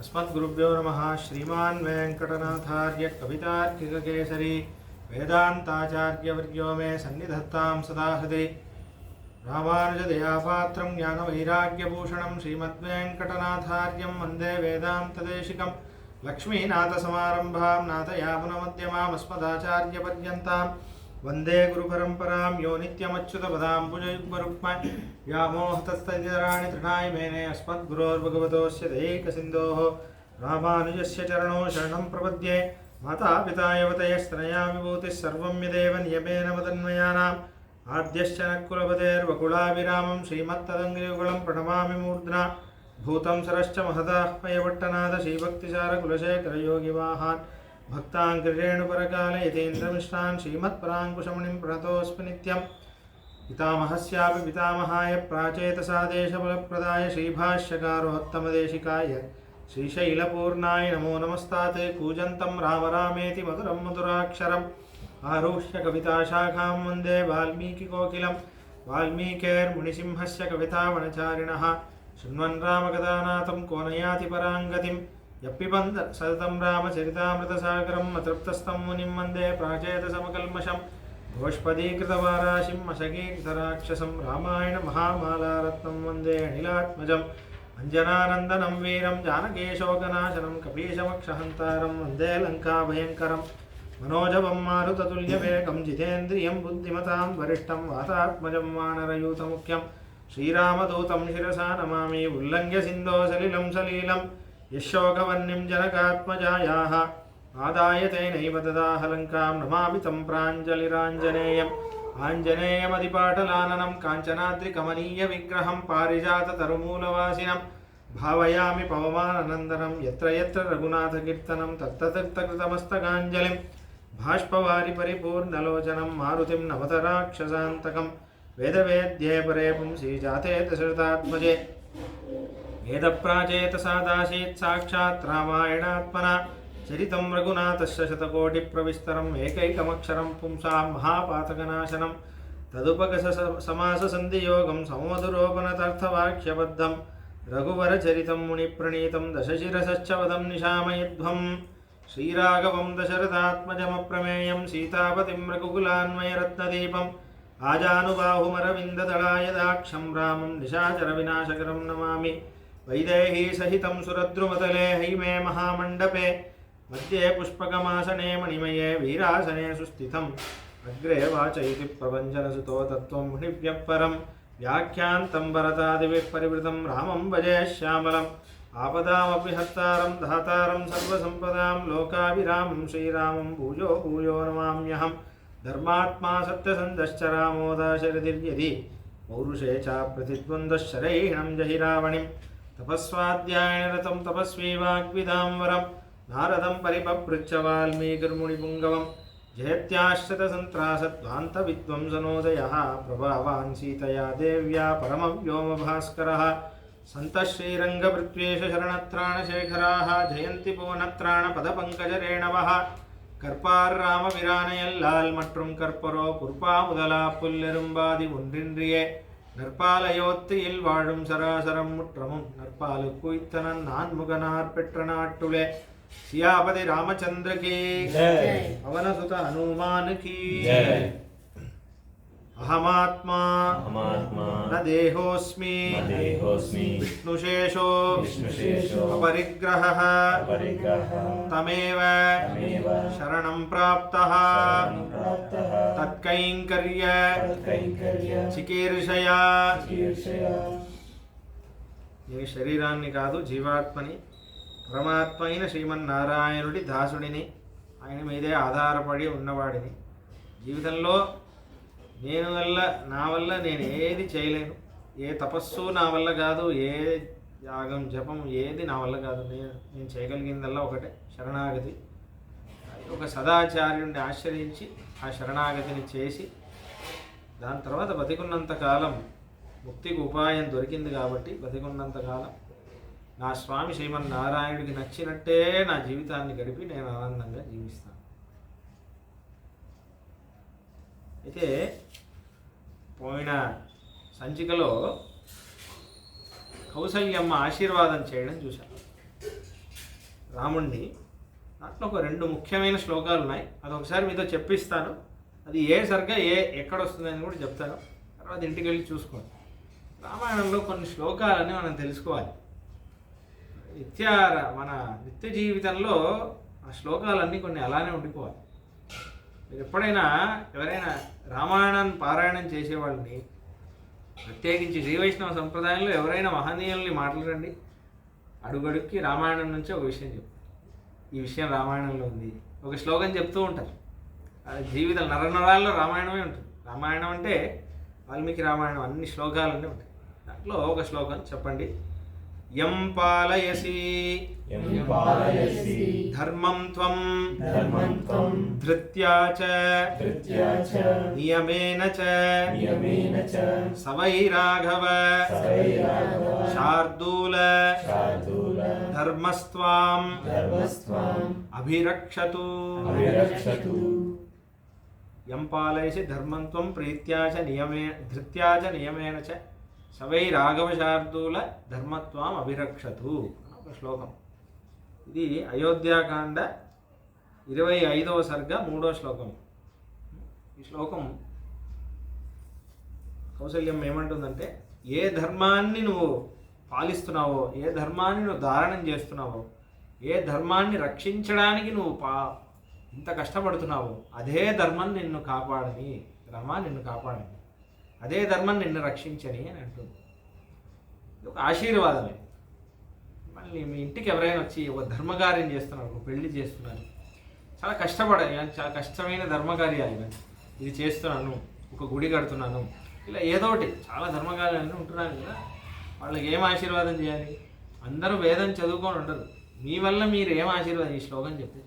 अस्मद्गुरुभ्यो नमः। श्रीमान् वेंकटनाथार्य कवितार्किककेसरी वेदान्ताचार्यवर्यो मे सन्निधत्तां सदा हृदि। रामानुजदयापात्रं ज्ञानवैराग्यभूषणं श्रीमद्वेंकटनाथार्यं वन्दे वेदान्तदेशिकं। लक्ष्मीनाथसमारम्भां नाथयामुनमध्यमामस्मदाचार्यपर्यन्तां वन्दे गुरुपरम्परां। यो नित्यमच्युतपदाम्बुजयुग्मरुक्म व्यामोहतस्तराणि तृणाय मेने अस्मद्गुरोर्भगवतोस्य दैकसिन्धोः रामानुजस्य चरणौ शरणं प्रपद्ये। मातापिता युवतयस्तनया विभूतिः सर्वं यदेव नियमेन मदन्वयानाम् आद्यश्च न कुलपतेर्वकुलाभिरामं श्रीमत्तदङ्घ्रियुगलं प्रणमामि मूर्ध्ना। भूतं सरश्च महदाह्वयपट्टनाथ श्रीभक्तिसारकुलशेखरयोगिवाहान् भक्ताङ्घ्रिरेणुपरकाले यतीन्द्रमिश्रान् श्रीमत्पराङ्कुशमुनिं प्रणतोऽस्मि नित्यम्। पितामहस्यापि पितामहाय प्राचेतसादेशफलप्रदाय श्रीभाष्यकारोत्तमदेशिकाय श्रीशैलपूर्णाय नमो नमस्ताते। कूजन्तं राम रामेति मधुरं मधुराक्षरम् आरुह्य कविताशाखां वन्दे वाल्मीकिकोकिलं। वाल्मीकेर्मुनिसिंहस्य कवितावनचारिणः शृण्वन् रामकथानाथं को न याति पराङ्गतिम्। यप्पिबन्ध सततं रामचरितामृतसागरम् अतृप्तस्तं मुनिं वन्दे प्राचेतसमकल्मषम्। गोष्पदीकृतवाराशिं मशकीकृतराक्षसं रामायणमहामालारत्नं वन्दे अनिलात्मजम्। अञ्जनानन्दनं वीरं जानकीशोकनाशनं कपीशमक्षहन्तारं वन्दे लङ्काभयङ्करम्। मनोजवं मारुततुल्यवेगं जितेन्द्रियं बुद्धिमतां वरिष्ठं वातात्मजं वानरयूथमुख्यं श्रीरामदूतं शिरसा नमामि। उल्लङ्घ्य सिन्धो सलिलं सलीलं यशोकवह्निं जनकात्मजायाः आदाय तेनैव ददाह लङ्कां नमामि तं प्राञ्जलिराञ्जनेयम्। आञ्जनेयमधिपाटलाननं काञ्चनाद्रिकमनीयविग्रहं पारिजाततरुमूलवासिनं भावयामि पवमाननन्दनं। यत्र यत्र रघुनाथकीर्तनं तत्ततीर्थकृतमस्तकाञ्जलिं भाष्पवारि परिपूर्णलोचनं मारुतिं नमत राक्षसान्तकं। वेदवेद्ये परे पुंसि जाते दशरथात्मजे वेदप्राचेतसादासीत् साक्षात् रामायणात्मना चरितं रघुनाथस्य शतकोटिप्रविस्तरम् एकैकमक्षरं पुंसां महापातकनाशनं तदुपगसमाससन्धियोगं सममधुरोपनतर्थवाक्यबद्धं रघुवरचरितं मुनिप्रणीतं दशशिरसश्च वदं निशामयध्वम्। श्रीराघवं दशरथात्मजमप्रमेयं सीतापतिं रघुकुलान्वयरत्नदीपम् आजानुबाहुमरविन्ददलायदाक्षं रामं निशाचरविनाशकरं नमामि। वैदेही सहितं सुरद्रुमतले हैमे महामण्डपे मध्ये पुष्पकमासने मणिमये वीरासने सुस्थितम्। अग्रे वाचयति प्रभञ्जनसुतो तत्त्वं मुनिभ्यः परं व्याख्यान्तं भरतादिभिः परिवृतं रामं भजे श्यामलम्। आपदामपि हर्तारं धातारं सर्वसम्पदां लोकाभिरामं श्रीरामं भूयो भूयो नमाम्यहम्। धर्मात्मा सत्यसन्धश्च रामो दाशरथिर्यदि पौरुषे च प्रतिद्वन्द्वश्चरैहिणं जहि रावणिं। तपस्वाध्यायनिरतं तपस्वी वाग्विदाम्बरं नारदं परिपपृच्छ वाल्मीकिर्मुनिपुङ्गवं। जयत्याश्रितसन्त्रासध्वान्तविध्वंसनोदयः प्रभावान् सीतया देव्या परमव्योमभास्करः। सन्तः श्रीरङ्गपृथ्वीश शरणत्राणशेखराः जयन्ति भुवनत्राणपदपङ्कजरेणवः। கற்பார் ராமபிரானையல்லால் மற்றும் கற்பரோ புற்பா முதலா புல்லெரும்பாதி ஒன்றின்றியே நற்பாலையோத்தியில் வாழும் சராசரம் முற்றமும் நற்பாலு குய்த்தனன் நான்முகனார் பெற்ற நாட்டுளே। சியாபதி ராமச்சந்திர கி பவனசுத ஹனுமான் கி। अहमात्मा न देहोऽस्मि विष्णुशेषो अपरिग्रहः तमेव शरणं प्राप्तः तत्कैङ्कर्य चिकीर्षया। ఈ శరీరాన్ని కాదు జీవాత్మని పరమాత్మ అయిన శ్రీమన్నారాయణుడి దాసుడిని ఆయన మీదే ఆధారపడి ఉన్నవాడిని జీవితంలో నా వల్ల నేను ఏది చేయలేను, ఏ తపస్సు నా వల్ల కాదు, ఏ యాగం జపం ఏది నా వల్ల కాదు. నేను చేయగలిగిందల్లా ఒకటే శరణాగతి. ఒక సదాచార్యుడిని ఆశ్రయించి ఆ శరణాగతిని చేసి దాని తర్వాత బతికున్నంతకాలం ముక్తికి ఉపాయం దొరికింది కాబట్టి బతికున్నంతకాలం నా స్వామి శ్రీమన్నారాయణుడికి నచ్చినట్టే నా జీవితాన్ని గడిపి నేను ఆనందంగా జీవిస్తాను. అయితే పోయిన సంచికలో కౌసల్యమ్మ ఆశీర్వాదం చేయడం చూశాను. రాముణ్ణి. దాంట్లో ఒక 2 ముఖ్యమైన శ్లోకాలు ఉన్నాయి. అదొకసారి మీతో చెప్పిస్తాను. అది ఏ సరిగ్గా ఎక్కడ వస్తుందని కూడా చెప్తాను. తర్వాత ఇంటికి వెళ్ళి చూసుకోండి. రామాయణంలో కొన్ని శ్లోకాలని మనం తెలుసుకోవాలి. మన నిత్య జీవితంలో ఆ శ్లోకాలన్నీ కొన్ని అలానే ఉండిపోవాలి. మీరు ఎప్పుడైనా ఎవరైనా రామాయణాన్ని పారాయణం చేసేవాళ్ళని, ప్రత్యేకించి శ్రీ వైష్ణవ సంప్రదాయంలో ఎవరైనా మహనీయుల్ని మాట్లాడండి, అడుగడుక్కి రామాయణం నుంచి ఒక విషయం చెప్తారు. ఈ విషయం రామాయణంలో ఉంది, ఒక శ్లోకం చెప్తూ ఉంటారు. జీవితం నరనరాల్లో రామాయణమే ఉంటుంది. రామాయణం అంటే వాల్మీకి రామాయణం, అన్ని శ్లోకాలన్నీ ఉంటాయి. దాంట్లో ఒక శ్లోకం చెప్పండి. యం పాలయసి ధర్మం త్వం ధృత్యా చ నియమేన చ సవై రాఘవ శార్దూల ధర్మస్త్వాం అభిరక్షతు. యం పాలయసి ధర్మం త్వం ప్రీత్యా చ ధృత్యా చ నియమేన చ సవై రాఘవ శార్దూల ధర్మత్వం అభిరక్షతు ఒక శ్లోకం. ఇది అయోధ్యాకాండ 25వ సర్గ 3వ శ్లోకం. ఈ శ్లోకం కౌసల్యం ఏమంటుందంటే, ఏ ధర్మాన్ని నువ్వు పాలిస్తున్నావో, ఏ ధర్మాన్ని నువ్వు ధారణం చేస్తున్నావో, ఏ ధర్మాన్ని రక్షించడానికి నువ్వు ఇంత కష్టపడుతున్నావో, అదే ధర్మం నిన్ను కాపాడని, రమా నిన్ను కాపాడని, అదే ధర్మం నిన్ను రక్షించని అని అంటుంది. ఇది ఒక ఆశీర్వాదమే. మళ్ళీ మీ ఇంటికి ఎవరైనా వచ్చి ఒక ధర్మకార్యం చేస్తున్నారు, ఒక పెళ్లి చేస్తున్నారు, చాలా కష్టపడాలి, చాలా కష్టమైన ధర్మకార్యాలు ఇవన్నీ. ఇది చేస్తున్నాను, ఒక గుడి కడుతున్నాను, ఇలా ఏదో ఒకటి చాలా ధర్మకార్యాలు ఉంటున్నాను కదా. వాళ్ళకి ఏం ఆశీర్వాదం చేయాలి? అందరూ వేదం చదువుకొని ఉండరు. మీ వల్ల మీరు ఏం ఆశీర్వాదం? ఈ శ్లోకం చెప్తే,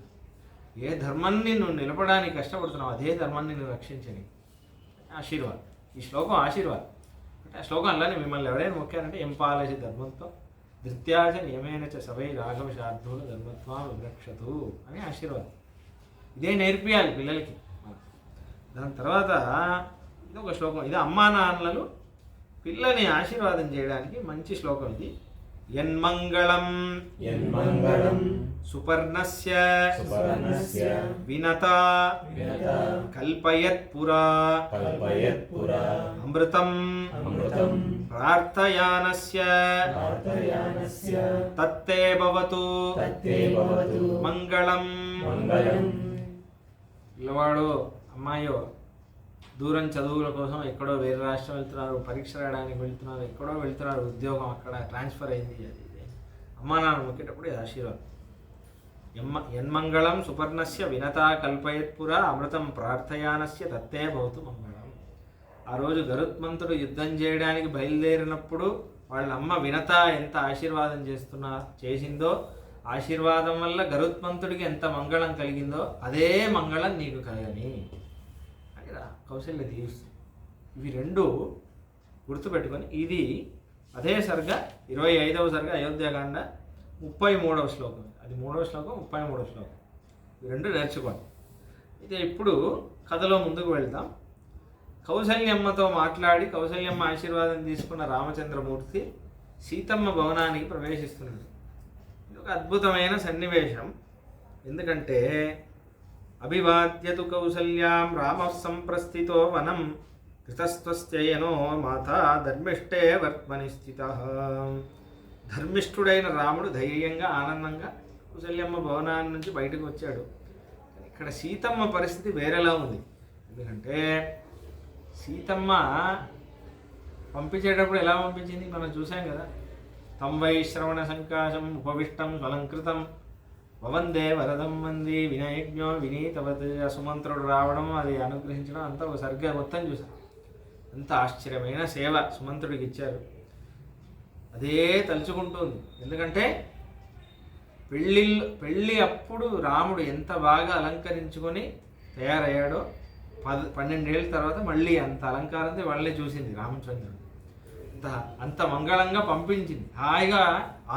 ఏ ధర్మాన్ని నువ్వు నిలపడానికి కష్టపడుతున్నావు, అదే ధర్మాన్ని నువ్వు రక్షించని ఆశీర్వాదం. ఈ శ్లోకం ఆశీర్వాదం. అంటే ఆ శ్లోకం అలానే మిమ్మల్ని ఎవరైనా మొక్కారంటే ఎం పాలసి ధర్మంతో ధృత్యాచ నియమేన చ సవై రాఘవ శార్దూల ధర్మత్వం విరక్షతు అని ఆశీర్వాదం. ఇదే నేర్పియాలి పిల్లలకి. దాని తర్వాత ఇది ఒక శ్లోకం. ఇది అమ్మా నాన్నలు పిల్లని ఆశీర్వాదం చేయడానికి మంచి శ్లోకం ఇది. యన్మంగళం సుపర్ణస్య వినత కల్పయత్ పురా అమృతం ప్రార్థయానస్య తత్తే భవతు మంగళం. పిల్లవాడు అమ్మాయో దూరం చదువుల కోసం ఎక్కడో వేరే రాష్ట్రం వెళ్తున్నారు, పరీక్ష రాయడానికి వెళ్తున్నారు, ఎక్కడో వెళ్తున్నారు, ఉద్యోగం అక్కడ ట్రాన్స్ఫర్ అయింది. అమ్మా నాన్న మొక్కేటప్పుడు ఇది ఆశీర్వాదం. యన్మంగళం సుపర్ణస్య వినతా కల్పయత్పుర అమృతం ప్రార్థయానస్య తత్తే భవతు మంగళం. ఆ రోజు గరుత్మంతుడు యుద్ధం చేయడానికి బయలుదేరినప్పుడు వాళ్ళ అమ్మ వినత ఎంత ఆశీర్వాదం చేసిందో, ఆశీర్వాదం వల్ల గరుత్మంతుడికి ఎంత మంగళం కలిగిందో అదే మంగళం నీకు కలగని అని కౌశల్య తీరుస్తుంది. ఇవి రెండు గుర్తుపెట్టుకొని, ఇది అదే సర్గ 25వ సర్గ అయోధ్యాకాండ 33వ శ్లోకం. అది 3వ శ్లోకం, 33వ శ్లోకం. ఇవి రెండు నేర్చుకోండి. అయితే ఇప్పుడు కథలో ముందుకు వెళ్తాం. కౌసల్యమ్మతో మాట్లాడి కౌసల్యమ్మ ఆశీర్వాదం తీసుకున్న రామచంద్రమూర్తి సీతమ్మ భవనానికి ప్రవేశిస్తున్నాడు. ఇది ఒక అద్భుతమైన సన్నివేశం. ఎందుకంటే అభివాద్యతు కౌసల్యాం రామ సంప్రస్థితో వనం కృతస్త్వస్యయనో మాతా ధర్మిష్ఠే వర్త్మని స్థితః. ధర్మిష్ఠుడైన రాముడు ధైర్యంగా ఆనందంగా కౌసల్యమ్మ భవనాన్ని నుంచి బయటకు వచ్చాడు. ఇక్కడ సీతమ్మ పరిస్థితి వేరేలా ఉంది. ఎందుకంటే సీతమ్మ పంపించేటప్పుడు ఎలా పంపించింది మనం చూసాం కదా. తం వై శ్రవణ సంకాశం ఉపవిష్టం స్వలంకృతం భవందే వరదం మంది వినయజ్ఞో వినీతవత్. సుమంత్రుడు రావడం, అది అనుగ్రహించడం అంతా ఒక సరిగ్గా మొత్తం చూసాం. అంత ఆశ్చర్యమైన సేవ సుమంత్రుడికి ఇచ్చారు. అదే తలుచుకుంటుంది. ఎందుకంటే పెళ్ళి అప్పుడు రాముడు ఎంత బాగా అలంకరించుకొని తయారయ్యాడో 12 ఏళ్ళ తర్వాత మళ్ళీ అంత అలంకారంతో వాళ్ళే చూసింది రామచంద్రుడు. అంత మంగళంగా పంపించింది. హాయిగా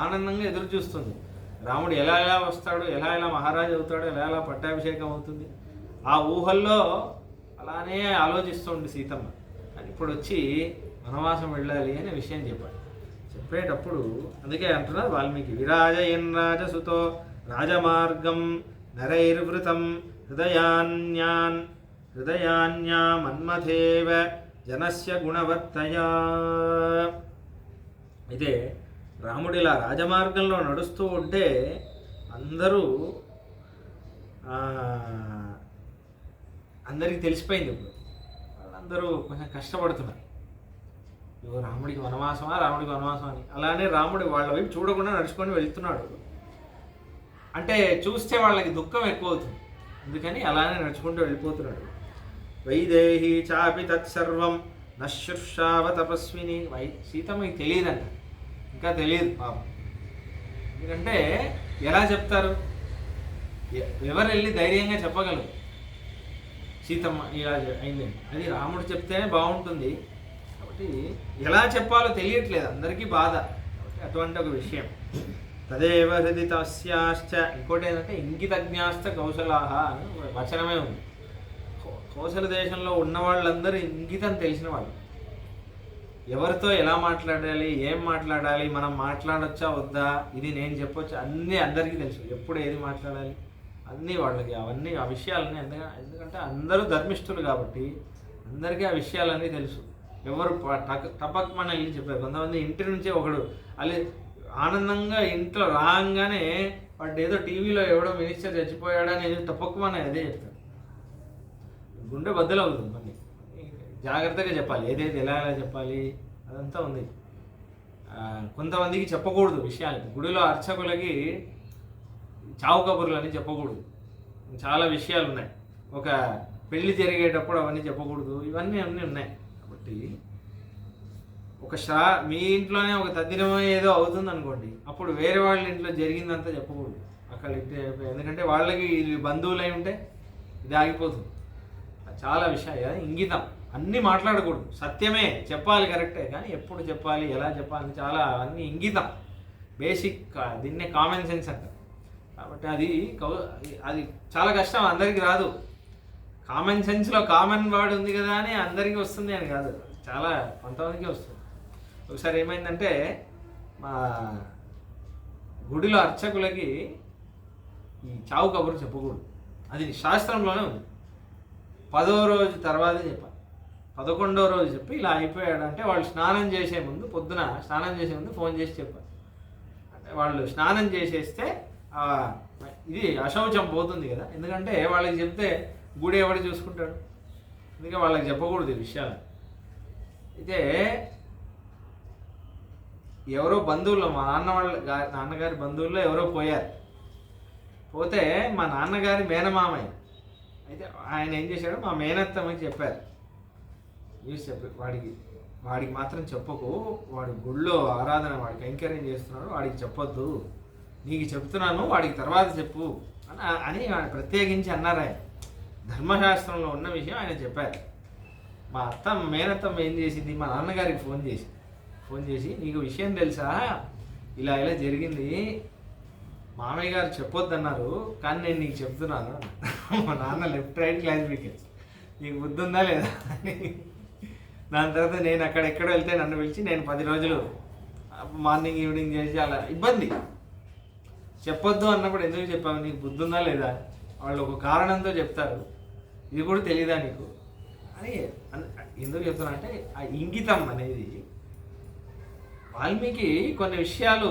ఆనందంగా ఎదురు చూస్తుంది. రాముడు ఎలా ఎలా వస్తాడు, ఎలా ఎలా మహారాజు అవుతాడు, ఎలా ఎలా పట్టాభిషేకం అవుతుంది, ఆ ఊహల్లో అలానే ఆలోచిస్తుంది సీతమ్మ. అని ఇప్పుడు వచ్చి వనవాసం వెళ్ళాలి అనే విషయం చెప్పాడు. చెప్పేటప్పుడు అందుకే అంటున్నారు వాల్మీకి, విరాజయన్ రాజసుతో రాజమార్గం నరైర్వృతం హృదయాన్యామన్మథేవ జనస్య గుణవత్తయా. అయితే రాముడు ఇలా రాజమార్గంలో నడుస్తూ ఉంటే అందరికీ తెలిసిపోయింది. ఇప్పుడు వాళ్ళందరూ కొంచెం కష్టపడుతున్నారు, ఇవో రాముడికి వనవాసమా అని. అలానే రాముడు వాళ్ళ వైపు చూడకుండా నడుచుకొని వెళ్తున్నాడు. అంటే చూస్తే వాళ్ళకి దుఃఖం ఎక్కువ అవుతుంది, అందుకని అలానే నడుచుకుంటూ వెళ్ళిపోతున్నాడు. వైదేహి చాపి తత్సర్వం నశుర్షావ తపస్విని. సీతమ్మకి తెలియదంట, ఇంకా తెలియదు పాపం. ఎందుకంటే ఎలా చెప్తారు, ఎవరు వెళ్ళి ధైర్యంగా చెప్పగలరు సీతమ్మ ఇలా అయిందండి, అది రాముడు చెప్తేనే బాగుంటుంది. కాబట్టి ఎలా చెప్పాలో తెలియట్లేదు, అందరికీ బాధ. కాబట్టి అటువంటి ఒక విషయం. తదేవ హృది తస్యాశ్చ. ఇంకోటి ఏంటంటే ఇంగితజ్ఞాశ్చ కౌశలాహ అని వచనమే ఉంది. కోసల దేశంలో ఉన్న వాళ్ళందరూ ఇంగితం తెలిసిన వాళ్ళు, ఎవరితో ఎలా మాట్లాడాలి, ఏం మాట్లాడాలి, మనం మాట్లాడొచ్చా వద్దా, ఇది నేను చెప్పొచ్చా, అన్నీ అందరికీ తెలుసు. ఎప్పుడు ఏది మాట్లాడాలి అన్నీ వాళ్ళకి, అవన్నీ ఆ విషయాలన్నీ. ఎందుకంటే అందరూ ధర్మిష్ఠులు కాబట్టి అందరికీ ఆ విషయాలన్నీ తెలుసు. ఎవరు టపక్ మన వెళ్ళి చెప్పారు. కొంతమంది ఇంటి నుంచే ఒకడు అలా ఆనందంగా ఇంట్లో రాగానే వాడు ఏదో టీవీలో ఎవడో మినిస్టర్ చచ్చిపోయాడని ఏదో టపక్కుమని అదే చెప్తాడు, గుండె బద్దలవుతుంది. మళ్ళీ జాగ్రత్తగా చెప్పాలి, ఏదైతే ఎలా చెప్పాలి అదంతా ఉంది. కొంతమందికి చెప్పకూడదు విషయాలు. గుడిలో అర్చకులకి చావు కబుర్లు అని చెప్పకూడదు, చాలా విషయాలు ఉన్నాయి. ఒక పెళ్లి జరిగేటప్పుడు అవన్నీ చెప్పకూడదు, ఇవన్నీ అన్నీ ఉన్నాయి. కాబట్టి ఒక మీ ఇంట్లోనే ఒక తద్దినమో ఏదో అవుతుంది అనుకోండి, అప్పుడు వేరే వాళ్ళ ఇంట్లో జరిగిందంతా చెప్పకూడదు అక్కడ. ఎందుకంటే వాళ్ళకి బంధువులు అయి ఉంటే ఇది ఆగిపోతుంది. చాలా విషయాలు ఇంగితం, అన్నీ మాట్లాడకూడదు. సత్యమే చెప్పాలి, కరెక్టే, కానీ ఎప్పుడు చెప్పాలి, ఎలా చెప్పాలి, చాలా అన్నీ ఇంగితం, బేసిక్. దీన్నే కామన్ సెన్స్ అంటారు. కాబట్టి అది చాలా కష్టం, అందరికీ రాదు. కామన్ సెన్స్లో కామన్ వర్డ్ ఉంది కదా అని అందరికీ వస్తుంది అని కాదు, చాలా కొంతమందికి వస్తుంది. ఒకసారి ఏమైందంటే మా గుడిలో అర్చకులకి ఈ చావు కబురు చెప్పకూడదు, అది శాస్త్రంలోనే ఉంది. 10వ రోజు తర్వాతే చెప్పాలి. 11వ రోజు చెప్పి ఇలా అయిపోయాడంటే వాళ్ళు స్నానం చేసే ముందు, పొద్దున స్నానం చేసే ముందు ఫోన్ చేసి చెప్పాలి. అంటే వాళ్ళు స్నానం చేసేస్తే ఇది అశౌచం పోతుంది కదా. ఎందుకంటే వాళ్ళకి చెప్తే గుడి ఎవడు చూసుకుంటాడు, అందుకే వాళ్ళకి చెప్పకూడదు ఈ విషయాలు. అయితే ఎవరో బంధువుల్లో, మా నాన్నగారి బంధువుల్లో ఎవరో పోయారు. పోతే మా నాన్నగారి మేనమామయ్య, అయితే ఆయన ఏం చేశాడు, మా మేనత్తమ్మకి చెప్పారు, న్యూస్ చెప్పి వాడికి మాత్రం చెప్పకు, వాడు గుళ్ళో ఆరాధన, వాడికి కైంకర్యం చేస్తున్నాడు, వాడికి చెప్పొద్దు, నీకు చెప్తున్నాను, వాడికి తర్వాత చెప్పు అని ప్రత్యేకించి అన్నారు. ఆయన ధర్మశాస్త్రంలో ఉన్న విషయం ఆయన చెప్పారు. మా మేనత్తమ్మ ఏం చేసింది, మా నాన్నగారికి ఫోన్ చేసి నీకు విషయం తెలుసా, ఇలా జరిగింది, మామయ్య గారు చెప్పొద్దన్నారు, కానీ నేను నీకు చెప్తున్నాను. మా నాన్న లెఫ్ట్ రైట్ క్లాసిఫికేషన్, నీకు బుద్ధి ఉందా లేదా అని. దాని తర్వాత నేను అక్కడెక్కడో వెళ్తే నన్ను పిలిచి నేను 10 రోజులు మార్నింగ్ ఈవినింగ్ చేసి అలా ఇబ్బంది. చెప్పొద్దు అన్నప్పుడు ఎందుకు చెప్పావు, నీకు బుద్ధి ఉందా లేదా, వాళ్ళు ఒక కారణంతో చెప్తారు, ఇది కూడా తెలీదా నీకు అని ఎందుకు చెప్తున్నా అంటే, ఆ ఇంగితం అనేది వాల్మీకి కొన్ని విషయాలు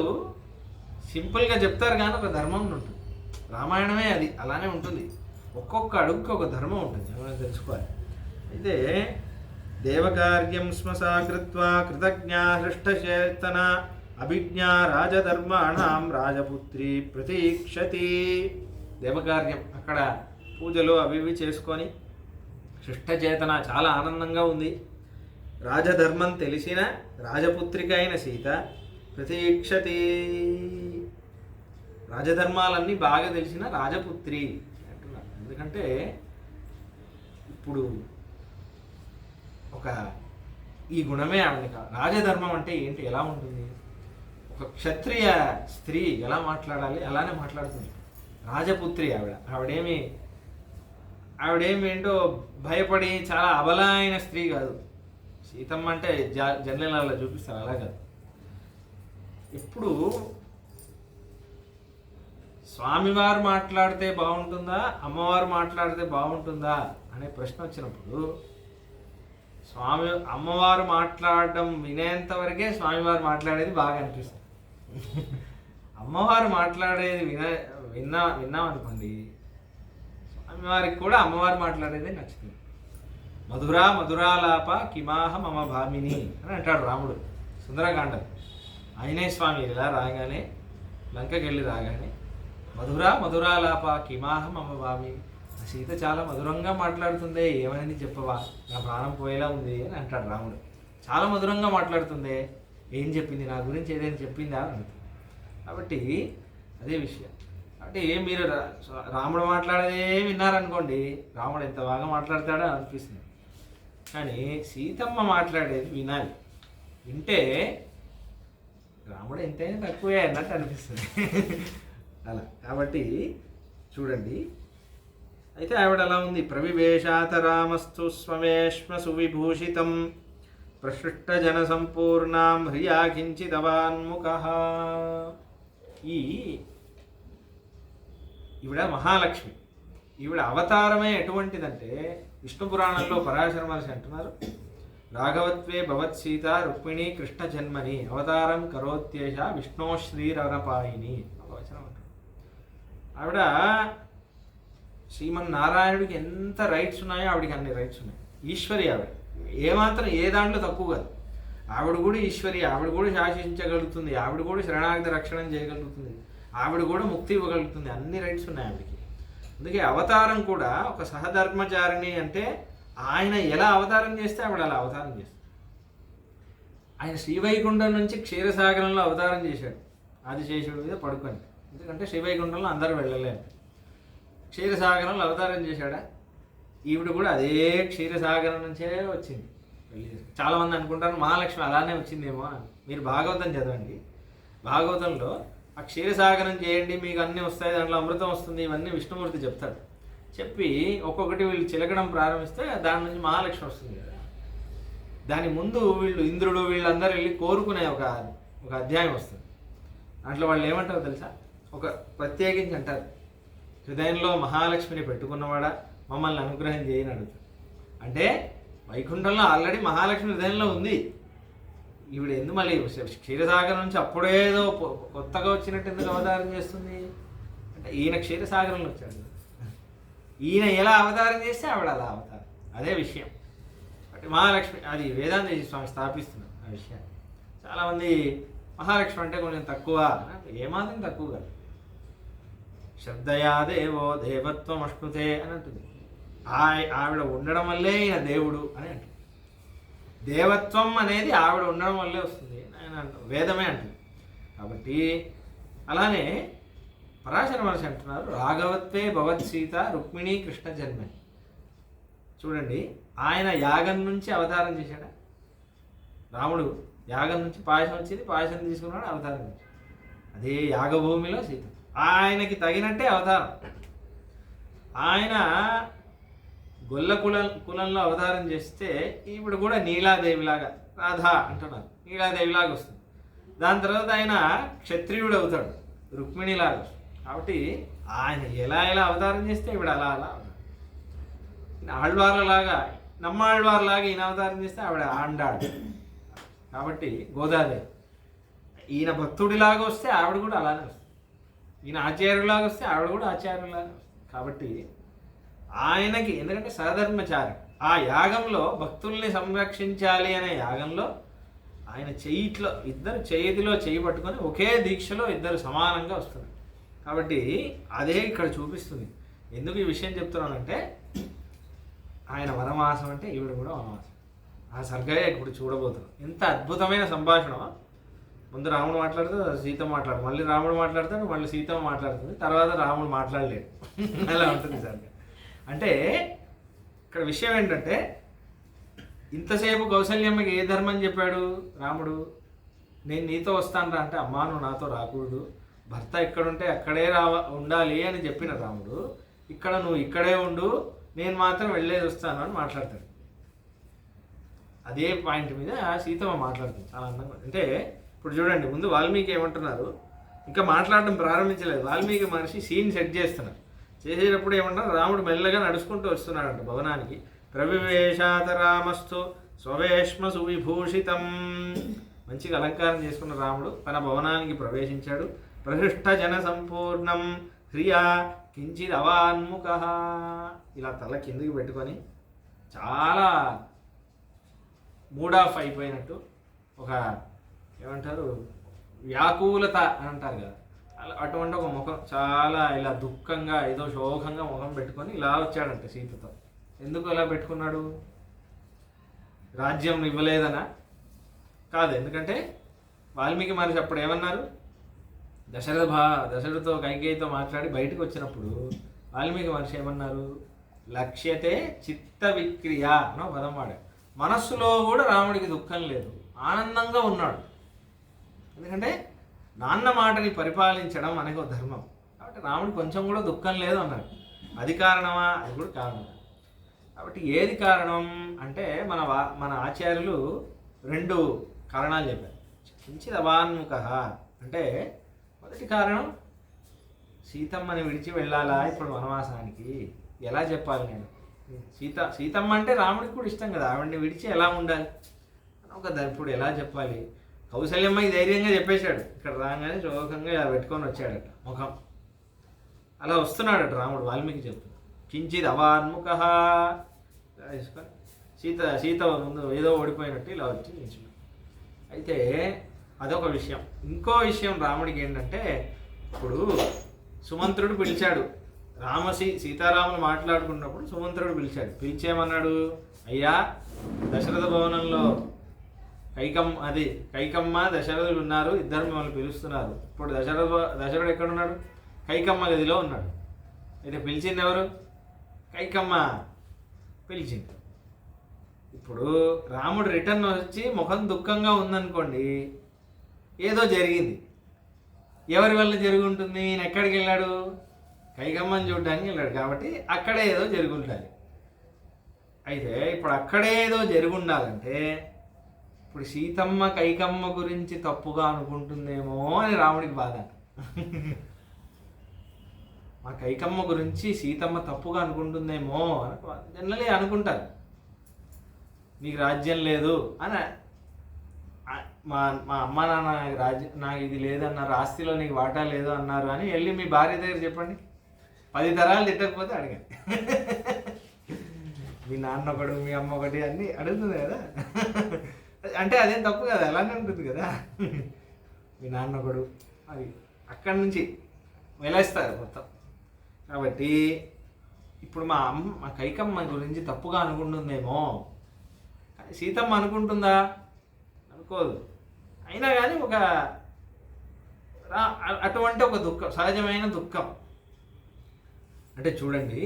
సింపుల్గా చెప్తారు కానీ ఒక ధర్మం ఉంటుంది. రామాయణమే అది అలానే ఉంటుంది, ఒక్కొక్క అడుగుకి ఒక ధర్మం ఉంటుంది, ఏమైనా తెలుసుకోవాలి. అయితే దేవకార్యం శ్మసాకృత్వా కృతజ్ఞా హృష్టచేతన అభిజ్ఞా రాజధర్మాణం రాజపుత్రి ప్రతీక్షతి. దేవకార్యం, అక్కడ పూజలు అవి చేసుకొని శిష్టచేతన చాలా ఆనందంగా ఉంది. రాజధర్మం తెలిసిన రాజపుత్రిక అయిన సీత ప్రతీక్షతి, రాజధర్మాలన్నీ బాగా తెలిసిన రాజపుత్రి అంటున్నారు. ఎందుకంటే ఇప్పుడు ఈ గుణమే ఆవిడ. రాజధర్మం అంటే ఏంటి, ఎలా ఉంటుంది, ఒక క్షత్రియ స్త్రీ ఎలా మాట్లాడాలి అలానే మాట్లాడుతుంది. రాజపుత్రి ఆవిడేమేంటో భయపడి చాలా అబల అయిన స్త్రీ కాదు. సీతమ్మ అంటే జర్నలలో చూపిస్తారు, అలా కాదు. ఎప్పుడు స్వామివారు మాట్లాడితే బాగుంటుందా, అమ్మవారు మాట్లాడితే బాగుంటుందా అనే ప్రశ్న వచ్చినప్పుడు అమ్మవారు మాట్లాడడం వినేంత వరకే స్వామివారు మాట్లాడేది బాగా అనిపిస్తుంది. అమ్మవారు మాట్లాడేది విన్నామనుకోండి, స్వామివారికి కూడా అమ్మవారు మాట్లాడేదే నచ్చుతుంది. మధురాలాప కిమాహ మమ భామిని అని అంటాడు రాముడు సుందరకాండం. ఆంజనేయ స్వామి ఇలా రాగానే, లంకకి వెళ్ళి రాగానే మధురాలాప కిమాహ మమ భామిని, సీత చాలా మధురంగా మాట్లాడుతుందే, ఏమని చెప్పవా, నా ప్రాణం పోయేలా ఉంది అని అంటాడు రాముడు. చాలా మధురంగా మాట్లాడుతుందే, ఏం చెప్పింది, నా గురించి ఏదైనా చెప్పిందా అని అంటుంది. కాబట్టి అదే విషయం. అంటే మీరు రాముడు మాట్లాడేదే విన్నారనుకోండి, రాముడు ఎంత బాగా మాట్లాడతాడో అనిపిస్తుంది. కానీ సీతమ్మ మాట్లాడేది వినాలి. వింటే రాముడు ఎంతైనా తక్కువే అన్నట్టు అనిపిస్తుంది. అలా కాబట్టి చూడండి. అయితే ఆవిడ అలా ఉంది. ప్రవివేశాత రామస్తు స్వమేష్మ సువిభూషితం ప్రసృష్ట జన సంపూర్ణాం హ్రియా కించిదవాన్ముఖ. ఈవిడ మహాలక్ష్మి. ఈవిడ అవతారమే ఎటువంటిదంటే, విష్ణు పురాణంలో పరాశర మహర్షి అంటున్నారు, రాఘవత్వే భవత్సీత రుక్మిణీ కృష్ణ జన్మని అవతారం కరోత్యేష విష్ణో శ్రీరవరపాయిని వచనం అంటారు. ఆవిడ శ్రీమన్నారాయణుడికి ఎంత రైట్స్ ఉన్నాయో ఆవిడికి అన్ని రైట్స్ ఉన్నాయి. ఈశ్వరి ఆవిడ, ఏమాత్రం ఏ దాంట్లో తక్కువ కాదు. ఆవిడ కూడా ఈశ్వరి, ఆవిడ కూడా శాసించగలుగుతుంది, ఆవిడ కూడా శరణాగతి రక్షణ చేయగలుగుతుంది, ఆవిడ కూడా ముక్తి ఇవ్వగలుగుతుంది. అన్ని రైట్స్ ఉన్నాయి ఆవిడకి. అందుకే అవతారం కూడా ఒక సహధర్మచారిణి అంటే ఆయన ఎలా అవతారం చేస్తే ఆవిడ అలా అవతారం చేస్తుంది. ఆయన శ్రీవైకుంఠం నుంచి క్షీరసాగరంలో అవతారం చేశాడు, ఆదిశేషుడి మీద పడుకొని. ఎందుకంటే శ్రీవైకుంఠంలో అందరూ వెళ్ళలేరు. క్షీరసాగరంలో అవతారం చేశాడా, ఈవిడ కూడా అదే క్షీరసాగరం నుంచే వచ్చింది. చాలామంది అనుకుంటారు మహాలక్ష్మి అలానే వచ్చిందేమో అని. మీరు భాగవతం చదవండి. భాగవతంలో ఆ క్షీరసాగరం చేయండి మీకు అన్నీ వస్తాయి, దాంట్లో అమృతం వస్తుంది, ఇవన్నీ విష్ణుమూర్తి చెప్తాడు. చెప్పి ఒక్కొక్కటి వీళ్ళు చిలకడం ప్రారంభిస్తే దాని నుంచి మహాలక్ష్మి వస్తుంది కదా. దాని ముందు వీళ్ళు ఇంద్రుడు వీళ్ళందరూ వెళ్ళి కోరుకునే ఒక అధ్యాయం వస్తుంది. దాంట్లో వాళ్ళు ఏమంటారో తెలుసా, ఒక ప్రత్యేకించి అంటారు, హృదయంలో మహాలక్ష్మిని పెట్టుకున్నవాడా మమ్మల్ని అనుగ్రహం చేయని అడుగుతారు. అంటే వైకుంఠంలో ఆల్రెడీ మహాలక్ష్మి హృదయంలో ఉంది. ఈవిడ ఎందుకు మళ్ళీ క్షీరసాగరం నుంచి అప్పుడేదో కొత్తగా వచ్చినట్టు ఎందుకు అవతారం చేస్తుంది అంటే, ఈయన క్షీరసాగరంలో వచ్చాడు, ఈయన ఎలా అవతారం చేస్తే ఆవిడ అలా అవతారం. అదే విషయం. అంటే మహాలక్ష్మి అది వేదాంత స్వామి స్థాపిస్తున్నారు ఆ విషయాన్ని. చాలామంది మహాలక్ష్మి అంటే కొంచెం తక్కువ, ఏమాత్రం తక్కువ కాదు. శ్రద్ధయా దేవో దేవత్వం అష్ణుతే అని అంటుంది. ఆవిడ ఉండడం వల్లే ఈయన దేవుడు అని అంటుంది. దేవత్వం అనేది ఆవిడ ఉండడం వల్లే వస్తుంది ఆయన వేదమే అంటుంది. కాబట్టి అలానే పరాశర మహర్షి అంటున్నారు, రాఘవత్వే భవత్సీత రుక్మిణీ కృష్ణ జన్మని. చూడండి, ఆయన యాగం నుంచి అవతారం చేశాడా. రాముడు యాగం నుంచి పాయసం వచ్చింది, పాయసం తీసుకున్నాడు, అవతారం చేశాడు. అదే యాగభూమిలో సీత ఆయనకి తగినట్టే అవతారం. ఆయన గొల్ల కులంలో అవతారం చేస్తే ఈవిడ కూడా నీలాదేవిలాగా, రాధా అంటున్నారు, నీలాదేవిలాగా వస్తుంది. దాని తర్వాత ఆయన క్షత్రియుడు అవుతాడు, రుక్మిణిలాగా. కాబట్టి ఆయన ఎలా అవతారం చేస్తే ఈవిడ అలా ఆళ్వార్లలాగా, నమ్మాళ్వార్లాగా ఈయన అవతారం చేస్తే ఆవిడ ఆండాడు. కాబట్టి గోదాదేవి ఈయన భక్తుడిలాగా వస్తే ఆవిడ కూడా అలానే వస్తుంది, ఈయన ఆచార్యులాగా వస్తే ఆవిడ కూడా ఆచార్యులాగా. కాబట్టి ఆయనకి, ఎందుకంటే సహధర్మచారి, ఆ యాగంలో భక్తుల్ని సంరక్షించాలి అనే యాగంలో ఆయన ఇద్దరు చేతిలో చేయి పట్టుకొని ఒకే దీక్షలో ఇద్దరు సమానంగా వస్తున్నారు. కాబట్టి అదే ఇక్కడ చూపిస్తుంది. ఎందుకు ఈ విషయం చెప్తున్నానంటే, ఆయన వనవాసం అంటే ఈవిడ కూడా వనవాసం. ఆ సర్గయ్య ఇప్పుడు చూడబోతున్నాం. ఎంత అద్భుతమైన సంభాషణ. ముందు రాముడు మాట్లాడుతూ సీత మాట్లాడు, మళ్ళీ రాముడు మాట్లాడతాడు, మళ్ళీ సీతమ్మ మాట్లాడుతుంది, తర్వాత రాముడు మాట్లాడలేడు. అలా ఉంటుంది సర్గ. అంటే ఇక్కడ విషయం ఏంటంటే, ఇంతసేపు కౌసల్యమ్మకి ఏ ధర్మం చెప్పాడు రాముడు, నేను నీతో వస్తాను రా అంటే, అమ్మా నువ్వు నాతో రాకూడదు, భర్త ఎక్కడుంటే అక్కడే ఉండాలి అని చెప్పిన రాముడు, ఇక్కడ నువ్వు ఇక్కడే ఉండు, నేను మాత్రం వెళ్ళేది వస్తాను అని మాట్లాడతాడు. అదే పాయింట్ మీద సీతమ్మ మాట్లాడుతుంది చాలా అందంగా. అంటే ఇప్పుడు చూడండి, ముందు వాల్మీకి ఏమంటున్నారు, ఇంకా మాట్లాడడం ప్రారంభించలేదు. వాల్మీకి మహర్షి సీన్ సెట్ చేస్తున్నారు. చేసేటప్పుడు ఏమంటారు, రాముడు మెల్లగా నడుచుకుంటూ వస్తున్నాడంట భవనానికి. ప్రవివేశాత రామస్థు స్వవేష్మ సువిభూషితం. మంచిగా అలంకారం చేసుకున్న రాముడు తన భవనానికి ప్రవేశించాడు. ప్రహృష్ట జన సంపూర్ణం హ్రియా కించిద్ అవాన్ముఖ. ఇలా తల కిందికి పెట్టుకొని చాలా మూడ్ ఆఫ్ అయిపోయినట్టు, ఒక ఏమంటారు వ్యాకులత అని అంటారు కదా, అటువంటి ఒక ముఖం చాలా ఇలా దుఃఖంగా ఏదో శోకంగా ముఖం పెట్టుకొని ఇలా వచ్చాడంట సీతతో. ఎందుకు అలా పెట్టుకున్నాడు? రాజ్యం ఇవ్వలేదనా? కాదు. ఎందుకంటే వాల్మీకి మహర్షి అప్పుడు ఏమన్నారు, దశరథతో కైకేయితో మాట్లాడి బయటకు వచ్చినప్పుడు వాల్మీకి మహర్షి ఏమన్నారు, లక్ష్యతే చిత్త విక్రియ అనో పదం వాడాడు. మనస్సులో కూడా రాముడికి దుఃఖం లేదు, ఆనందంగా ఉన్నాడు. ఎందుకంటే నాన్న మాటని పరిపాలించడం అనేది ఒక ధర్మం. కాబట్టి రాముడికి కొంచెం కూడా దుఃఖం లేదు అన్నాడు. అది కారణమా? అది కూడా కారణం. కాబట్టి ఏది కారణం అంటే మన ఆచార్యులు 2 కారణాలు చెప్పారు. కించిద్ అవాన్ముఖ అంటే మొదటి కారణం, సీతమ్మని విడిచి వెళ్ళాలా ఇప్పుడు వనవాసానికి, ఎలా చెప్పాలి నేను? సీతమ్మ అంటే రాముడికి కూడా ఇష్టం కదా, ఆవిడ్ని విడిచి ఎలా ఉండాలి ఇప్పుడు ఎలా చెప్పాలి? కౌసల్యమ్మకి ధైర్యంగా చెప్పేశాడు. ఇక్కడ రాగానే శోకంగా ఇలా పెట్టుకొని వచ్చాడట ముఖం. అలా వస్తున్నాడట రాముడు. వాల్మీకి చెప్తున్నాడు కించిద్ అవాన్ముఖ. తీసుకొని సీత ముందు ఏదో ఓడిపోయినట్టు ఇలా వచ్చి నిల్చున్నాడు. అయితే అదొక విషయం. ఇంకో విషయం రాముడికి ఏంటంటే, ఇప్పుడు సుమంత్రుడు పిలిచాడు. సీతారాములు మాట్లాడుకున్నప్పుడు సుమంత్రుడు పిలిచాడు. పిలిచేమన్నాడు, అయ్యా దశరథ భవనంలో కైకమ్మ దశరథులు ఉన్నారు, ఇద్దరు మిమ్మల్ని పిలుస్తున్నారు. ఇప్పుడు దశరథుడు ఎక్కడున్నాడు? కైకమ్మ గదిలో ఉన్నాడు. అయితే పిలిచింది ఎవరు? కైకమ్మ పిలిచింది. ఇప్పుడు రాముడు రిటర్న్ వచ్చి ముఖం దుఃఖంగా ఉందనుకోండి, ఏదో జరిగింది. ఎవరి వల్ల జరిగి ఉంటుంది? నేను ఎక్కడికి వెళ్ళాడు? కైకమ్మని చూడడానికి వెళ్ళాడు. కాబట్టి అక్కడే ఏదో జరిగి ఉండాలి. అయితే ఇప్పుడు అక్కడే ఏదో జరిగి ఉండాలంటే, ఇప్పుడు సీతమ్మ కైకమ్మ గురించి తప్పుగా అనుకుంటుందేమో అని రాముడికి బాధ. మా కైకమ్మ గురించి సీతమ్మ తప్పుగా అనుకుంటుందేమో అని జనరలీ అనుకుంటారు. నీకు రాజ్యం లేదు అని, మా అమ్మ నాన్న నాకు ఇది లేదన్నారు, ఆస్తిలో నీకు వాటా లేదు అన్నారు అని వెళ్ళి మీ భార్య దగ్గర చెప్పండి. 10 తరాలు తిట్టకపోతే అడగండి. మీ నాన్న ఒకడు మీ అమ్మ ఒకటి అన్నీ అడుగుతుంది కదా. అంటే అదేం తప్పు కదా, అలానే ఉంటుంది కదా. మీ నాన్న ఒకడు అది అక్కడి నుంచి వెలేస్తారు మొత్తం. కాబట్టి ఇప్పుడు మా కైకమ్మ గురించి తప్పుగా అనుకుంటుందేమో. సీతమ్మ అనుకుంటుందా? అనుకోదు. అయినా కానీ అటువంటి ఒక దుఃఖం, సహజమైన దుఃఖం. అంటే చూడండి,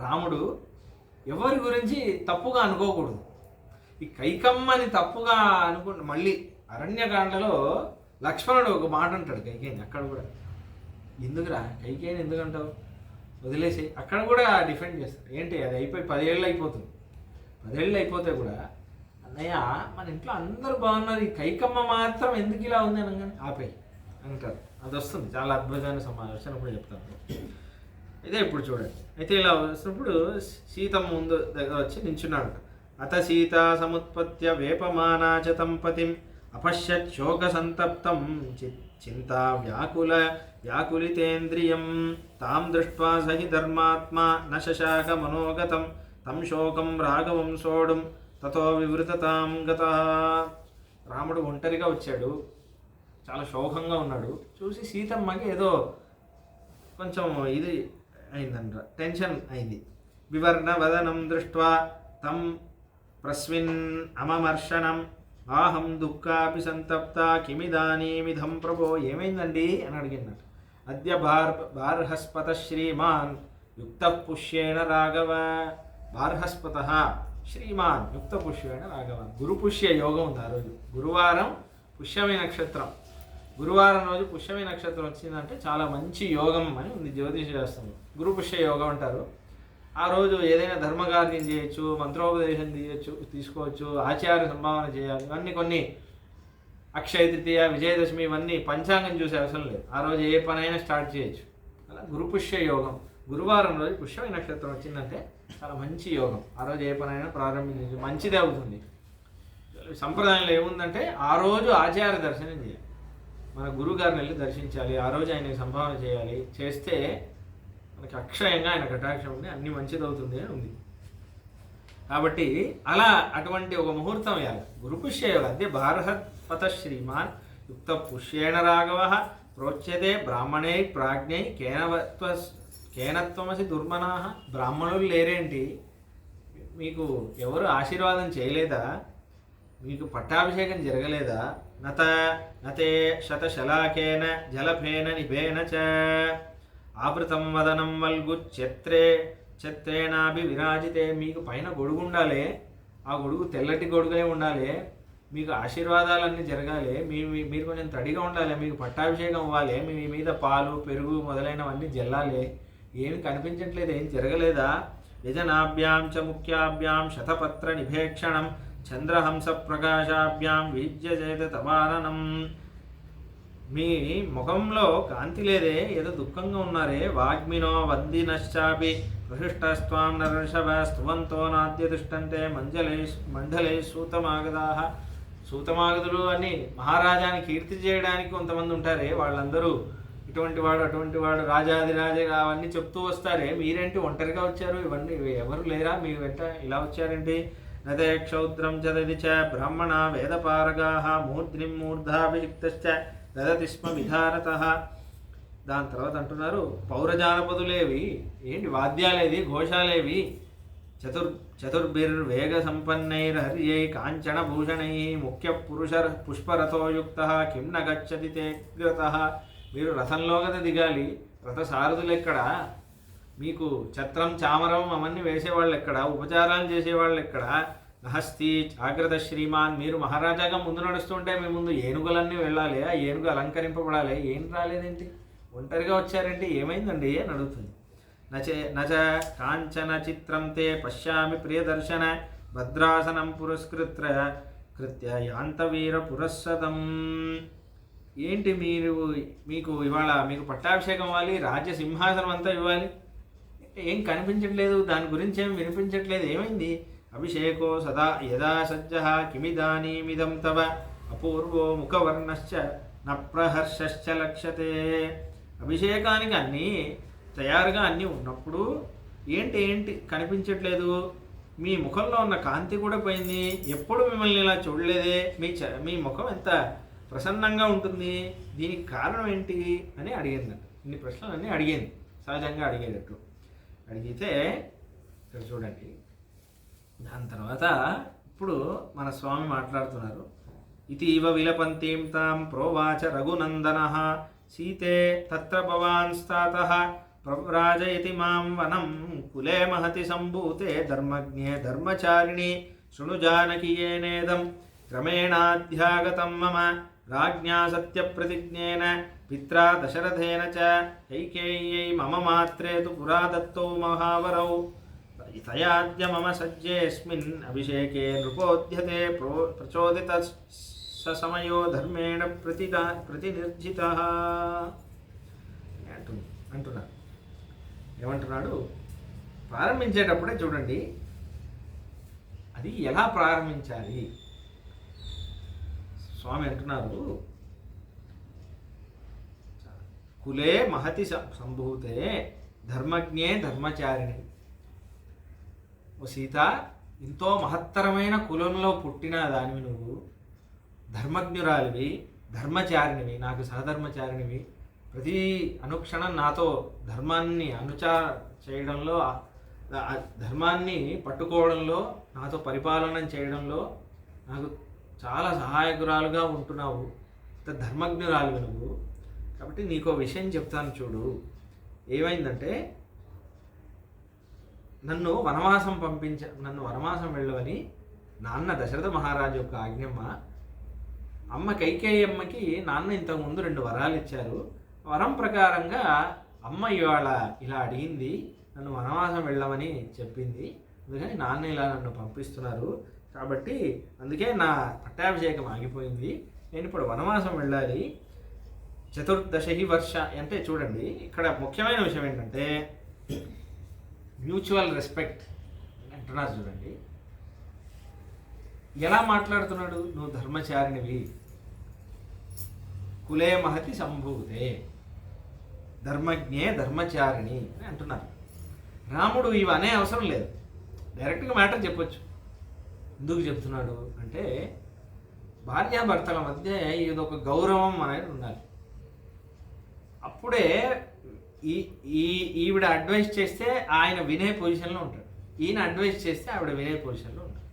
రాముడు ఎవరి గురించి తప్పుగా అనుకోకూడదు. ఈ కైకమ్మని తప్పుగా మళ్ళీ అరణ్యకాండలో లక్ష్మణుడు ఒక మాట అంటాడు కైకేయిని. అక్కడ కూడా ఎందుకురా కైకేయిని ఎందుకంటావు, వదిలేసి, అక్కడ కూడా డిఫెండ్ చేస్తాడు. ఏంటి అది అయిపోయి 10 ఏళ్ళు అయిపోతుంది. 10 ఏళ్ళు అయిపోతే కూడా, అన్నయ్య మన ఇంట్లో అందరూ బాగున్నారు, ఈ కైకమ్మ మాత్రం ఎందుకు ఇలా ఉంది అనగానే ఆపేయి అంటారు. అది వస్తుంది, చాలా అద్భుతమైన సమావేశం కూడా చెప్తాను. అయితే ఇప్పుడు చూడండి, అయితే ఇలా వచ్చినప్పుడు సీతమ్మ ముందు దగ్గర వచ్చి నించున్నాడు. అత సీతా సముత్పత్య వేపమానాచ తంపతిం అపశ్యత్ శోక సంతప్తం చింతా వ్యాకులితేంద్రియం తాం దృష్ట్వా సహి ధర్మాత్మా న శశాక మనోగతం తం శోకం రాఘవం సోడుం తతో వివృతతాం గతః. రాముడు ఒంటరిగా వచ్చాడు, చాలా శోకంగా ఉన్నాడు. చూసి సీతమ్మకి ఏదో కొంచెం ఇది అయిందంట, టెన్షన్ అయింది. వివర్ణ వదనం దృష్ట్వా తం ప్రస్మిన్ అమమర్షణం ఆహం దుఃఖాపి సంతప్త కిమిదానీమిధం ప్రభో. ఏమైందండి అని అడిగినట్టు. అద్య బార్హస్పత శ్రీమాన్ యుక్త పుష్యేణ రాఘవ. బార్హస్పత శ్రీమాన్ యుక్త పుష్యేణ రాఘవ. గురుపుష్య యోగం ఉంది ఆ రోజు. గురువారం పుష్యమి నక్షత్రం. గురువారం రోజు పుష్యమి నక్షత్రం వచ్చిందంటే చాలా మంచి యోగం అని ఉంది జ్యోతిష శాస్త్రంలో. గురుపుష్య యోగం అంటారు. ఆ రోజు ఏదైనా ధర్మకార్యం చేయొచ్చు, మంత్రోపదేశం తీసుకోవచ్చు, ఆచార్య సంభావన చేయాలి. ఇవన్నీ కొన్ని అక్షయ తృతీయ, విజయదశమి ఇవన్నీ పంచాంగం చూసే అవసరం లేదు. ఆ రోజు ఏ పనైనా స్టార్ట్ చేయొచ్చు. అలా గురు పుష్య యోగం, గురువారం రోజు పుష్యమి నక్షత్రం వచ్చిందంటే చాలా మంచి యోగం. ఆ రోజు ఏ పనైనా ప్రారంభించవచ్చు, మంచిదే అవుతుంది. సంప్రదాయంలో ఏముందంటే ఆ రోజు ఆచార్య దర్శనం చేయాలి, మన గురువుగారిని వెళ్ళి దర్శించాలి, ఆ రోజు ఆయనకి సంభావన చేయాలి. చేస్తే మనకి అక్షయంగా ఆయన కటాక్షం ఉంది, అన్ని మంచిది అవుతుంది అని ఉంది. కాబట్టి అలా అటువంటి ఒక ముహూర్తం వేయాలి. గురుపుష్య యోగ అదే భారహత్పత శ్రీమాన్ యుక్త పుష్యేణ రాఘవ ప్రోచ్యతే బ్రాహ్మణై ప్రాజ్ఞై కేనత్వమసి దుర్మనా. బ్రాహ్మణులు లేరేంటి? మీకు ఎవరు ఆశీర్వాదం చేయలేదా? మీకు పట్టాభిషేకం జరగలేదా? నతే శతశలాకేన జలఫేన నిభేన చ ఆవృతం వదనం వల్గు ఛత్రేనాభి విరాజితే. మీకు పైన గొడుగు ఉండాలి, ఆ గొడుగు తెల్లటి గొడుగులే ఉండాలి, మీకు ఆశీర్వాదాలన్నీ జరగాలి, మీరు కొంచెం తడిగా ఉండాలి, మీకు పట్టాభిషేకం అవ్వాలి, మీ మీద పాలు పెరుగు మొదలైనవన్నీ జల్లాలి. ఏమి కనిపించట్లేదు, ఏం జరగలేదా? యజనాభ్యాం చ ముఖ్యాభ్యాం శతపత్ర నిభేక్షణం చంద్రహంస ప్రకాశాభ్యాం విద్యచేత తవాననం. మీ ముఖంలో కాంతి లేదే, ఏదో దుఃఖంగా ఉన్నారే. వాగ్మినో వందినశ్చాపి ప్రహృష్టస్వాం నరషభ స్తువంతో నాద్యదుష్టంతే మండలే సూతమాగదాహ. సూతమాగదులు అని మహారాజాని కీర్తి చేయడానికి కొంతమంది ఉంటారే, వాళ్ళందరూ ఇటువంటి వాడు అటువంటి వాడు రాజాదిరాజగా అవన్నీ చెప్తూ వస్తారే. మీరేంటి ఒంటరిగా వచ్చారు? ఇవన్నీ ఎవరు లేరా మీ వెంట? ఇలా వచ్చారేంటి? నదే క్షౌద్రం చదది చ బ్రాహ్మణ వేదపారగా మూర్ధ్నిం మూర్ధాభియుక్తశ్చ దదతి స్మ విధారత. దాని తర్వాత అంటున్నారు పౌరజానపదులేవి, ఏంటి వాద్యాలేవి, ఘోషాలేవి. చతుర్భిర్వేగ సంపన్నైర్హర్యై కాంచన భూషణై ముఖ్య పురుష పుష్పరథోయుక్త కిం న గచ్చతి తేగ్రత. మీరు రథంలో కదా దిగాలి, రథసారథులు ఎక్కడ? మీకు ఛత్రం చామరం అవన్నీ వేసేవాళ్ళు ఎక్కడ? ఉపచారాలు చేసేవాళ్ళు ఎక్కడ? నహస్తి జాగ్రత్త శ్రీమాన్. మీరు మహారాజాగా ముందు నడుస్తుంటే మీ ముందు ఏనుగులన్నీ వెళ్ళాలి, ఆ ఏనుగు అలంకరింపబడాలి. ఏం రాలేదేంటి? ఒంటరిగా వచ్చారేంటి? ఏమైందండి అని అడుగుతుంది. నచ కాంచన చిత్రం తే పశ్యామి ప్రియదర్శన భద్రాసనం కృత్య యాంతవీర పురస్సతం. ఏంటి మీకు ఇవాళ మీకు పట్టాభిషేకం ఇవ్వాలి, రాజ్య సింహాసనం అంతా ఇవ్వాలి, ఏం కనిపించట్లేదు, దాని గురించి ఏం వినిపించట్లేదు, ఏమైంది? అభిషేకో సదా యదా సజ్జ కిమిదానీమిదం తవ అపూర్వో ముఖవర్ణశ్చ నప్రహర్షశ్చ లక్ష్యతే. అభిషేకానికి అన్నీ తయారుగా అన్నీ ఉన్నప్పుడు ఏంటి కనిపించట్లేదు? మీ ముఖంలో ఉన్న కాంతి కూడా పోయింది, ఎప్పుడు మిమ్మల్ని ఇలా చూడలేదే, మీ ముఖం ఎంత ప్రసన్నంగా ఉంటుంది, దీనికి కారణం ఏంటి అని అడిగింది. ఇన్ని ప్రశ్నలన్నీ అడిగింది, సహజంగా అడిగేటట్టు అడిగితే ఇక్కడ చూడండి. దాని తర్వాత ఇప్పుడు మన స్వామి మాట్లాడుతున్నారు. ఇతీవ విలపంతీం తాం ప్రోవాచ రఘునందనః సీతే తత్ర భవాన్ స్థాతః ప్రవ్రాజయతి మాం వనం కులే మహతి సంభూతే ధర్మజ్ఞే ధర్మచారిణి శృణు జానకీయేనేదం క్రమేణాధ్యాగతం మమ రాజ్ఞా సత్యప్రతిజ్ఞేన పిత్రా దశరథేన చ కైకేయ్యై మమ మాత్రే తు పురా దత్తౌ మహావరౌ తయాద్య మమ సజ్జేస్మిన్ అభిషేకే నృపోద్యతే ప్రచోదిత సమయో ధర్మేణ ప్రతినిర్జితః అంటున్నాడు. ఏమంటున్నాడు? ప్రారంభించేటప్పుడే చూడండి అది ఎలా ప్రారంభించాలి. స్వామి అంటున్నారు కులే మహతి సంభూతే ధర్మజ్ఞే ధర్మచారిణి. ఓ సీత, ఎంతో మహత్తరమైన కులంలో పుట్టిన దానివి నువ్వు, ధర్మజ్ఞురాలివి, ధర్మచారిణివి, నాకు సహధర్మచారిణివి, ప్రతి అనుక్షణం నాతో ధర్మాన్ని చేయడంలో, ధర్మాన్ని పట్టుకోవడంలో, నాతో పరిపాలన చేయడంలో నాకు చాలా సహాయకురాలుగా ఉంటున్నావు, ధర్మజ్ఞురాలివి నువ్వు. కాబట్టి నీకో విషయం చెప్తాను చూడు. ఏమైందంటే నన్ను వనవాసం వెళ్ళవని నాన్న దశరథ మహారాజు యొక్క ఆజ్ఞమ్మ. అమ్మ కైకేయమ్మకి నాన్న ఇంతకుముందు 2 వరాలు ఇచ్చారు. వరం ప్రకారంగా అమ్మ ఇవాళ ఇలా అడిగింది, నన్ను వనవాసం వెళ్ళమని చెప్పింది. అందుకని నాన్న ఇలా నన్ను పంపిస్తున్నారు. కాబట్టి అందుకే నా పట్టాభిషేకం ఆగిపోయింది. నేను ఇప్పుడు వనవాసం వెళ్ళాలి, చతుర్దశి వర్ష అంటే చూడండి ఇక్కడ ముఖ్యమైన విషయం ఏంటంటే మ్యూచువల్ రెస్పెక్ట్ అంటున్నారు చూడండి. ఎలా మాట్లాడుతున్నాడు, నువ్వు ధర్మచారిణివి, కులే మహతి సంభూతే, ధర్మజ్ఞే ధర్మచారిణి అని అంటున్నారు. రాముడు ఇవి అనే అవసరం లేదు, డైరెక్ట్గా మ్యాటర్ చెప్పొచ్చు. ఎందుకు చెప్తున్నాడు అంటే భార్యాభర్తల మధ్య ఇదొక గౌరవం అనేది ఉండాలి. అప్పుడే ఈవిడ అడ్వైస్ చేస్తే ఆయన వినే పొజిషన్లో ఉంటాడు, ఈయన అడ్వైస్ చేస్తే ఆవిడ వినే పొజిషన్లో ఉంటాడు.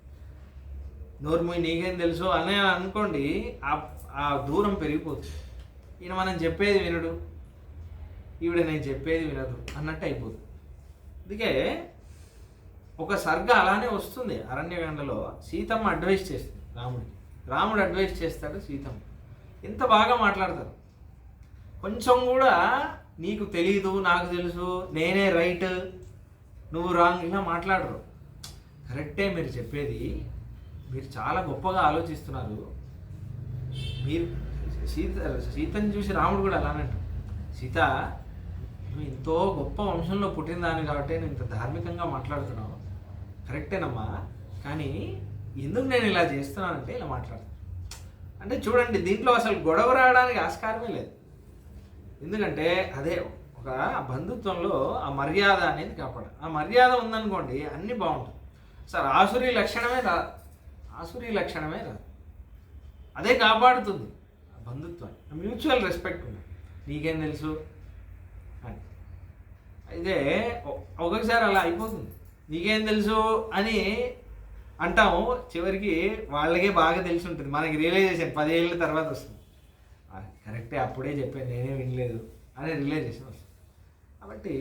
నోర్మూయి నీకేం తెలుసు అనే అనుకోండి, ఆ దూరం పెరిగిపోతుంది. ఈయన మనం చెప్పేది వినడు, ఈవిడ నేను చెప్పేది వినదు అన్నట్టు అయిపోతుంది. అందుకే ఒక సర్గ అలానే వస్తుంది అరణ్యకాండలో. సీతమ్మ అడ్వైస్ చేస్తుంది రాముడికి, రాముడు అడ్వైస్ చేస్తాడు సీతమ్మ. ఎంత బాగా మాట్లాడతారు, కొంచెం కూడా నీకు తెలీదు నాకు తెలుసు నేనే రైట్ నువ్వు రాంగ్ ఇలా మాట్లాడరు. కరెక్టే మీరు చెప్పేది, మీరు చాలా గొప్పగా ఆలోచిస్తున్నారు. మీరు సీతని చూసి రాముడు కూడా అలానే అంటాడు, సీత నువ్వు ఎంతో గొప్ప వంశంలో పుట్టినదాన్ని కాబట్టి నువ్వు ఇంత ధార్మికంగా మాట్లాడుతున్నావు, కరెక్టేనమ్మా, కానీ ఎందుకు నేను ఇలా చేస్తున్నానంటే ఇలా మాట్లాడతాను. అంటే చూడండి దీంట్లో అసలు గొడవ రావడానికి ఆస్కారమే లేదు. ఎందుకంటే అదే ఒక బంధుత్వంలో ఆ మర్యాద అనేది కాపాడాలి. ఆ మర్యాద ఉందనుకోండి అన్నీ బాగుంటుంది. సార్ ఆసురీ లక్షణమే రాదు, ఆసురీ లక్షణమే రాదు. అదే కాపాడుతుంది ఆ బంధుత్వాన్ని. మ్యూచువల్ రెస్పెక్ట్ ఉంది. నీకేం తెలుసు అని అయితే ఒక్కొక్కసారి అలా అయిపోతుంది. నీకేం తెలుసు అని అంటాము, చివరికి వాళ్ళకే బాగా తెలిసి ఉంటుంది, మనకి రియలైజేషన్ 10 ఏళ్ళ తర్వాత వస్తుంది. కరెక్టే అప్పుడే చెప్పాను నేనే వినలేదు అనే రియలైజేషన్ వస్తుంది. కాబట్టి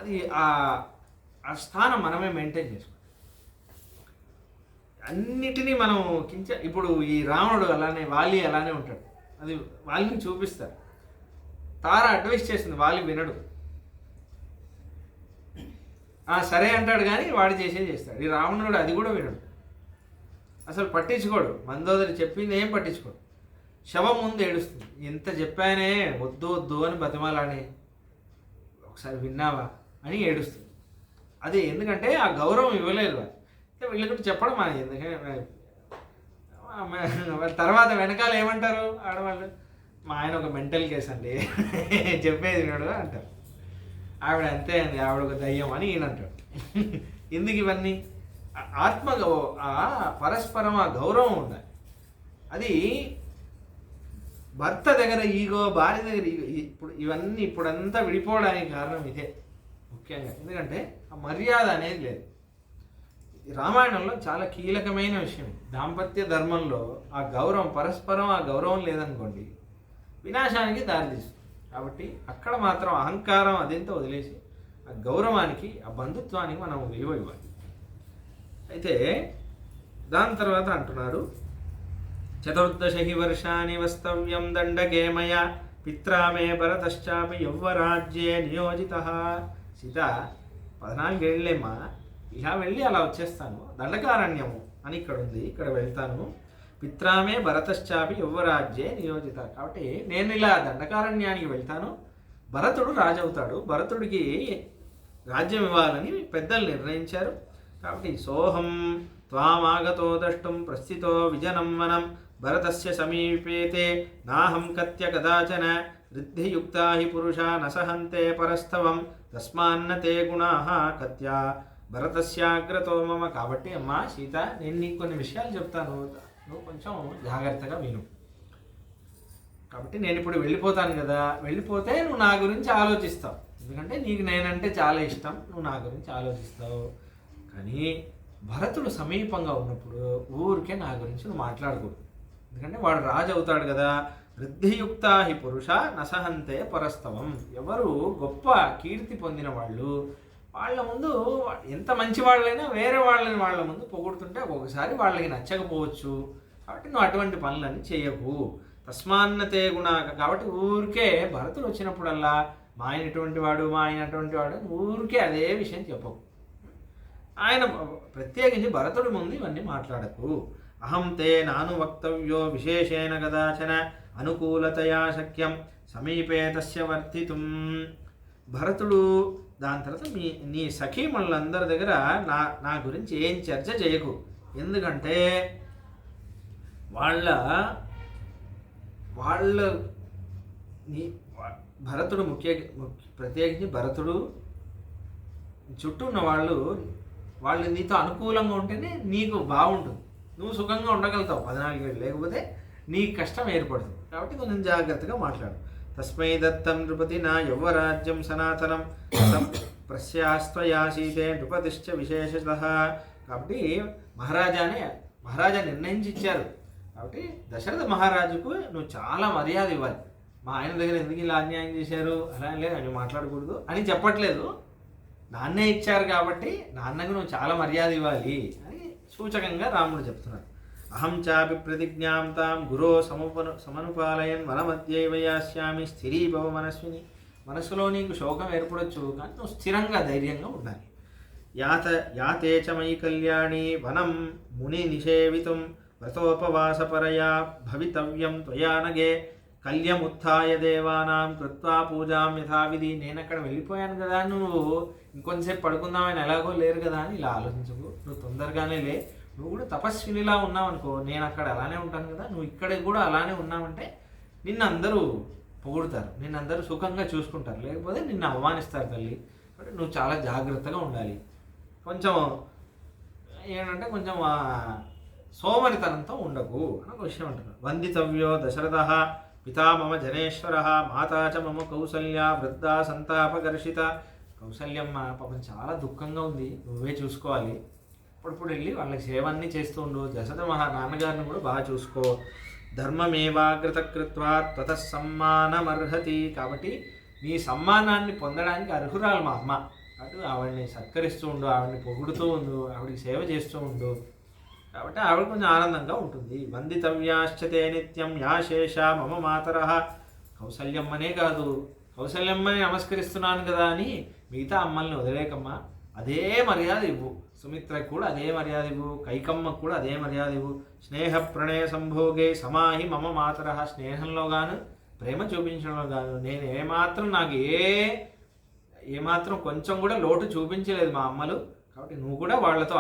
అది ఆ స్థానం మనమే మెయింటైన్ చేసుకోవాలి. అన్నిటినీ మనం ఇప్పుడు ఈ రావణుడు అలానే, వాలి అలానే ఉంటాడు. అది వాళ్ళని చూపిస్తారు. తార అడ్వైస్ చేస్తుంది, వాలి వినడు, సరే అంటాడు కానీ వాడు చేస్తాడు. ఈ రావణుడు అది కూడా వినడు, అసలు పట్టించుకోడు. మందోదరి చెప్పింది ఏం పట్టించుకోడు. శవం ముందు ఏడుస్తుంది, ఎంత చెప్పానే వద్దు వద్దు అని బతిమాలానే, ఒకసారి విన్నావా అని ఏడుస్తుంది. అది ఎందుకంటే ఆ గౌరవం ఇవ్వలేదు వాళ్ళు. వీళ్ళకి చెప్పడం అది ఎందుకంటే తర్వాత వెనకాల ఏమంటారు ఆడవాళ్ళు, మా ఆయన ఒక మెంటల్ కేసు అండి చెప్పేది వినడు అంటారు. ఆవిడ అంతే అండి, ఆవిడ ఒక దయ్యం అని ఈయన అంటాడు. ఎందుకు ఇవన్నీ? పరస్పరం ఆ గౌరవం ఉండాలి. అది భర్త దగ్గర ఈగో, భార్య దగ్గర ఈగో, ఇవన్నీ ఇప్పుడంతా విడిపోవడానికి కారణం ఇదే ముఖ్యంగా. ఎందుకంటే ఆ మర్యాద అనేది లేదు. రామాయణంలో చాలా కీలకమైన విషయం. దాంపత్య ధర్మంలో ఆ గౌరవం, పరస్పరం ఆ గౌరవం లేదనుకోండి వినాశానికి దారితీస్తుంది. కాబట్టి అక్కడ మాత్రం అహంకారం అదంతా వదిలేసి ఆ గౌరవానికి, ఆ బంధుత్వానికి మనం విలువ ఇవ్వాలి. అయితే దాని తర్వాత అంటున్నాడు, చతుర్దశి వర్షాని వస్తవ్యం దండకే మయా పిత్రా మే భరతశ్చాపి యవ్వరాజ్యే నియోజిత. సీత 14 ఏళ్ళేమ్మా, ఇలా వెళ్ళి అలా వచ్చేస్తాను, దండకారణ్యము అని ఇక్కడ ఉంది, ఇక్కడ వెళ్తాను. పిత్రామే భరతశ్చాపి యవ్వరాజ్యే నియోజిత. కాబట్టి నేను ఇలా దండకారణ్యానికి వెళ్తాను, భరతుడు రాజవుతాడు, భరతుడికి రాజ్యం ఇవ్వాలని పెద్దలు నిర్ణయించారు. కాబట్టి సోహం త్వామాగతో ద్రష్టుం ప్రస్థితో విజనం వనం భరతస్య సమీపేతే నాహం కత్య కదాచన వృద్ధియుక్తా హి పురుషా నసహంతే పరస్తవం తస్మాన్నతే గుణాః కత్యా భరతస్యాగ్రతో మమ. కాబట్టి అమ్మా సీత, నేను నీకు కొన్ని విషయాలు చెప్తాను, నువ్వు కొంచెం జాగ్రత్తగా విను. కాబట్టి నేను ఇప్పుడు వెళ్ళిపోతాను కదా, వెళ్ళిపోతే నువ్వు నా గురించి ఆలోచిస్తావు, ఎందుకంటే నీకు నేనంటే చాలా ఇష్టం, నువ్వు నా గురించి ఆలోచిస్తావు. కానీ భరతుడు సమీపంగా ఉన్నప్పుడు ఊరికే నా గురించి నువ్వు మాట్లాడకూడదు, ఎందుకంటే వాడు రాజు అవుతాడు కదా. వృద్ధియుక్తా హి పురుష నసహంతే పరస్తవం. ఎవరు గొప్ప కీర్తి పొందిన వాళ్ళు, వాళ్ళ ముందు ఎంత మంచి వాళ్ళైనా వేరే వాళ్ళ ముందు పొగుడుతుంటే ఒక్కొక్కసారి వాళ్ళకి నచ్చకపోవచ్చు. కాబట్టి నువ్వు అటువంటి పనులన్నీ చేయకు. తస్మాన్నతే గుణ. కాబట్టి ఊరికే భరతుడు వచ్చినప్పుడల్లా మా ఆయన ఇటువంటి వాడు, మా ఆయన అటువంటి వాడు, ఊరికే అదే విషయం చెప్పకు. ఆయన ప్రత్యేకించి భరతుడి ముందు ఇవన్నీ మాట్లాడకు. అహం తే నాను వక్తవ్యో విశేషేణ కదాచన అనుకూలతయా శక్యం సమీపే తస్య వర్తితుం. భరతుడు దాని తర్వాత నీ సఖీమణులందరి దగ్గర నా గురించి ఏం చర్చ చేయకు, ఎందుకంటే వాళ్ళ నీ భరతుడు ప్రత్యేకించి భరతుడు చుట్టూ ఉన్న వాళ్ళు నీతో అనుకూలంగా ఉంటేనే నీకు బాగుంటుంది, నువ్వు సుఖంగా ఉండగలుగుతావు 14 ఏళ్ళు, లేకపోతే నీకు కష్టం ఏర్పడుతుంది. కాబట్టి కొంచెం జాగ్రత్తగా మాట్లాడు. తస్మై దత్తం నృపతి నా యవ్వరాజ్యం సనాతనం ప్రస్యాస్త్వయాసీతే నృపతిశ్చ విశేషత. కాబట్టి మహారాజా నిర్ణయించి ఇచ్చారు. కాబట్టి దశరథ మహారాజుకు నువ్వు చాలా మర్యాద ఇవ్వాలి. మా ఆయన దగ్గర ఎందుకు ఇలా అన్యాయం చేశారు అలా లేదు అని మాట్లాడకూడదు అని చెప్పట్లేదు. నాన్నే ఇచ్చారు కాబట్టి నాన్నకు నువ్వు చాలా మర్యాద ఇవ్వాలి అని సూచకంగా రాముడు చెప్తున్నాడు. అహం చాపి ప్రతిజ్ఞాం తాం గురో సమనుపాలయన్ వనమధ్యైవ యాస్యామి స్థిరీభవ మనస్విని. మనసులో నీకు శోకం ఏర్పడవచ్చు, కానీ నువ్వు స్థిరంగా ధైర్యంగా ఉండాలి. యాతే చ మయి కళ్యాణి వనం ముని నిషేవితుం వ్రతోపవాసపరయా భవితవ్యం త్వయానగే కళ్యముత్థాయ దేవానాం కృత్వా పూజాం యథావిధి. నేను అక్కడ వెళ్ళిపోయాను కదా, నువ్వు ఇంకొంతసేపు పడుకుందామని ఎలాగో లేరు కదా అని ఇలా ఆలోచించకు. నువ్వు తొందరగానే లే. నువ్వు కూడా తపస్వినిలా ఉన్నావు అనుకో, నేను అక్కడ అలానే ఉంటాను కదా, నువ్వు ఇక్కడ కూడా అలానే ఉన్నావంటే నిన్ను అందరూ పొగుడుతారు, నిన్ను అందరూ సుఖంగా చూసుకుంటారు, లేకపోతే నిన్ను అవమానిస్తారు తల్లి. అంటే నువ్వు చాలా జాగ్రత్తగా ఉండాలి. కొంచెం ఏంటంటే కొంచెం సోమరితనంతో ఉండకు అని ఒక విషయం అంటున్నాడు. వందితవ్యో దశరథ పితా మమ జనేశ్వర మాతా చ మమ కౌసల్య వృద్ధా సంతాపగర్షిత. కౌసల్యమ్మ పాపం చాలా దుఃఖంగా ఉంది, నువ్వే చూసుకోవాలి. అప్పుడప్పుడు వెళ్ళి వాళ్ళకి సేవన్నీ చేస్తూ ఉండు. దశరథ నాన్నగారిని కూడా బాగా చూసుకో. ధర్మమేవాగ్రత కృత్వా తత సమ్మానమర్హతి. కాబట్టి నీ సమ్మానాన్ని పొందడానికి అర్హురాలు మా అమ్మ. అటు ఆవిడని సత్కరిస్తూ ఉండు, ఆవిడని పొగుడుతూ ఉండు, ఆవిడకి సేవ చేస్తూ ఉండు. కాబట్టి ఆవిడ కొంచెం ఆనందంగా ఉంటుంది. వందితవ్యాశ్చతే నిత్యం యాశేష మమ మాతర. కౌసల్యమ్మనే కాదు, కౌసల్యమ్మని నమస్కరిస్తున్నాను కదా అని మిగతా అమ్మల్ని వదిలేకమ్మా, అదే మర్యాద ఇవ్వు. సుమిత్రకు కూడా అదే మర్యాద ఇవ్వు, కైకమ్మకు కూడా అదే మర్యాద ఇవ్వు. స్నేహ ప్రణయ సంభోగే సమాహి మమ మాతర. స్నేహంలో గాను ప్రేమ చూపించడంలో గాను నేను నాకు ఏమాత్రం కొంచెం కూడా లోటు చూపించలేదు మా అమ్మలు. కాబట్టి నువ్వు కూడా వాళ్ళతో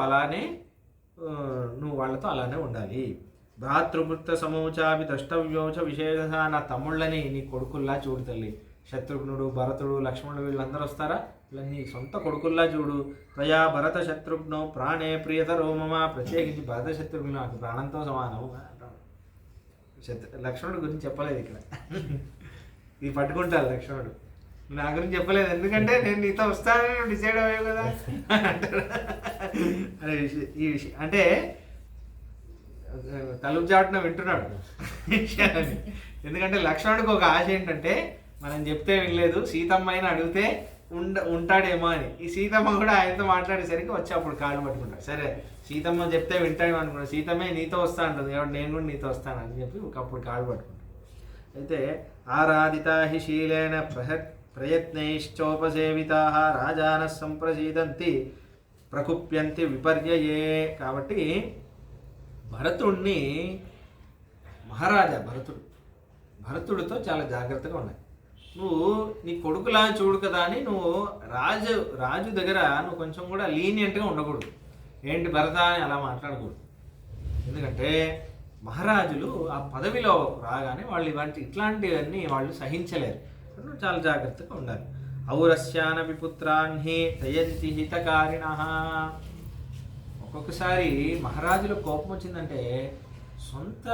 అలానే ఉండాలి. భ్రాతృపుత్ర సమూచాపి ద్రష్టవ్యోచ విశేష. నా తమ్ముళ్ళని నీ కొడుకుల్లా చూడు తల్లి. శత్రుఘ్నుడు, భరతుడు, లక్ష్మణుడు వీళ్ళందరూ వస్తారా, ఇలా నీ సొంత కొడుకుల్లా చూడు. త్వయా భరత శత్రుఘ్నో ప్రాణే ప్రియతరో మమ. ప్రత్యేకించి భరత శత్రుఘ్నులు నాకు ప్రాణంతో సమానం అంటాడు. లక్ష్మణుడు గురించి చెప్పలేదు ఇక్కడ, ఇది పట్టుకుంటారు లక్ష్మణుడు. నా గురించి చెప్పలేదు, ఎందుకంటే నేను నీతో వస్తానని నువ్వు డిసైడ్ అయ్యావు కదా అంటాడు. అనే ఈ విషయం అంటే తలుపు చాటున వింటున్నాడు విషయాన్ని. ఎందుకంటే లక్ష్మణుడికి ఒక ఆశ ఏంటంటే మనం చెప్తే వినలేదు, సీతమ్మ అయినా అడిగితే ఉంటాడేమో అని. ఈ సీతమ్మ కూడా ఆయనతో మాట్లాడేసరికి వచ్చి అప్పుడు కాళ్ళు పట్టుకుంటాడు. సరే సీతమ్మ చెప్తే వింటాడు అనుకున్నాడు, సీతమ్మే నీతో వస్తా అంటుంది కాబట్టి నేను కూడా నీతో వస్తాను అని చెప్పి ఒకప్పుడు కాళ్ళు పట్టుకుంటాడు. అయితే ఆరాధితా హి శీలేన ప్రయత్నైశ్చోపసేవితా రాజాన సంప్రసీదంతి ప్రకుప్యంతి విపర్యయే. కాబట్టి భరతుడిని మహారాజా భరతుడితో చాలా జాగ్రత్తగా ఉన్నాయి. నువ్వు నీ కొడుకులా చూడు కదా అని నువ్వు రాజు దగ్గర నువ్వు కొంచెం కూడా లీనియంట్గా ఉండకూడదు. ఏంటి భరత అని అలా మాట్లాడకూడదు. ఎందుకంటే మహారాజులు ఆ పదవిలో రాగానే వాళ్ళు ఇట్లాంటివన్నీ వాళ్ళు సహించలేరు. నువ్వు చాలా జాగ్రత్తగా ఉండాలి. ఔరస్యానపి పుత్రాన్ని తయంతి హితకారిణ. ఒక్కొక్కసారి మహారాజులకు కోపం వచ్చిందంటే సొంత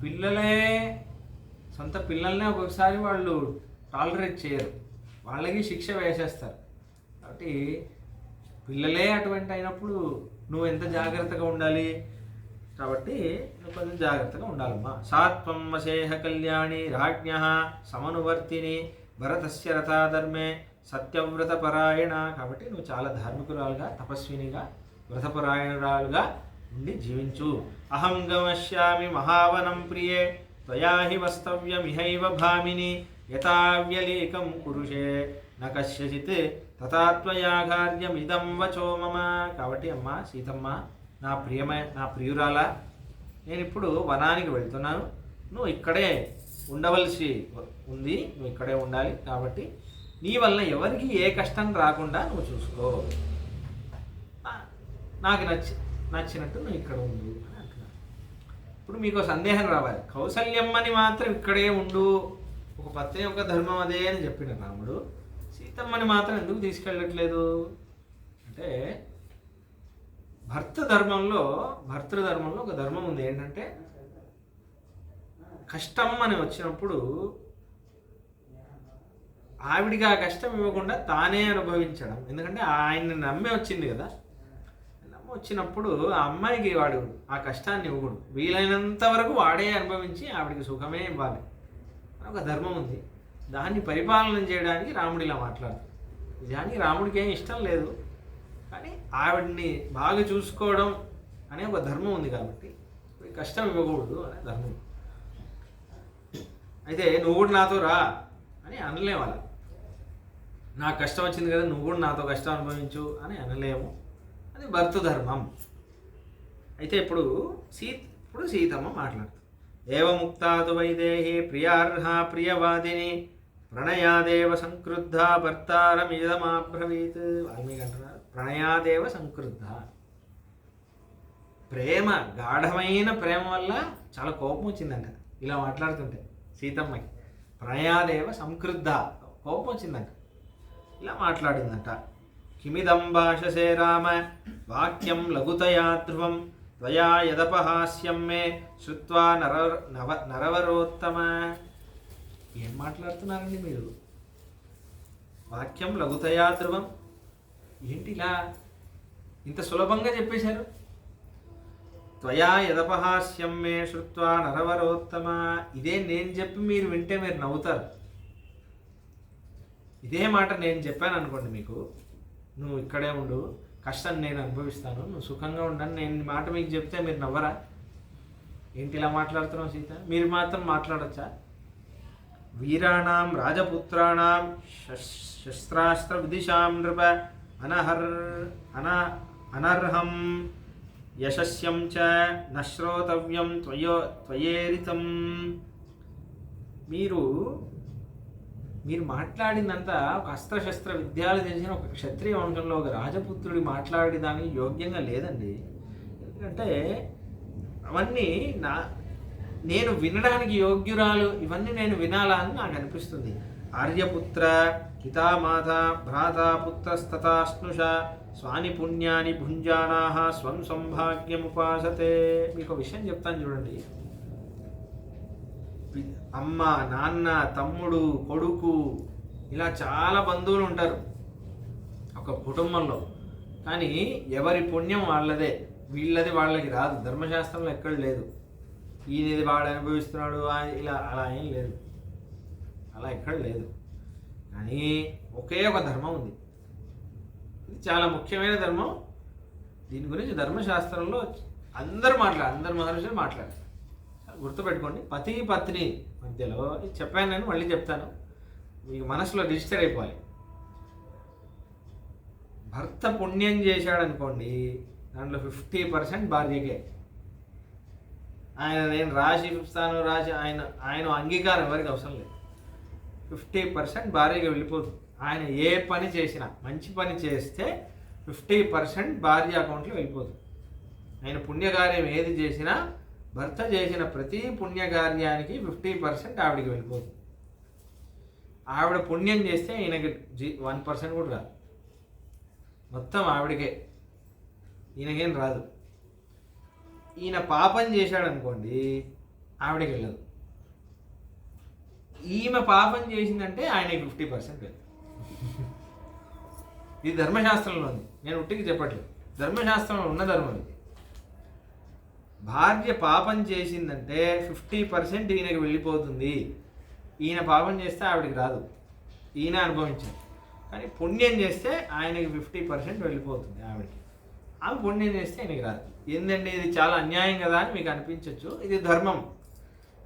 పిల్లల్నే ఒక్కొక్కసారి వాళ్ళు టాలరేట్ చేయరు, వాళ్ళకి శిక్ష వేసేస్తారు. కాబట్టి పిల్లలే అటువంటి అయినప్పుడు నువ్వు ఎంత జాగ్రత్తగా ఉండాలి. కాబట్టి నువ్వు కొంచెం జాగ్రత్తగా ఉండాలమ్మా. సాత్వం వసేహ కళ్యాణి రాజ్ఞ సమనువర్తిని భరతస్య రథాధర్మే సత్యవ్రతపరాయణ. కాబట్టి నువ్వు చాలా ధార్మికురాలుగా, తపస్వినిగా, వ్రతపరాయణురాలుగా ఉండి జీవించు. అహం గమశ్యామి మహావనం ప్రియే త్వయా హి వస్తవ్యమిహైవ భామిని యథావ్యలేకం కురుషే న కశ్యచిత్ తథా త్వయా కార్యమిదం వచో మమ. కాబట్టి అమ్మ సీతమ్మ, నా ప్రియురాలా, నేను ఇప్పుడు వనానికి వెళ్తున్నాను, నువ్వు ఇక్కడే ఉండవలసి ఉంది, నువ్వు ఇక్కడే ఉండాలి, కాబట్టి నీ వలన ఎవరికి ఏ కష్టం రాకుండా నువ్వు చూసుకో, నాకు నచ్చినట్టు నువ్వు ఇక్కడ ఉండు అని అంటున్నాను. ఇప్పుడు మీకు సందేహం రావాలి, కౌసల్యమ్మని మాత్రం ఇక్కడే ఉండు, ఒక పత్ని యొక్క ధర్మం అదే అని చెప్పిన రాముడు సీతమ్మని మాత్రం ఎందుకు తీసుకెళ్ళట్లేదు అంటే, భర్తృధర్మంలో ఒక ధర్మం ఉంది. ఏంటంటే కష్టం అని వచ్చినప్పుడు ఆవిడికి ఆ కష్టం ఇవ్వకుండా తానే అనుభవించడం. ఎందుకంటే ఆయన్ని నమ్మి వచ్చింది కదా, నమ్మి వచ్చినప్పుడు ఆ అమ్మాయికి వాడు ఆ కష్టాన్ని ఇవ్వకూడదు, వీలైనంత వరకు వాడే అనుభవించి ఆవిడికి సుఖమే ఇవ్వాలి అని ఒక ధర్మం ఉంది. దాన్ని పరిపాలన చేయడానికి రాముడు ఇలా మాట్లాడుతాడు. నిజానికి రాముడికి ఏం ఇష్టం లేదు, కానీ ఆవిడ్ని బాగా చూసుకోవడం అనే ఒక ధర్మం ఉంది కాబట్టి కష్టం ఇవ్వకూడదు అనే ధర్మం. అయితే నువ్వు కూడా నాతో రా అని అనలేము, అలా నాకు కష్టం వచ్చింది కదా నువ్వు కూడా నాతో కష్టం అనుభవించు అని అనలేము, అది భర్తృధర్మం. అయితే ఇప్పుడు సీతమ్మ మాట్లాడుతుంది. ఏవముక్తాతు వైదేహి ప్రియార్హ ప్రియవాదిని ప్రణయాదేవ సంక్రుద్ధ భర్తారమిదమాబ్రవీత్. వాల్మీకి అంటున్నారు, ప్రణయాదేవ సంక్రుద్ధ. ప్రేమ, గాఢమైన ప్రేమ వల్ల చాలా కోపం వచ్చిందంట ఇలా మాట్లాడుతుంటే సీతమ్మకి. ప్రణయాదేవ సంక్రుద్ధ, కోపం వచ్చిందంట, ఇలా మాట్లాడిందంట. కిమిదం భాషసే రామ వాక్యం లఘుతయా ధ్రువం త్వయా యదపహాస్యం మే శ్రుత్వా నరవరోత్తమ. ఏం మాట్లాడుతున్నారండి మీరు? వాక్యం లఘుతయా ధ్రువం ఏంటి ఇలా ఇంత సులభంగా చెప్పేశారు? త్వయా యదపహాస్యం మే శ్రుత్వా నరవరోత్తమ. ఇదే నేను చెప్పి మీరు వింటే మీరు నవ్వుతారు. ఇదే మాట నేను చెప్పాను అనుకోండి మీకు, నువ్వు ఇక్కడే ఉండు, కష్టం నేను అనుభవిస్తాను, నువ్వు సుఖంగా ఉండని నేను మాట మీకు చెప్తే మీరు నవ్వరా? ఏంటి ఇలా మాట్లాడుతున్నావు సీత? మీరు మాత్రం మాట్లాడచ్చా? వీరాణం రాజపుత్రాణం శస్త్రాస్త్ర విదిశాం నృప అనర్హం యశస్యం చ నశ్రోతవ్యం త్వయేరితం. మీరు మాట్లాడిందంతా ఒక అస్త్రశస్త్ర విద్యాలు తెలిసిన ఒక క్షత్రియ వంశంలో ఒక రాజపుత్రుడి మాట్లాడేదానికి యోగ్యంగా లేదండి. ఎందుకంటే అవన్నీ నేను వినడానికి యోగ్యురాలు, ఇవన్నీ నేను వినాలా అని నాకు అనిపిస్తుంది. ఆర్యపుత్ర పితామాత భ్రాత పుత్రస్తథాశ్నుష స్వాని పుణ్యాని భుంజానాః స్వం సంభాగ్యముపాసతే. మీకు విషయం చెప్తాను చూడండి. అమ్మ, నాన్న, తమ్ముడు, కొడుకు, ఇలా చాలా బంధువులు ఉంటారు ఒక కుటుంబంలో. కానీ ఎవరి పుణ్యం వాళ్ళదే, వీళ్ళది వాళ్ళకి రాదు. ధర్మశాస్త్రంలో ఎక్కడ లేదు ఈయనది వాడు అనుభవిస్తున్నాడు ఇలా, అలా ఏం లేదు, అలా ఎక్కడ లేదు. కానీ ఒకే ఒక ధర్మం ఉంది, ఇది చాలా ముఖ్యమైన ధర్మం. దీని గురించి ధర్మశాస్త్రంలో అందరు మహర్షులు మాట్లాడారు. గుర్తుపెట్టుకోండి, పతి పత్ని మధ్యలో ఇది చెప్పాను, నేను మళ్ళీ చెప్తాను, మీకు మనసులో రిజిస్టర్ అయిపోవాలి. భర్త పుణ్యం చేశాడనుకోండి, దాంట్లో 50% భార్యకే. ఆయన నేను రాసి ఇస్తాను, ఆయన అంగీకారం ఎవరికి అవసరం లేదు. 50% భార్యకి వెళ్ళిపోతుంది. ఆయన ఏ పని చేసినా, మంచి పని చేస్తే 50% భార్య అకౌంట్లో వెళ్ళిపోతుంది. ఆయన పుణ్యకార్యం ఏది చేసినా, భర్త చేసిన ప్రతి పుణ్యకార్యానికి 50% ఆవిడికి వెళ్ళిపోతుంది. ఆవిడ పుణ్యం చేస్తే ఈయనకి 1% కూడా రాదు, మొత్తం ఆవిడకే, ఈయనకేం రాదు. ఈయన పాపం చేశాడనుకోండి, ఆవిడకి వెళ్ళదు. ఈమె పాపం చేసిందంటే ఆయనకి 50% వెళ్తుంది. ఇది ధర్మశాస్త్రంలో ఉంది, నేను ఉట్టికి చెప్పట్లేదు, ధర్మశాస్త్రంలో ఉన్న ధర్మం ఇది. భార్య పాపం చేసిందంటే 50% ఈయనకి వెళ్ళిపోతుంది. ఈయన పాపం చేస్తే ఆవిడకి రాదు, ఈయన అనుభవించాడు. కానీ పుణ్యం చేస్తే ఆయనకి 50% వెళ్ళిపోతుంది ఆవిడకి. ఆమె పుణ్యం చేస్తే ఆయనకి రాదు. ఏంటంటే ఇది చాలా అన్యాయం కదా అని మీకు అనిపించవచ్చు, ఇది ధర్మం.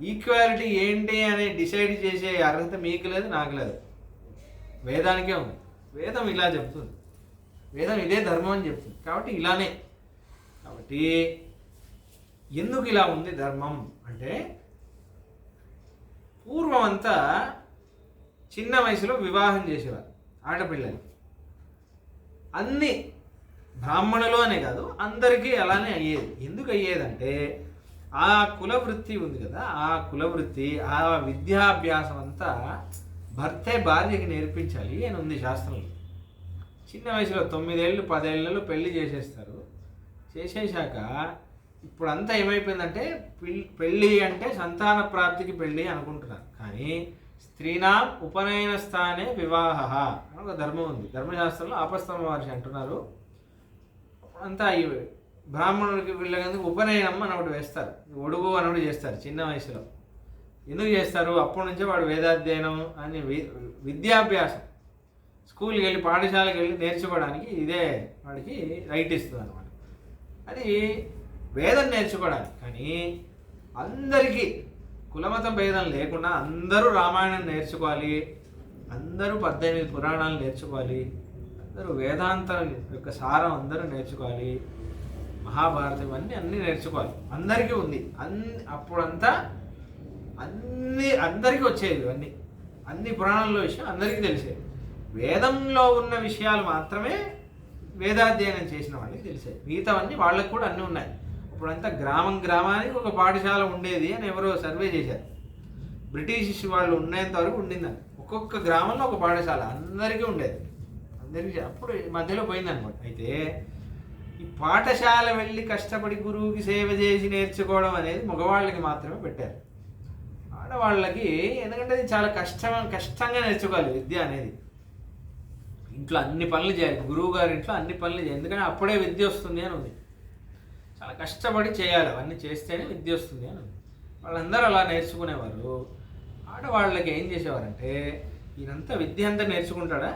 ఈక్వాలిటీ ఏంటి అని డిసైడ్ చేసే అర్హత మీకు లేదు, నాకు లేదు, వేదానికే ఉంది. వేదం ఇలా చెప్తుంది, వేదం ఇదే ధర్మం అని చెప్తుంది. కాబట్టి ఇలానే, కాబట్టి ఎందుకు ఇలా ఉంది ధర్మం అంటే, పూర్వం అంతా చిన్న వయసులో వివాహం చేసేవారు ఆడపిల్లలు. అన్ని బ్రాహ్మణులు అనే కాదు, అందరికీ అలానే అయ్యేది. ఎందుకు అయ్యేదంటే ఆ కులవృత్తి ఉంది కదా, ఆ కులవృత్తి, ఆ విద్యాభ్యాసం అంతా భర్తే భార్యకి నేర్పించాలి అని ఉంది శాస్త్రంలో. చిన్న వయసులో 9 ఏళ్ళు 10 ఏళ్ళలో పెళ్లి చేసేస్తారు. చేసేసాక ఇప్పుడంతా ఏమైపోయిందంటే పెళ్ళి అంటే సంతాన ప్రాప్తికి పెళ్ళి అనుకుంటున్నారు. కానీ స్త్రీనాం ఉపనయన స్థానే వివాహ అని ఒక ధర్మం ఉంది. ధర్మశాస్త్రంలో ఆపస్తమ మహర్షి అంటున్నారు, అంతా బ్రాహ్మణుడికి వీళ్ళకి ఉపనయనం అని ఒకటి వేస్తారు, ఒడుగు అని ఒకటి చేస్తారు చిన్న వయసులో. ఎందుకు చేస్తారు? అప్పటి నుంచే వాడు వేదాధ్యయనం అని విద్యాభ్యాసం, స్కూల్కి వెళ్ళి పాఠశాలకు వెళ్ళి నేర్చుకోవడానికి ఇదే వాడికి రైట్ ఇస్తుంది అనమాట. అది వేదం నేర్చుకోవడానికి. కానీ అందరికీ కులమత భేదం లేకుండా అందరూ రామాయణం నేర్చుకోవాలి, అందరూ 18 పురాణాలు నేర్చుకోవాలి, అందరూ వేదాంతం యొక్క సారం అందరూ నేర్చుకోవాలి, మహాభారతం అన్నీ నేర్చుకోవాలి. అందరికీ ఉంది. అప్పుడంతా అందరికీ వచ్చేవి ఇవన్నీ. అన్ని పురాణాల్లో విషయం అందరికీ తెలిసేది. వేదంలో ఉన్న విషయాలు మాత్రమే వేదాధ్యయనం చేసిన వాళ్ళకి తెలిసేది. మిగతావన్నీ వాళ్ళకు కూడా అన్నీ ఉన్నాయి. అప్పుడంతా గ్రామానికి ఒక పాఠశాల ఉండేది అని ఎవరో సర్వే చేశారు. బ్రిటిష్ వాళ్ళు ఉండేంత వరకు ఉండిందని. ఒక్కొక్క గ్రామంలో ఒక పాఠశాల అందరికీ ఉండేది. అందరికీ అప్పుడు మధ్యలో పోయిందనమాట. అయితే ఈ పాఠశాల వెళ్ళి కష్టపడి గురువుకి సేవ చేసి నేర్చుకోవడం అనేది మగవాళ్ళకి మాత్రమే పెట్టారు. ఆడవాళ్ళకి ఎందుకంటే అది చాలా కష్టంగా నేర్చుకోవాలి విద్య అనేది. ఇంట్లో అన్ని పనులు చేయాలి, గురువు గారి ఇంట్లో అన్ని పనులు చేయాలి. ఎందుకంటే అప్పుడే విద్య వస్తుంది అని ఉంది. చాలా కష్టపడి చేయాలి, అవన్నీ చేస్తేనే విద్య వస్తుంది అని ఉంది. వాళ్ళందరూ అలా నేర్చుకునేవారు. ఆడవాళ్ళకి ఏం చేసేవారంటే, ఈయనంతా విద్య అంతా నేర్చుకుంటాడా,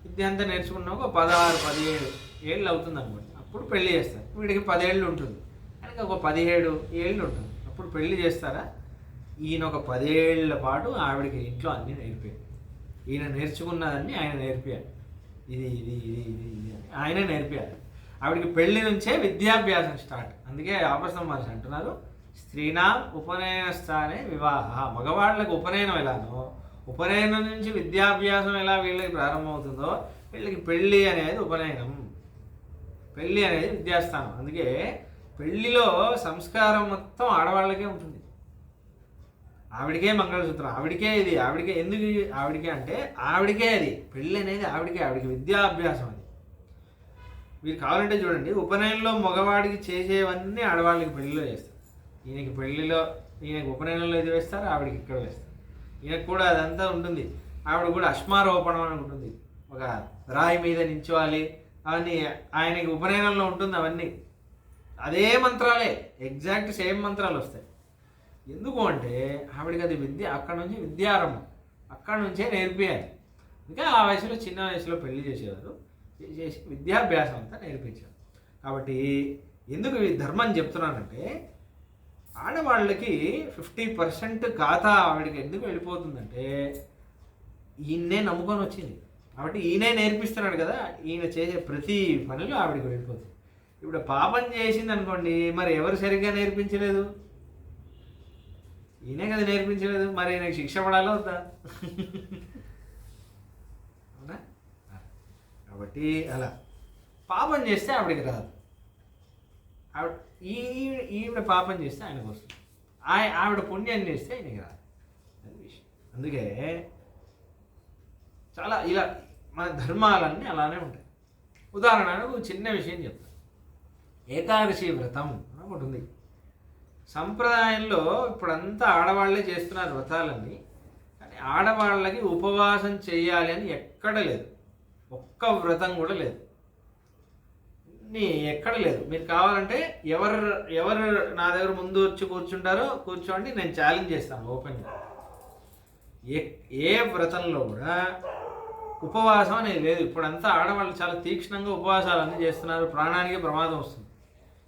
విద్య అంతా నేర్చుకున్నాక 16-17 ఏళ్ళు అవుతుంది అనుకోండి, అప్పుడు పెళ్లి చేస్తారు. వీడికి 10 ఏళ్ళు ఉంటుంది, ఆయనకి ఒక 17 ఏళ్ళు ఉంటుంది, అప్పుడు పెళ్లి చేస్తారా? ఈయన ఒక 10 ఏళ్ల పాటు ఆవిడకి ఇంట్లో అన్నీ నేర్పారు. ఈయన నేర్చుకున్నదాన్ని ఆయన నేర్పారు. ఇది ఇది ఇది ఇది ఇది అని ఆయన నేర్పారు. ఆవిడికి పెళ్లి నుంచే విద్యాభ్యాసం స్టార్ట్. అందుకే ఆపస్తమ మహర్షి అంటున్నారు, స్త్రీనా ఉపనయన స్థానే వివాహ. మగవాళ్ళకి ఉపనయనం ఎలానో, ఉపనయనం నుంచి విద్యాభ్యాసం ఎలా వీళ్ళకి ప్రారంభమవుతుందో, వీళ్ళకి పెళ్ళి అనేది ఉపనయనం, పెళ్ళి అనేది విద్యాస్థానం. అందుకే పెళ్లిలో సంస్కారం మొత్తం ఆడవాళ్ళకే ఉంటుంది. ఆవిడికే మంగళసూత్రం, ఆవిడికే ఇది, ఆవిడికే ఎందుకు ఆవిడికే అంటే ఆవిడికే అది పెళ్ళి అనేది ఆవిడికి విద్యాభ్యాసం అది. మీరు కావాలంటే చూడండి, ఉపనయనంలో మగవాడికి చేసేవన్నీ ఆడవాళ్ళకి పెళ్లిలో చేస్తారు. ఈయనకి ఉపనయనంలో ఇది వేస్తారు, ఆవిడికి ఇక్కడ వేస్తారు. ఈయనకు కూడా అదంతా ఉంటుంది. ఆవిడ కూడా అశ్మారోపణం అని ఉంటుంది, ఒక రాయి మీద నించోవాలి, అవన్నీ ఆయనకి ఉపనయనంలో ఉంటుంది. అవన్నీ అదే మంత్రాలే, ఎగ్జాక్ట్ సేమ్ మంత్రాలు వస్తాయి. ఎందుకు అంటే ఆవిడికి అది విద్య, అక్కడ నుంచి విద్యారంభం, అక్కడ నుంచే నేర్పియాలి. ఇంకా ఆ వయసులో చిన్న వయసులో పెళ్లి చేసేవారు, చేసి విద్యాభ్యాసం అంతా నేర్పించారు. కాబట్టి ఎందుకు ఈ ధర్మం చెప్తున్నానంటే, ఆడవాళ్ళకి 50% ఖాతా ఆవిడికి ఎందుకు వెళ్ళిపోతుందంటే, ఈయన్నే నమ్ముకొని వచ్చింది కాబట్టి ఈయనే నేర్పిస్తున్నాడు కదా, ఈయన చేసే ప్రతి పనిలో ఆవిడికి వెళ్ళిపోతుంది. ఇప్పుడు పాపం చేసింది అనుకోండి, మరి ఎవరు సరిగ్గా నేర్పించలేదు, ఈయనే కదా నేర్పించలేదు, మరి ఈయనకి శిక్ష పడాలా వద్దా? అవునా? కాబట్టి అలా పాపం చేస్తే ఆవిడికి రాదు, ఈవిడ పాపం చేస్తే ఆయనకు వస్తుంది, ఆవిడ పుణ్యం చేస్తే ఆయనకి రాదు, అది విషయం. అందుకే చాలా ఇలా మన ధర్మాలన్నీ అలానే ఉంటాయి. ఉదాహరణకు చిన్న విషయం చెప్తాను. ఏకాదశి వ్రతం అని ఒకటి ఉంది సంప్రదాయంలో. ఇప్పుడంతా ఆడవాళ్లే చేస్తున్నారు వ్రతాలన్నీ, కానీ ఆడవాళ్ళకి ఉపవాసం చేయాలి అని ఎక్కడ లేదు, ఒక్క వ్రతం కూడా లేదు, ఎక్కడ లేదు. మీరు కావాలంటే ఎవరు నా దగ్గర ముందు వచ్చి కూర్చుంటారో కూర్చోండి, నేను ఛాలెంజ్ చేస్తాను ఓపెన్గా. ఏ వ్రతంలో కూడా ఉపవాసం అనేది లేదు. ఇప్పుడంతా ఆడవాళ్ళు చాలా తీక్షణంగా ఉపవాసాలన్నీ చేస్తున్నారు, ప్రాణానికి ప్రమాదం వస్తుంది.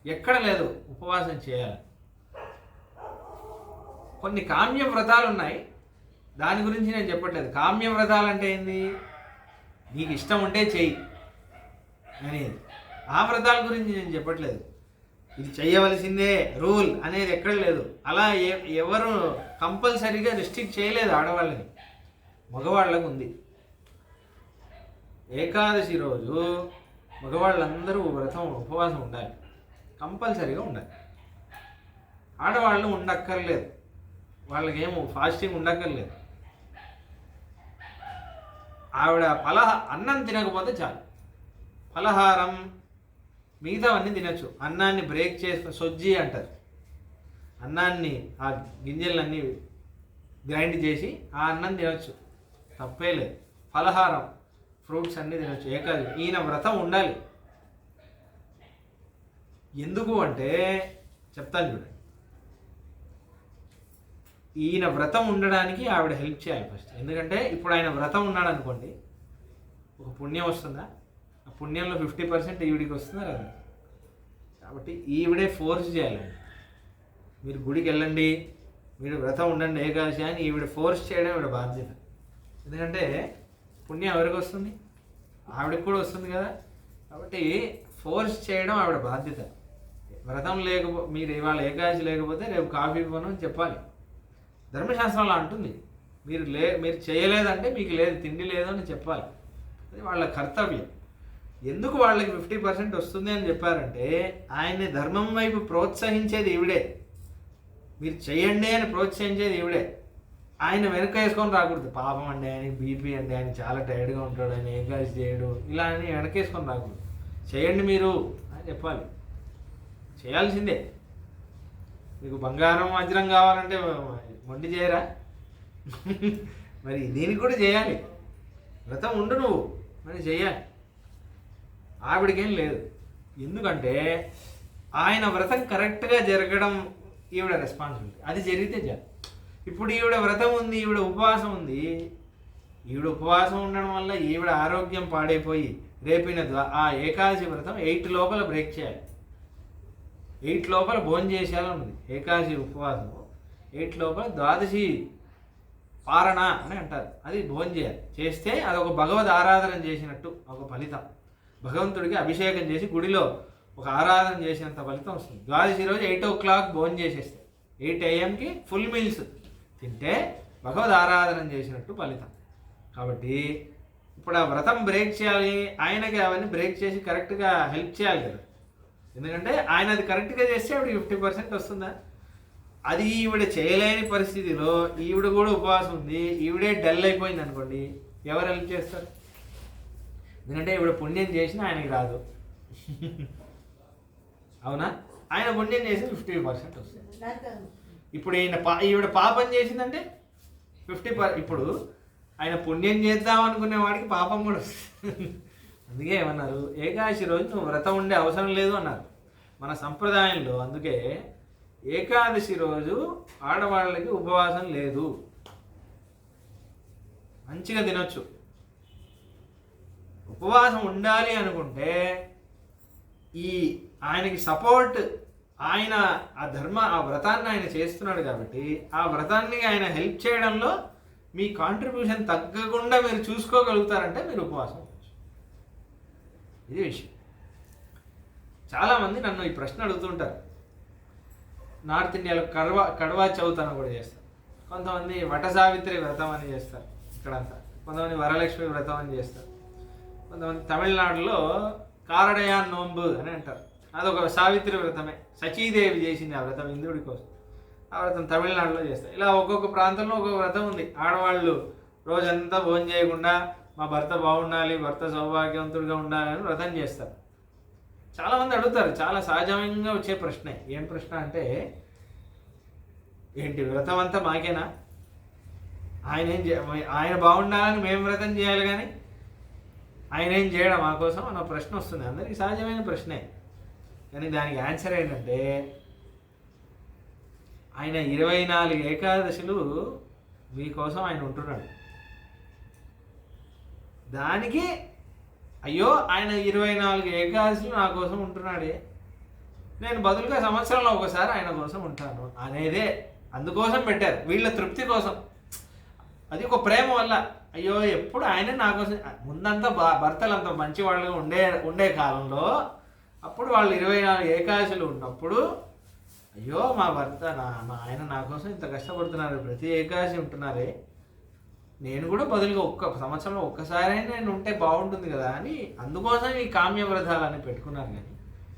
ఎక్కడ లేదు ఉపవాసం చేయాలి. కొన్ని కామ్య వ్రతాలు ఉన్నాయి, దాని గురించి నేను చెప్పట్లేదు. కామ్య వ్రతాలు అంటే ఏంది, నీకు ఇష్టం ఉంటే చెయ్యి అనేది, ఆ వ్రతాల గురించి నేను చెప్పట్లేదు. ఇది చేయవలసిందే రూల్ అనేది ఎక్కడ లేదు. అలా ఎవరు కంపల్సరీగా రిస్ట్రిక్ట్ చేయలేదు ఆడవాళ్ళని, మగవాళ్ళకు ఉంది. ఏకాదశి రోజు మగవాళ్ళందరూ వ్రతం ఉపవాసం ఉండాలి, కంపల్సరీగా ఉండాలి. ఆడవాళ్ళు ఉండక్కర్లేదు, వాళ్ళకేమో ఫాస్టింగ్ ఉండక్కర్లేదు. ఆవిడ అన్నం తినకపోతే చాలు, ఫలహారం మిగతావన్నీ తినచ్చు. అన్నాన్ని బ్రేక్ చేసుకుని సొజ్జి అంటారు, అన్నాన్ని ఆ గింజలన్నీ గ్రైండ్ చేసి ఆ అన్నం తినచ్చు, తప్పే లేదు. ఫలహారం ఫ్రూట్స్ అన్నీ తినచ్చు. ఏకాదశి ఈయన వ్రతం ఉండాలి. ఎందుకు అంటే చెప్తాను చూడండి. ఈయన వ్రతం ఉండడానికి ఆవిడ హెల్ప్ చేయాలి ఫస్ట్. ఎందుకంటే ఇప్పుడు ఆయన వ్రతం ఉన్నాడు అనుకోండి, ఒక పుణ్యం వస్తుందా? ఆ పుణ్యంలో 50% ఈవిడికి వస్తుందా రాదు? కాబట్టి ఈవిడే ఫోర్స్ చేయాలి. మీరు గుడికి వెళ్ళండి, మీరు వ్రతం ఉండండి ఏకాదశి అని ఈవిడ ఫోర్స్ చేయడం ఈవిడ బాధ్యత. ఎందుకంటే పుణ్యం ఎవరికి వస్తుంది? ఆవిడకి కూడా వస్తుంది కదా. కాబట్టి ఫోర్స్ చేయడం ఆవిడ బాధ్యత. వ్రతం మీరు ఇవాళ ఏకాదశి లేకపోతే రేపు కాఫీ ఇవ్వను అని చెప్పాలి. ధర్మశాస్త్రంలో అంటుంది, మీరు చేయలేదంటే మీకు లేదు, తిండి లేదు అని చెప్పాలి. అది వాళ్ళ కర్తవ్యం. ఎందుకు వాళ్ళకి 50% వస్తుంది అని చెప్పారంటే ఆయన్ని ధర్మం వైపు ప్రోత్సహించేది ఈవిడే, మీరు చేయండి అని ప్రోత్సహించేది ఈవిడే. ఆయన వెనక వేసుకొని రాకూడదు. పాపం అండి, ఆయన బీపీ అండి, ఆయన చాలా టైర్డ్గా ఉంటాడు, ఆయన ఏకాదశి చేయడు, ఇలా అని వెనకేసుకొని రాకూడదు. చేయండి మీరు అని చెప్పాలి. చేయాల్సిందే. మీకు బంగారం వజ్రం కావాలంటే మొండి చేయరా? మరి దీనికి కూడా చేయాలి. వ్రతం ఉండు నువ్వు, మరి చేయాలి. ఆవిడకేం లేదు. ఎందుకంటే ఆయన వ్రతం కరెక్ట్గా జరగడం ఈవిడ రెస్పాన్సిబిలిటీ. అది జరిగితే చాలు. ఇప్పుడు ఈవిడ వ్రతం ఉంది, ఈవిడ ఉపవాసం ఉంది. ఈవిడ ఉపవాసం ఉండడం వల్ల ఈవిడ ఆరోగ్యం పాడైపోయి రేపిన ఆ ఏకాదశి వ్రతం 8 లోపల బ్రేక్ చేయాలి. 8 లోపల భోజనం చేసేయాలని ఉంది. ఏకాదశి ఉపవాసం 8 లోపల ద్వాదశి పారణ అని అంటారు, అది భోజనం చేయాలి. చేస్తే అదొక భగవద్ ఆరాధన చేసినట్టు ఒక ఫలితం. భగవంతుడికి అభిషేకం చేసి గుడిలో ఒక ఆరాధన చేసినంత ఫలితం వస్తుంది. ద్వాదశి రోజు 8 o'clock భోజనం చేసేస్తే 8 AM ఫుల్ మీల్స్ తింటే భగవద్ ఆరాధన చేసినట్టు ఫలితం. కాబట్టి ఇప్పుడు ఆ వ్రతం బ్రేక్ చేయాలి, ఆయనకి అవన్నీ బ్రేక్ చేసి కరెక్ట్గా హెల్ప్ చేయాలి కదా. ఎందుకంటే ఆయన అది కరెక్ట్గా చేస్తే ఆవిడ 50% వస్తుందా? అది ఈవిడ చేయలేని పరిస్థితిలో ఈవిడ కూడా ఉపవాసం ఉంది, ఈవిడే డల్ అయిపోయింది అనుకోండి, ఎవరు హెల్ప్ చేస్తారు? ఎందుకంటే ఈవిడ పుణ్యం చేసినా ఆయనకి రాదు. అవునా? ఆయన పుణ్యం చేసి 50% వస్తుంది. ఇప్పుడు ఈవిడ పాపం చేసిందంటే 50%. ఇప్పుడు ఆయన పుణ్యం చేద్దాం అనుకునే వాడికి పాపం కూడా వస్తుంది. అందుకే ఏమన్నారు, ఏకాదశి రోజు నువ్వు వ్రతం ఉండే అవసరం లేదు అన్నారు మన సంప్రదాయంలో. అందుకే ఏకాదశి రోజు ఆడవాళ్ళకి ఉపవాసం లేదు, మంచిగా తినొచ్చు. ఉపవాసం ఉండాలి అనుకుంటే ఈ ఆయనకి సపోర్ట్, ఆయన ఆ వ్రతాన్ని ఆయన చేస్తున్నాడు కాబట్టి ఆ వ్రతాన్ని ఆయన హెల్ప్ చేయడంలో మీ కాంట్రిబ్యూషన్ తగ్గకుండా మీరు చూసుకోగలుగుతారంటే మీరు ఉపవాసం ఉండొచ్చు. ఇది విషయం. చాలామంది నన్ను ఈ ప్రశ్న అడుగుతుంటారు. నార్త్ ఇండియాలో కడవా చౌత్ అని కూడా చేస్తారు, కొంతమంది వట సావిత్రి వ్రతం అని చేస్తారు ఇక్కడంతా, కొంతమంది వరలక్ష్మి వ్రతం అని చేస్తారు, కొంతమంది తమిళనాడులో కారడయాన్ నోంబు అని అంటారు. అదొక సావిత్రి వ్రతమే, సచీదేవి చేసింది ఆ వ్రతం ఇంద్రుడి కోసం. ఆ వ్రతం తమిళనాడులో చేస్తారు. ఇలా ఒక్కొక్క ప్రాంతంలో ఒక్కొక్క వ్రతం ఉంది. ఆడవాళ్ళు రోజంతా భోజనం చేయకుండా మా భర్త బాగుండాలి, భర్త సౌభాగ్యవంతుడిగా ఉండాలని వ్రతం చేస్తారు. చాలామంది అడుగుతారు, చాలా సహజంగా వచ్చే ప్రశ్నే. ఏం ప్రశ్న అంటే, ఏంటి వ్రతం అంతా మాకేనా? ఆయన బాగుండాలని మేము వ్రతం చేయాలి కానీ ఆయన ఏం చేయడం మా కోసం అన్న ప్రశ్న వస్తుంది. అందరికీ సహజమైన ప్రశ్నే. కానీ దానికి ఆన్సర్ ఏంటంటే, ఆయన 24 ఏకాదశులు మీకోసం ఆయన ఉంటున్నాడు. దానికి అయ్యో ఆయన 24 ఏకాదశులు నా కోసం ఉంటున్నాడే, నేను బదులుగా సంవత్సరంలో ఒకసారి ఆయన కోసం ఉంటాను అనేదే. అందుకోసం పెట్టారు, వీళ్ళ తృప్తి కోసం. అది ఒక ప్రేమ వల్ల. అయ్యో ఎప్పుడు ఆయన నా కోసం. ముందంతా భర్తలు అంత మంచి వాళ్ళగా ఉండే కాలంలో అప్పుడు వాళ్ళు 24 ఏకాదశులు ఉన్నప్పుడు అయ్యో మా భర్త మా ఆయన నా కోసం ఇంత కష్టపడుతున్నారు, ప్రతి ఏకాదశి ఉంటున్నారే, నేను కూడా బదులుగా ఒక్క సంవత్సరంలో ఒక్కసారైనా నేను ఉంటే బాగుంటుంది కదా అని అందుకోసం ఈ కామ్య వ్రతాలని పెట్టుకున్నాను. కానీ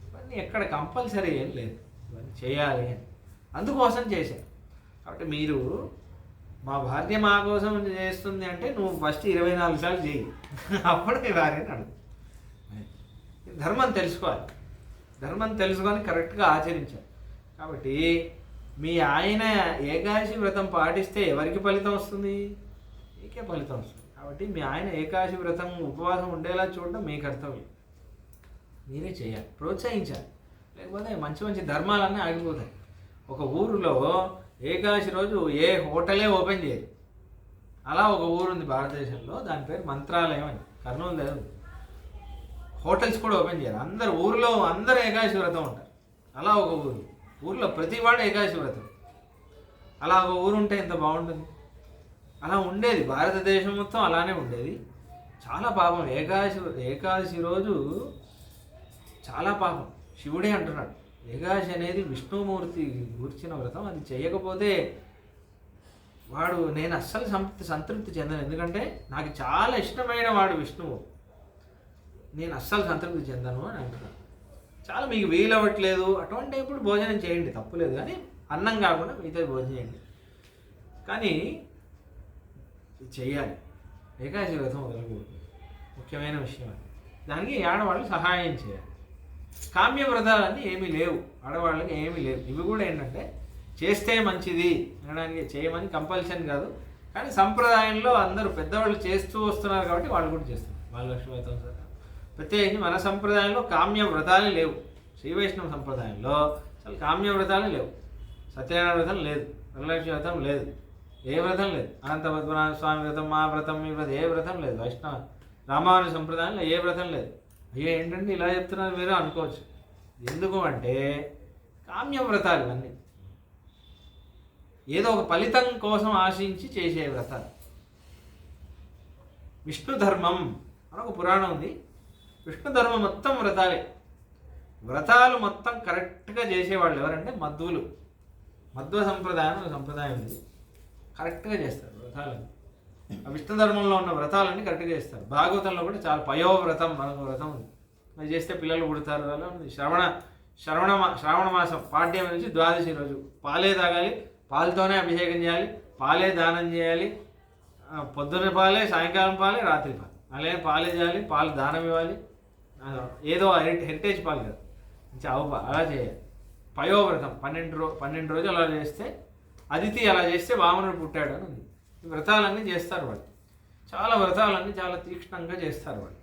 ఇవన్నీ ఎక్కడ కంపల్సరీ ఏం లేదు, ఇవన్నీ చేయాలి అని అందుకోసం చేశాను. కాబట్టి మీరు మా భార్య మా కోసం చేస్తుంది అంటే నువ్వు ఫస్ట్ 24 సార్లు చేయి, అప్పుడు మీ భార్యని అడుగు. ధర్మం తెలుసుకోవాలి, ధర్మం తెలుసుకొని కరెక్ట్గా ఆచరించాలి. కాబట్టి మీ ఆయన ఏకాదశి వ్రతం పాటిస్తే ఎవరికి ఫలితం వస్తుంది? మీకే ఫలితం వస్తుంది. కాబట్టి మీ ఆయన ఏకాదశి వ్రతం ఉపవాసం ఉండేలా చూడడం మీ కర్తవ్యం, మీరే చేయాలి, ప్రోత్సహించాలి. లేకపోతే మంచి మంచి ధర్మాలన్నీ ఆగిపోతాయి. ఒక ఊరిలో ఏకాదశి రోజు ఏ హోటలే ఓపెన్ చేయరు. అలా ఒక ఊరు ఉంది భారతదేశంలో, దాని పేరు మంత్రాలయం అని, కర్నూలు లేదు. హోటల్స్ కూడా ఓపెన్ చేయరు, అందరు ఊరిలో అందరూ ఏకాదశి వ్రతం ఉంటారు. అలా ఒక ఊరిలో ప్రతి వాడు ఏకాదశి వ్రతం. అలా ఒక ఊరు ఉంటే ఎంత బాగుంటుంది. అలా ఉండేది, భారతదేశం మొత్తం అలానే ఉండేది. చాలా పాపం ఏకాదశి రోజు చాలా పాపం. శివుడే అంటున్నాడు ఏకాదశి అనేది విష్ణుమూర్తి కూర్చిన వ్రతం, అది చేయకపోతే వాడు నేను అస్సలు సంతృప్తి చెందను, ఎందుకంటే నాకు చాలా ఇష్టమైన వాడు విష్ణువు, నేను అస్సలు సంతృప్తి చెందను అని అంటున్నాను. చాలా మీకు వీలవ్వట్లేదు అటువంటి ఇప్పుడు భోజనం చేయండి, తప్పులేదు. కానీ అన్నం కాకుండా మిగతా భోజనం చేయండి, కానీ చెయ్యాలి. ఏకాదశి వ్రతం వదలకూడదు, ముఖ్యమైన విషయం అది. దానికి ఆడవాళ్ళు సహాయం చేయాలి. కామ్య వ్రతాలన్నీ ఏమీ లేవు, ఆడవాళ్ళకి ఏమీ లేవు. ఇవి కూడా ఏంటంటే చేస్తే మంచిది అనడానికి, చేయమని కంపల్షన్ కాదు, కానీ సంప్రదాయంలో అందరూ పెద్దవాళ్ళు చేస్తూ వస్తున్నారు కాబట్టి వాళ్ళు కూడా చేస్తున్నారు. మహాలక్ష్మి వ్రతం ప్రత్యేకించి మన సంప్రదాయంలో కామ్య వ్రతాలే లేవు. శ్రీ వైష్ణవ సంప్రదాయంలో అసలు కామ్య వ్రతాలే లేవు. సత్యనారాయణ వ్రతం లేదు, వరలక్ష్మి వ్రతం లేదు, ఏ వ్రతం లేదు. అనంత పద్మనాభ స్వామి వ్రతం, మా వ్రతం, మీ వ్రతం, ఏ వ్రతం లేదు. వైష్ణవ రామానుజ సంప్రదాయంలో ఏ వ్రతం లేదు. అయ్యో ఏంటంటే ఇలా చెప్తున్నారు మీరు అనుకోవచ్చు. ఎందుకు అంటే కామ్య వ్రతాలు ఇవన్నీ ఏదో ఒక ఫలితం కోసం ఆశించి చేసే వ్రతాలు. విష్ణు ధర్మం అని ఒక పురాణం ఉంది. విష్ణు ధర్మం మొత్తం వ్రతాలే. వ్రతాలు మొత్తం కరెక్ట్గా చేసేవాళ్ళు ఎవరంటే మధ్వులు. మధ్వ సంప్రదాయం ఒక సంప్రదాయం ఉంది, కరెక్ట్గా చేస్తారు వ్రతాలని. ఆ విష్ణు ధర్మంలో ఉన్న వ్రతాలన్నీ కరెక్ట్గా చేస్తారు. భాగవతంలో కూడా చాలా పయోవ్రతం మనకు వ్రతం ఉంది, అది చేస్తే పిల్లలు పుడతారు. అలా ఉంది. శ్రావణ మాసం పాడ్యం నుంచి ద్వాదశి రోజు పాలే తాగాలి, పాలతోనే అభిషేకం చేయాలి, పాలే దానం చేయాలి. పొద్దున్న పాలే, సాయంకాలం పాలే, రాత్రి పాలే, అలాగే పాలే చేయాలి, పాలు దానం ఇవ్వాలి. ఏదో హెరిటేజ్ పాలు కదా, ఆవు పాలు, అలా చేయాలి. పయోవ్రతం 12 రోజులు అలా చేస్తే, అదితి అలా చేస్తే వామనుడు పుట్టాడు అని ఉంది. ఈ వ్రతాలన్నీ చేస్తారు వాళ్ళు. చాలా వ్రతాలన్నీ చాలా తీక్ష్ణంగా చేస్తారు వాళ్ళు.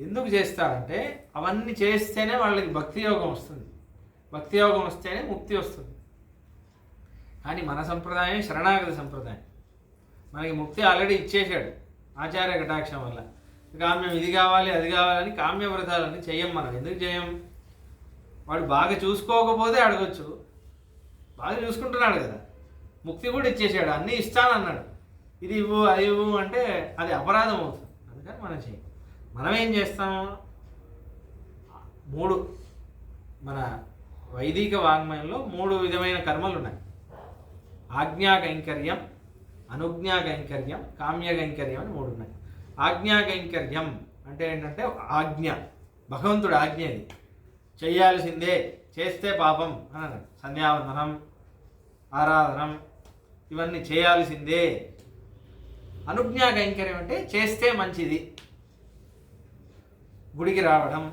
ఎందుకు చేస్తారంటే అవన్నీ చేస్తేనే వాళ్ళకి భక్తి యోగం వస్తుంది, భక్తి యోగం వస్తేనే ముక్తి వస్తుంది. కానీ మన సంప్రదాయం శరణాగతి సంప్రదాయం. మనకి ముక్తి ఆల్రెడీ ఇచ్చేశాడు ఆచార్య కటాక్షం వల్ల. కామ్యం ఇది కావాలి అది కావాలని కామ్య వ్రతాలన్నీ చెయ్యం. మనం ఎందుకు చేయం? వాడు బాగా చూసుకోకపోతే అడగొచ్చు, బాగా చూసుకుంటున్నాడు కదా, ముక్తి కూడా ఇచ్చేసాడు, అన్నీ ఇస్తానన్నాడు, ఇది ఇవ్వు అది ఇవ్వు అంటే అది అపరాధం అవుతుంది. అందుకని మనం చేయం. మనం ఏం చేస్తాం? 3 మన వైదిక వాంగ్మయంలో 3 విధమైన కర్మలు ఉన్నాయి. ఆజ్ఞా కైంకర్యం, అనుజ్ఞా కైంకర్యం, కామ్య కైంకర్యం అని 3 ఉన్నాయి. ఆజ్ఞా కైంకర్యం అంటే ఏంటంటే ఆజ్ఞ, భగవంతుడు ఆజ్ఞ, ఇది చేయాల్సిందే, చేస్తే పాపం అని అన్నాడు. సంధ్యావందనం, ఆరాధనం ఇవన్నీ చేయాల్సిందే. అనుజ్ఞా కైంకర్యం అంటే చేస్తే మంచిది, గుడికి రావడం,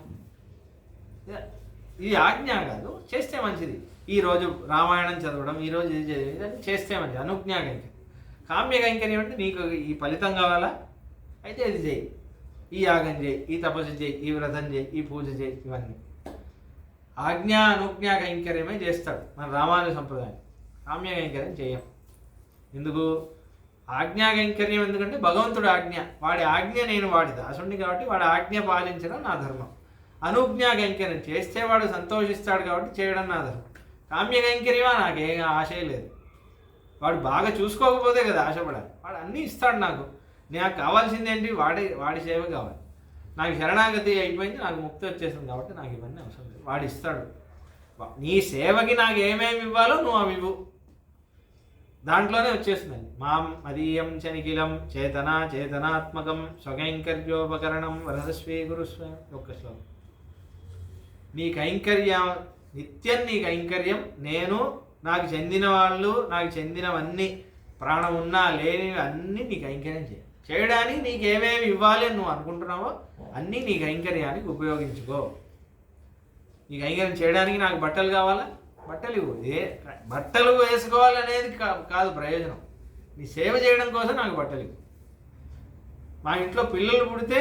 ఇది ఆజ్ఞ కాదు, చేస్తే మంచిది. ఈరోజు రామాయణం చదవడం, ఈరోజు ఇది చదివి చేస్తే మంచిది, అనుజ్ఞా కైంకర్యం. కామ్య కైంకర్యం అంటే నీకు ఈ ఫలితం కావాలా, అయితే ఇది చేయి, ఈ యాగం చేయి, ఈ తపస్సు చేయి, ఈ వ్రతం చేయి, ఈ పూజ చేయి. ఇవన్నీ ఆజ్ఞా అనుజ్ఞా కైంకర్యమే చేస్తాడు మన రామానుజ సంప్రదాయం. కామ్య కైంకర్యం చేయం. ఎందుకు? ఆజ్ఞా కైంకర్యం ఎందుకంటే భగవంతుడు ఆజ్ఞ, వాడి ఆజ్ఞ నేను వాడి దాసుడిని కాబట్టి వాడి ఆజ్ఞ పాలించడం నా ధర్మం. అనుజ్ఞా కైంకర్యం చేస్తే వాడు సంతోషిస్తాడు కాబట్టి చేయడం నా ధర్మం. కామ్య కైంకర్యమా నాకేం ఆశే లేదు. వాడు బాగా చూసుకోకపోతే కదా ఆశపడాలి. వాడు అన్నీ ఇస్తాడు నాకు కావాల్సింది ఏంటి? వాడి సేవ కావాలి. నాకు శరణాగతి అయిపోయింది, నాకు ముక్తి వచ్చేసింది కాబట్టి నాకు ఇవన్నీ అవసరం లేదు. వాడు ఇస్తాడు. నీ సేవకి నాకు ఏమేమి ఇవ్వాలో నువ్వు అవి ఇవ్వు, దాంట్లోనే వచ్చేస్తుందండి. మాం మదీయం చనిఖిలం చేతనాత్మకం స్వకైంకర్యోపకరణం వరదస్వీ గురుస్వయం ఒక్క శ్లోకం. నీ కైంకర్యం నిత్యం, నీ కైంకర్యం నేను, నాకు చెందిన వాళ్ళు, నాకు చెందినవన్నీ ప్రాణం ఉన్నా లేనివి అన్నీ నీ కైంకర్యం చేయడానికి నీకు ఏమేమి ఇవ్వాలి అని నువ్వు అనుకుంటున్నావో అన్నీ నీ కైంకర్యానికి ఉపయోగించుకో. నీ కైంకర్యం చేయడానికి నాకు బట్టలు కావాలా, బట్టలు ఇవ్వు. బట్టలు వేసుకోవాలనేది కాదు ప్రయోజనం, నీ సేవ చేయడం కోసం నాకు బట్టలు ఇవ్వు. మా ఇంట్లో పిల్లలు పుడితే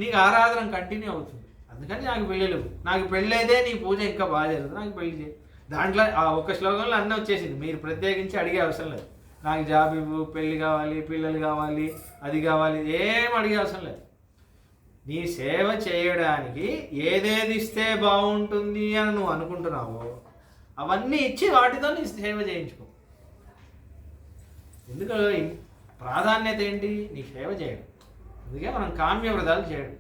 నీకు ఆరాధన కంటిన్యూ అవుతుంది, అందుకని నాకు పిల్లలు. నాకు పెళ్ళి అయితే నీ పూజ ఇంకా బాగా జరుగుతుంది, నాకు పెళ్లి చేయి. దాంట్లో ఆ ఒక్క శ్లోకంలో అన్నీ వచ్చేసింది, మీరు ప్రత్యేకించి అడిగే అవసరం లేదు. నాకు జాబ్ ఇవ్వు, పెళ్ళి కావాలి, పిల్లలు కావాలి, అది కావాలి, ఏం అడిగే అవసరం లేదు. నీ సేవ చేయడానికి ఏదేది ఇస్తే బాగుంటుంది అని నువ్వు అనుకుంటున్నావో అవన్నీ ఇచ్చి వాటితో నీ సేవ చేయించుకో. ఎందుకు ప్రాధాన్యత ఏంటి? నీ సేవ చేయడం. అందుకే మనం కామ్య వ్రతాలు చేయడం.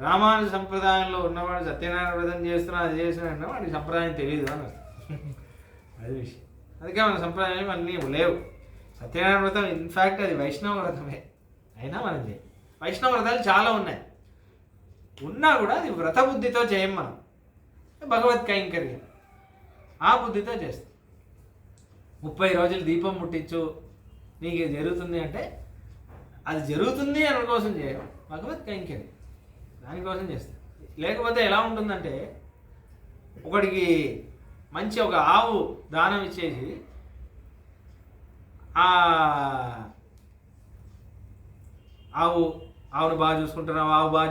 రామానుజ సంప్రదాయంలో ఉన్నవాడు సత్యనారాయణ వ్రతం చేస్తున్నా, అది చేస్తున్నా, వాడికి సంప్రదాయం తెలియదు అని అది విషయం. అందుకే మన సంప్రదాయం అన్నీ లేవు. సత్యనారాయణ వ్రతం ఇన్ఫ్యాక్ట్ అది వైష్ణవ వ్రతమే, అయినా మనం చేయం. వైష్ణవ వ్రతాలు చాలా ఉన్నాయి, ఉన్నా కూడా అది వ్రత బుద్ధితో చేయం మనం. భగవత్ కైంకర్యం ఆ బుద్ధితో చేస్తాం. 30 రోజులు దీపం ముట్టించు నీకు జరుగుతుంది అంటే అది జరుగుతుంది అని కోసం చేయం, భగవత్ కైంకర్యం దానికోసం చేస్తాం. లేకపోతే ఎలా ఉంటుందంటే ఒకడికి మంచి ఒక ఆవు దానం ఇచ్చేసి ఆవును బాగా చూసుకుంటున్నావు, ఆవు బాగా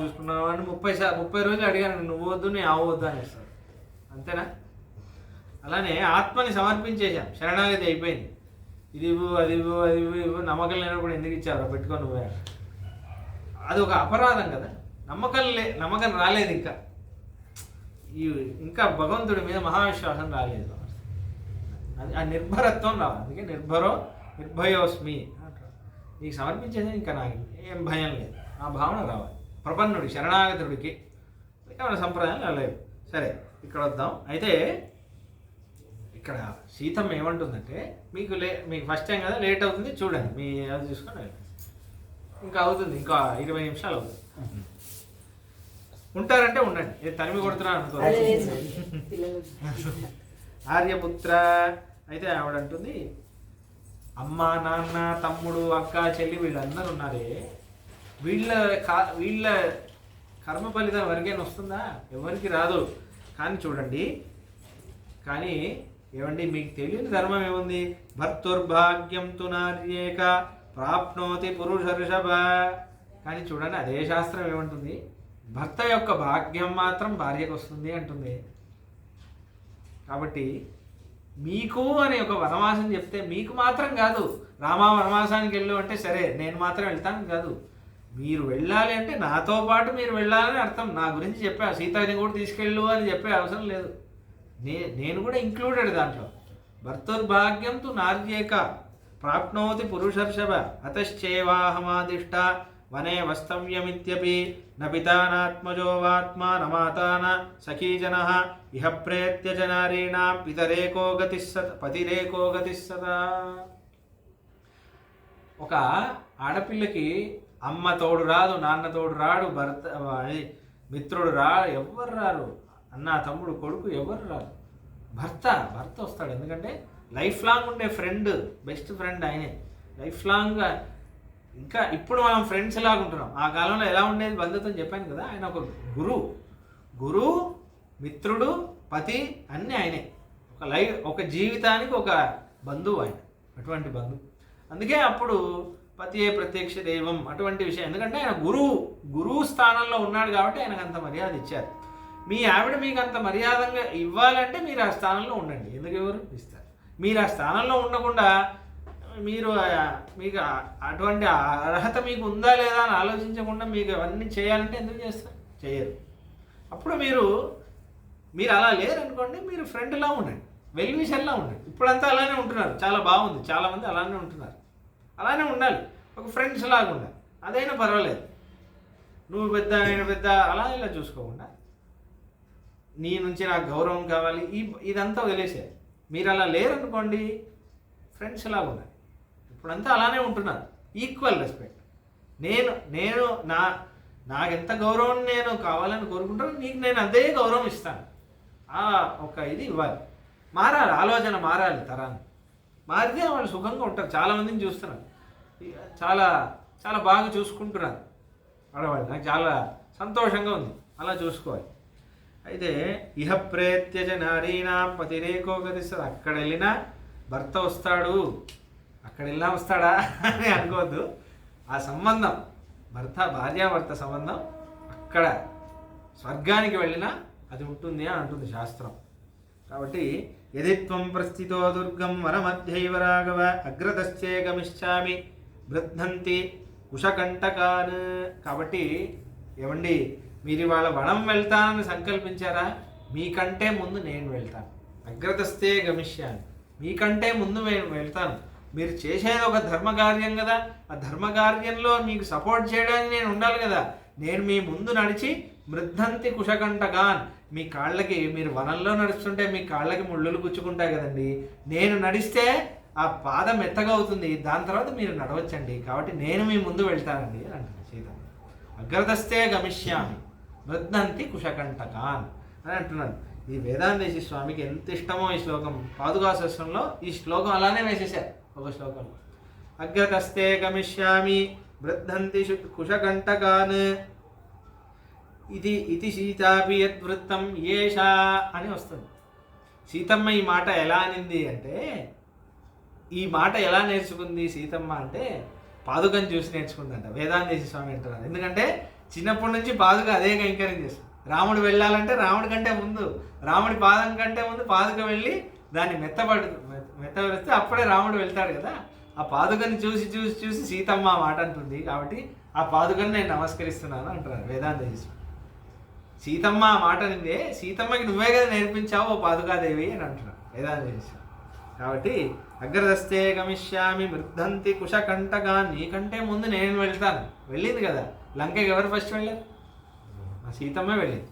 చూసుకుంటున్నావు అని 30 రోజులు అడిగాను, నువ్వు వద్దు నీ ఆవు వద్దు అని ఇస్తాడు. అంతేనా? అలానే ఆత్మని సమర్పించేశాం, శరణాగతి అయిపోయింది. ఇది ఇవ్వు, అది ఇవ్వు, అది ఇవ్వు, ఇవ్వు. నమ్మకం లేనప్పుడు ఎందుకు ఇచ్చావు, పెట్టుకో నువ్వే. అది ఒక అపరాధం కదా. నమ్మకం రాలేదు ఇంకా భగవంతుడి మీద మహావిశ్వాసం రాలేదు. అది ఆ నిర్భరత్వం రావాలి. అందుకే నిర్భయోస్మి అంటారు. నీకు సమర్పించేది ఇంకా నాకు ఏం భయం లేదు, ఆ భావన రావాలి. ప్రపన్నుడి శరణాగతుడికి మన సంప్రదాయం లేదు. సరే, ఇక్కడ వద్దాం. అయితే ఇక్కడ సీతమ్మ ఏమంటుందంటే మీకు ఫస్ట్ టైం కదా, లేట్ అవుతుంది చూడండి, మీ అది చూసుకొని ఇంకా అవుతుంది, ఇంకా 20 నిమిషాలు అవుతుంది. ఉంటారంటే ఉండండి, తనిమి కొడుతున్నాను అనుకో. ఆర్యపుత్ర అయితే ఆవిడంటుంది, అమ్మ, నాన్న, తమ్ముడు, అక్క, చెల్లి వీళ్ళందరూ ఉన్నారే, వీళ్ళ కర్మ ఫలితం ఎవరికైనా వస్తుందా? ఎవరికి రాదు. కానీ చూడండి, కానీ ఏమండి మీకు తెలియని ధర్మం ఏముంది? భర్తుర్భాగ్యం తు నార్యేక ప్రాప్నోతి పురుషర్షభ. కానీ చూడండి, అదే శాస్త్రం ఏమంటుంది? భర్త యొక్క భాగ్యం మాత్రం భార్యకు వస్తుంది అంటుంది. కాబట్టి మీకు అని ఒక వనవాసం చెప్తే మీకు మాత్రం కాదు, రామా వనవాసానికి వెళ్ళు అంటే సరే నేను మాత్రం వెళ్తాను కాదు, మీరు వెళ్ళాలి అంటే నాతో పాటు మీరు వెళ్ళాలని అర్థం. నా గురించి చెప్పా, సీతని కూడా తీసుకెళ్ళు అని చెప్పే అవసరం లేదు, నేను కూడా ఇంక్లూడెడ్ దాంట్లో. భర్తుర్భాగ్యం తు నార్యేక ప్రాప్నోతి పురుషర్షభ అతశ్చేవాహమాదిష్ట వనే వస్తవ్యమిత్యపి న పితానాత్మజో వాత్మా న మాతాన సఖీజనః ఇహ ప్రేత్య నారీణాం పతిరేకో గతిస్సదా. ఒక ఆడపిల్లకి అమ్మ తోడు రాదు, నాన్న తోడు రాడు, భర్త మిత్రుడు ఎవ్వరు రారు, అన్న, తమ్ముడు, కొడుకు ఎవరు రారు. భర్త వస్తాడు. ఎందుకంటే లైఫ్ లాంగ్ ఉండే ఫ్రెండ్, బెస్ట్ ఫ్రెండ్ ఆయనే. లైఫ్ లాంగ్ ఇంకా ఇప్పుడు మనం ఫ్రెండ్స్ లాగా ఉంటున్నాం. ఆ కాలంలో ఎలా ఉండేది బంధుత్వం చెప్పాను కదా. ఆయన ఒక గురువు, మిత్రుడు, పతి అన్నీ ఆయనే. ఒక జీవితానికి ఒక బంధువు ఆయన, అటువంటి బంధువు. అందుకే అప్పుడు పతియే ప్రత్యక్ష దైవం అటువంటి విషయం. ఎందుకంటే ఆయన గురువు స్థానంలో ఉన్నాడు కాబట్టి ఆయనకు అంత మర్యాద ఇచ్చారు. మీ ఆవిడ మీకు అంత మర్యాదగా ఇవ్వాలంటే మీరు ఆ స్థానంలో ఉండండి. ఎందుకు ఎవరు ఇస్తారు? మీరు ఆ స్థానంలో ఉండకుండా మీకు అటువంటి అర్హత మీకు ఉందా లేదా అని ఆలోచించకుండా మీకు అవన్నీ చేయాలంటే ఎందుకు చేస్తారు? చేయరు. అప్పుడు మీరు అలా లేరనుకోండి, మీరు ఫ్రెండ్లా ఉండండి, వెల్ విషర్లా ఉండండి. ఇప్పుడంతా అలానే ఉంటున్నారు, చాలా బాగుంది, చాలామంది అలానే ఉంటున్నారు. అలానే ఉండాలి, ఒక ఫ్రెండ్స్ లాగా ఉండాలి, అదైనా పర్వాలేదు. నువ్వు పెద్ద నేను పెద్ద అలా ఇలా చూసుకోకుండా నీ నుంచి నాకు గౌరవం కావాలి, ఇదంతా వదిలేసారు. మీరు అలా లేరనుకోండి, ఫ్రెండ్స్ లాగా ఉన్నారు. ఇప్పుడంతా అలానే ఉంటున్నారు, ఈక్వల్ రెస్పెక్ట్. నేను నాకెంత గౌరవం నేను కావాలని కోరుకుంటాను, నీకు నేను అదే గౌరవం ఇస్తాను. ఒక ఇది ఇవ్వాలి, మారాలి, ఆలోచన మారాలి. తరాన్ని మారితే వాళ్ళు సుఖంగా ఉంటారు. చాలామందిని చూస్తున్నారు, చాలా చాలా బాగా చూసుకుంటున్నారు ఆడవాళ్ళు. నాకు చాలా సంతోషంగా ఉంది, అలా చూసుకోవాలి. అయితే ఇహ ప్రేత్యజ నారీనా పతిరేకో గతిస్తుంది. అక్కడ వెళ్ళినా భర్త వస్తాడు, అక్కడ వెళ్ళినా వస్తాడా అని అనుకోవద్దు. ఆ సంబంధం భార్యాభర్త సంబంధం అక్కడ స్వర్గానికి వెళ్ళినా అది ఉంటుంది అని అంటుంది శాస్త్రం. కాబట్టి యదిత్వం ప్రస్థితో దుర్గం వనమధ్యైవ రాఘవ అగ్రతశ్చే గమిష్యామి బృద్ధంతి కుశకంటకాన్. కాబట్టి ఏమండి, మీరు ఇవాళ వనం వెళ్తానని సంకల్పించారా? మీకంటే ముందు నేను వెళ్తాను. అగ్రతస్థే గమిష్యామి, మీకంటే ముందు నేను వెళ్తాను. మీరు చేసేది ఒక ధర్మకార్యం కదా, ఆ ధర్మకార్యంలో మీకు సపోర్ట్ చేయడానికి నేను ఉండాలి కదా. నేను మీ ముందు నడిచి మృద్ధంతి కుశకంటగాన్, మీ కాళ్ళకి, మీరు వనంలో నడుస్తుంటే మీ కాళ్ళకి ముళ్ళులు గుచ్చుకుంటాయి కదండి, నేను నడిస్తే ఆ పాదం మెత్తగా అవుతుంది, దాని తర్వాత మీరు నడవచ్చండి. కాబట్టి నేను మీ ముందు వెళ్తానండి అని అంటున్నాను సీత. అగ్రతస్థే గమిష్యామి మృద్ధంతి కుశకంటకాన్ అని అంటున్నాను. ఈ వేదాంతేశి స్వామికి ఎంత ఇష్టమో ఈ శ్లోకం. పాదుకాశాస్త్రంలో ఈ శ్లోకం అలానే వేసేశారు ఒక శ్లోకంలో. అగ్రతస్థే గమిష్యామి వృద్ధంతి కుశకంటకాన్ ఇది సీతాపి యద్వృత్తం ఏషా అని వస్తుంది. సీతమ్మ ఈ మాట ఎలా అనింది అంటే, ఈ మాట ఎలా నేర్చుకుంది సీతమ్మ అంటే పాదుకని చూసి నేర్చుకుందంట వేదాంతేశి స్వామి అంటున్నారు. ఎందుకంటే చిన్నప్పటి నుంచి పాదుక అదే కైంకర్యం చేస్తుంది. రాముడు వెళ్ళాలంటే రాముడి కంటే ముందు, రాముడి పాదం కంటే ముందు పాదుక వెళ్ళి దాన్ని మెత్తపరిస్తే అప్పుడే రాముడు వెళ్తాడు కదా. ఆ పాదుకని చూసి చూసి చూసి సీతమ్మ ఆ మాట అంటుంది. కాబట్టి ఆ పాదుకని నేను నమస్కరిస్తున్నాను అంటున్నారు వేదాంతేశి. సీతమ్మ ఆ మాట నిందే, సీతమ్మకి నువ్వే కదా నేర్పించావు ఓ పాదుకాదేవి అని అంటున్నాను వేదాంతేశి. కాబట్టి అగ్రదస్తే గమిష్యామి మృద్ధంతి కుశకంటగా, నీకంటే ముందు నేను వెళ్తాను. వెళ్ళింది కదా లంకకి, ఎవరు ఫస్ట్ వెళ్ళారు? మా సీతమ్మే వెళ్ళింది.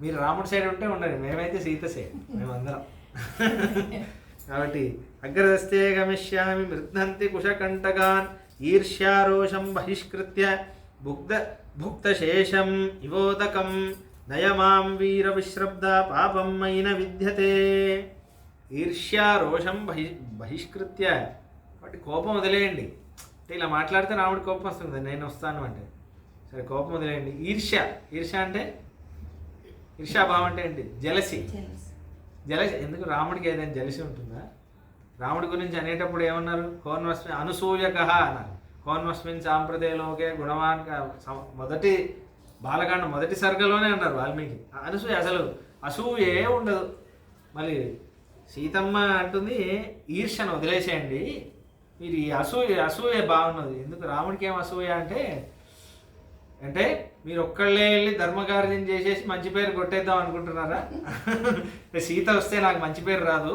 మీరు రాముడి సైడ్ ఉంటే ఉండండి, మేమైతే సీత సైడ్, మేమందరం. కాబట్టి అగ్రదస్తే గమిష్యామి మృద్ధంతి కుశకంటగాన్ ఈర్ష్యారోషం బహిష్కృత్య భుక్తశేషం ఇవోదకం నయమాం వీర విశ్రబ్ద పాపం మైన విద్యతే. ఈర్ష్యా రోషం బహిష్కృత్య, కాబట్టి కోపం వదిలేయండి. అంటే ఇలా మాట్లాడితే రాముడి కోపం వస్తుంది, నేను వస్తాను అంటే. సరే కోపం వదిలేయండి. ఈర్ష్య అంటే, ఈర్ష్యాభావం అంటే ఏంటి? జలసి. ఎందుకు రాముడికి ఏదైనా జలసి ఉంటుందా? రాముడి గురించి అనేటప్పుడు ఏమన్నారు? కోన్వస్మిన్ అనసూయక అన్నారు. కోన్వస్మిన్ సాంప్రదాయలోకే గుణవాన్, మొదటి బాలకాండ మొదటి సర్గలోనే అన్నారు వాల్మీకి. అనసూయ అసలు అసూయే ఉండదు. మళ్ళీ సీతమ్మ అంటుంది ఈర్ష్యను వదిలేసేయండి, మీరు ఈ అసూయ బాగున్నది. ఎందుకు రాముడికి ఏం అసూయ అంటే మీరు ఒక్కళ్ళే వెళ్ళి ధర్మకార్యం చేసేసి మంచి పేరు కొట్టేద్దాం అనుకుంటున్నారా? సీత వస్తే నాకు మంచి పేరు రాదు,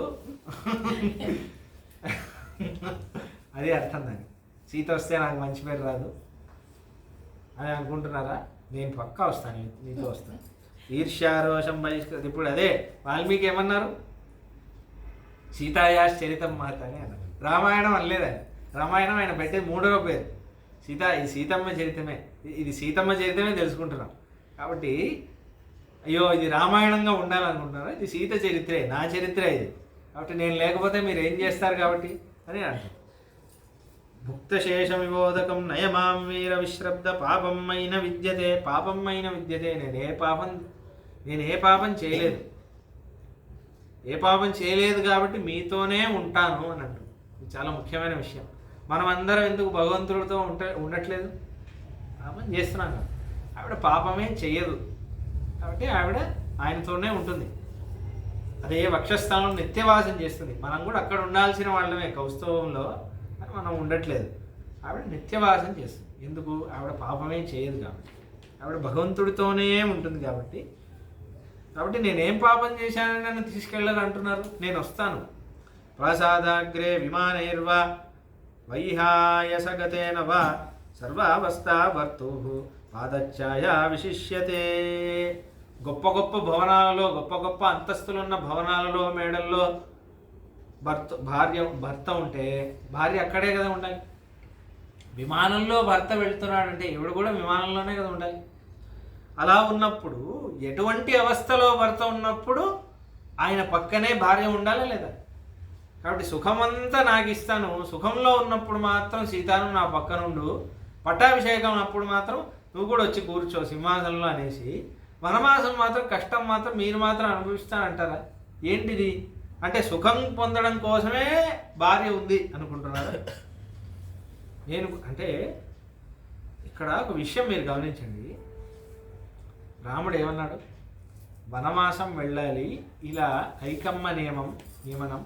అదే అర్థం దానికి. సీత వస్తే నాకు మంచి పేరు రాదు అని అనుకుంటున్నారా? నేను పక్కా వస్తాను, నీతో వస్తాను. ఈర్ష్యారోషం బహిష్కృత. ఇప్పుడు అదే వాల్మీకి ఏమన్నారు? సీతాయాస్ చరితం మహత్ అని అన్నారు. రామాయణం అనలేదా? రామాయణం ఆయన పెట్టేది 3వ పేరు. ఇది సీతమ్మ చరితమే, ఇది సీతమ్మ చరితమే తెలుసుకుంటున్నాం. కాబట్టి అయ్యో ఇది రామాయణంగా ఉండాలనుకుంటున్నారా? ఇది సీత చరిత్రే, నా చరిత్రే ఇది. కాబట్టి నేను లేకపోతే మీరు ఏం చేస్తారు కాబట్టి అని అంటారు. భుక్తశేషం విబోధకం నయమాం వీర విశ్రబ్ద పాపం మైన విద్యతే. పాపం మైన విద్యతే, నేను ఏ పాపం చేయలేదు, ఏ పాపం చేయలేదు కాబట్టి మీతోనే ఉంటాను అని అంటారు. ఇది చాలా ముఖ్యమైన విషయం. మనం అందరం ఎందుకు భగవంతుడితో ఉండట్లేదు? పాపం చేస్తున్నాం కదా. ఆవిడ పాపమే చెయ్యదు కాబట్టి ఆవిడ ఆయనతోనే ఉంటుంది. అదే వక్షస్థానం నిత్యవాసం చేస్తుంది. మనం కూడా అక్కడ ఉండాల్సిన వాళ్ళమే కౌస్తవంలో, అని మనం ఉండట్లేదు. ఆవిడ నిత్యవాసం చేస్తుంది. ఎందుకు? ఆవిడ పాపమే చేయదు కాబట్టి, ఆవిడ భగవంతుడితోనే ఉంటుంది కాబట్టి. నేనేం పాపం చేశానని నన్ను తీసుకెళ్ళాలి అంటున్నారు? నేను వస్తాను. ప్రాసాదాగ్రే విమానైర్వా వైహాయసగతేన వా సర్వావస్థా భర్తు పాదఛాయ విశిష్యతే. గొప్ప గొప్ప భవనాలలో, గొప్ప గొప్ప అంతస్తులున్న భవనాలలో, మేడల్లో భర్త ఉంటే భార్య అక్కడే కదా ఉండాలి. విమానంలో భర్త వెళ్తున్నాడంటే ఎవడు కూడా విమానంలోనే కదా ఉండాలి. అలా ఉన్నప్పుడు ఎటువంటి అవస్థలో భర్త ఉన్నప్పుడు ఆయన పక్కనే భార్య ఉండాలా లేదా? కాబట్టి సుఖమంతా నాకు ఇస్తాను, సుఖంలో ఉన్నప్పుడు మాత్రం సీతాను నా పక్కనుండు, పట్టాభిషేకం అప్పుడు మాత్రం నువ్వు కూడా వచ్చి కూర్చో సింహాసనంలో అనేసి, వనవాసం మాత్రం కష్టం మాత్రం మీరు మాత్రం అనుభవిస్తానంటారా? ఏంటిది అంటే సుఖం పొందడం కోసమే భార్య ఉంది అనుకుంటున్నారా? నేను అంటే ఇక్కడ ఒక విషయం మీరు గమనించండి. రాముడు ఏమన్నాడు? వనవాసం వెళ్ళాలి, ఇలా కైకమ్మ నియమనం,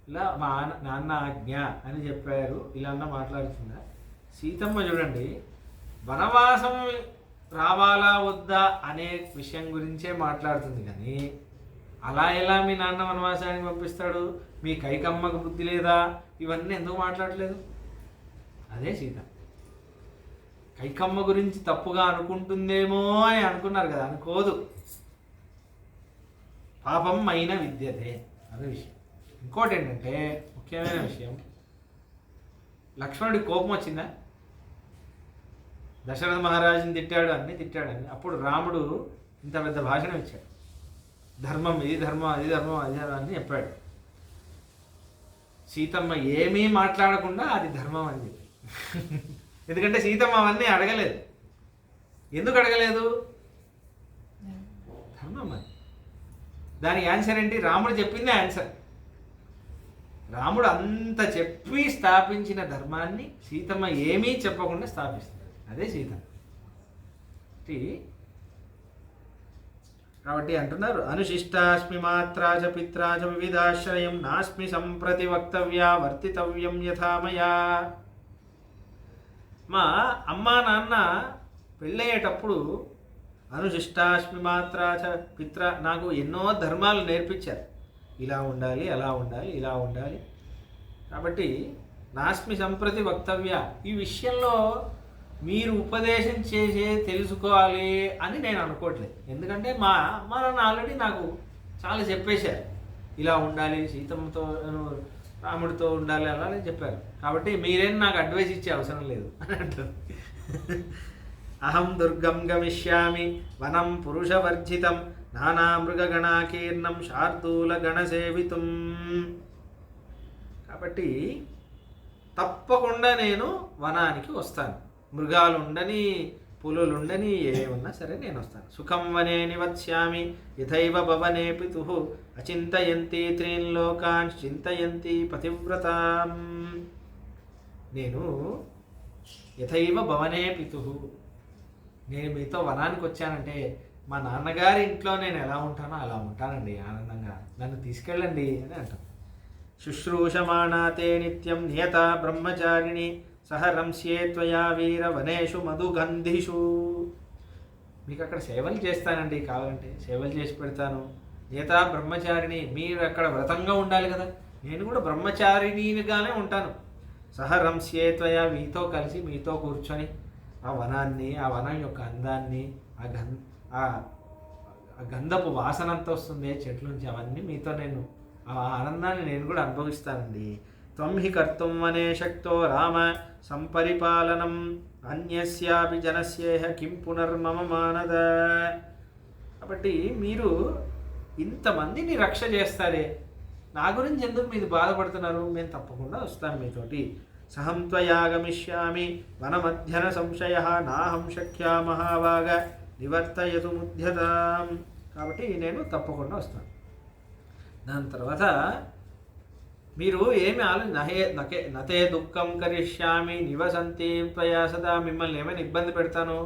ఇలా మా నాన్న ఆజ్ఞ అని చెప్పారు. ఇలా అన్న మాట్లాడుతుందా? సీతమ్మ చూడండి, వనవాసం రావాలా వద్దా అనే విషయం గురించే మాట్లాడుతుంది. కానీ అలా ఎలా మీ నాన్న వనవాసానికి పంపిస్తాడు, మీ కైకమ్మకు బుద్ధి లేదా, ఇవన్నీ ఎందుకు మాట్లాడలేదు? అదే సీత. కైకమ్మ గురించి తప్పుగా అనుకుంటుందేమో అని అనుకున్నారు కదా, అనుకోదు. పాపం అయిన విద్యతే అదే విషయం. ఇంకోటి ఏంటంటే ముఖ్యమైన విషయం, లక్ష్మణుడికి కోపం వచ్చిందా? దశరథ మహారాజుని తిట్టాడు, అన్నీ తిట్టాడని. అప్పుడు రాముడు ఇంత పెద్ద భాషణం ఇచ్చాడు. ధర్మం, ఇది ధర్మం, అది ధర్మం, అది అని చెప్పాడు. సీతమ్మ ఏమీ మాట్లాడకుండా అది ధర్మం అని చెప్పి. ఎందుకంటే సీతమ్మ అవన్నీ అడగలేదు. ఎందుకు అడగలేదు? ధర్మం అని. దానికి ఆన్సర్ ఏంటి? రాముడు చెప్పిందే ఆన్సర్. రాముడు అంత చెప్పి స్థాపించిన ధర్మాన్ని సీతమ్మ ఏమీ చెప్పకుండా స్థాపిస్తుంది. అదే సీతమ్మ. కాబట్టి అంటున్నారు, అనుశిష్టాస్మి మాత్రాచ పిత్రాచ వివిధాశ్రయం నాస్మి సంప్రతి వక్తవ్య వర్తితవ్యం యథామయా. మా అమ్మా నాన్న పెళ్ళయ్యేటప్పుడు అనుశిష్టాస్మి మాత్రాచ పిత్ర నాకు ఎన్నో ధర్మాలు నేర్పించారు. ఇలా ఉండాలి, అలా ఉండాలి, ఇలా ఉండాలి. కాబట్టి నాస్మి సంప్రతి వక్తవ్య, ఈ విషయంలో మీరు ఉపదేశం చేసే తెలుసుకోవాలి అని నేను అనుకోవట్లేదు. ఎందుకంటే మా నాన్న ఆల్రెడీ నాకు చాలా చెప్పేశారు. ఇలా ఉండాలి, సీతమ్మతో రాముడితో ఉండాలి అలానే చెప్పారు. కాబట్టి మీరేం నాకు అడ్వైస్ ఇచ్చే అవసరం లేదు అని అంటారు. అహం దుర్గం గమిష్యామి వనం పురుషవర్జితం నానా మృగగణాకీర్ణం శార్దూల గణసేవితుం. కాబట్టి తప్పకుండా నేను వనానికి వస్తాను. మృగాలు ఉండని, పులులు ఉండని, ఏమున్నా సరే నేను వస్తాను. సుఖం వనే నివత్స్యామి యథైవ భవనే పితుః అచింతయంతి త్రీన్ లోకాన్ చింతయంతి పతివ్రతాం. నేను యథైవ భవనే పితుః, నేను మీతో వనానికి వచ్చానంటే మా నాన్నగారి ఇంట్లో నేను ఎలా ఉంటానో అలా ఉంటానండి ఆనందంగా, నన్ను తీసుకెళ్ళండి అని అంటాను. శుశ్రూషమాణాతే నిత్యం నియత బ్రహ్మచారిణి సహరంస్యే త్వయా వీర వనేషు మధుగంధిషు. మీకు అక్కడ సేవలు చేస్తానండి, కావాలంటే సేవలు చేసి పెడతాను. నియత బ్రహ్మచారిణి, మీరు అక్కడ వ్రతంగా ఉండాలి కదా, నేను కూడా బ్రహ్మచారిణిగానే ఉంటాను. సహరంస్యే త్వయా, మీతో కలిసి మీతో కూర్చొని ఆ వనాన్ని, ఆ వనం యొక్క అందాన్ని, ఆ గంధపు వాసనంతో వస్తుంది చెట్ల నుంచి, అవన్నీ మీతో నేను ఆ ఆనందాన్ని నేను కూడా అనుభవిస్తానండి. త్వం హి కర్తుం వనే శక్తో రామ సంపరిపాలనం అన్యస్యాపి జనస్యేహ కిం పునర్మమ మానద. కాబట్టి మీరు ఇంతమందిని రక్ష చేస్తారే, నా గురించి ఎందుకు మీరు బాధపడుతున్నారు? మేము తప్పకుండా వస్తాను మీతోటి. సహం త్వయాగమిష్యామి వనమధ్యన సంశయ నాహం శక్యా మహావాగ నివర్తయతు ముధ్యతాం. కాబట్టి నేను తప్పకుండా వస్తాను. దాని తర్వాత మీరు ఏమి నతే దుఃఖం కరిష్యామి నివసంతి త్వయా సదా, మిమ్మల్ని ఏమైనా ఇబ్బంది పెడతాను,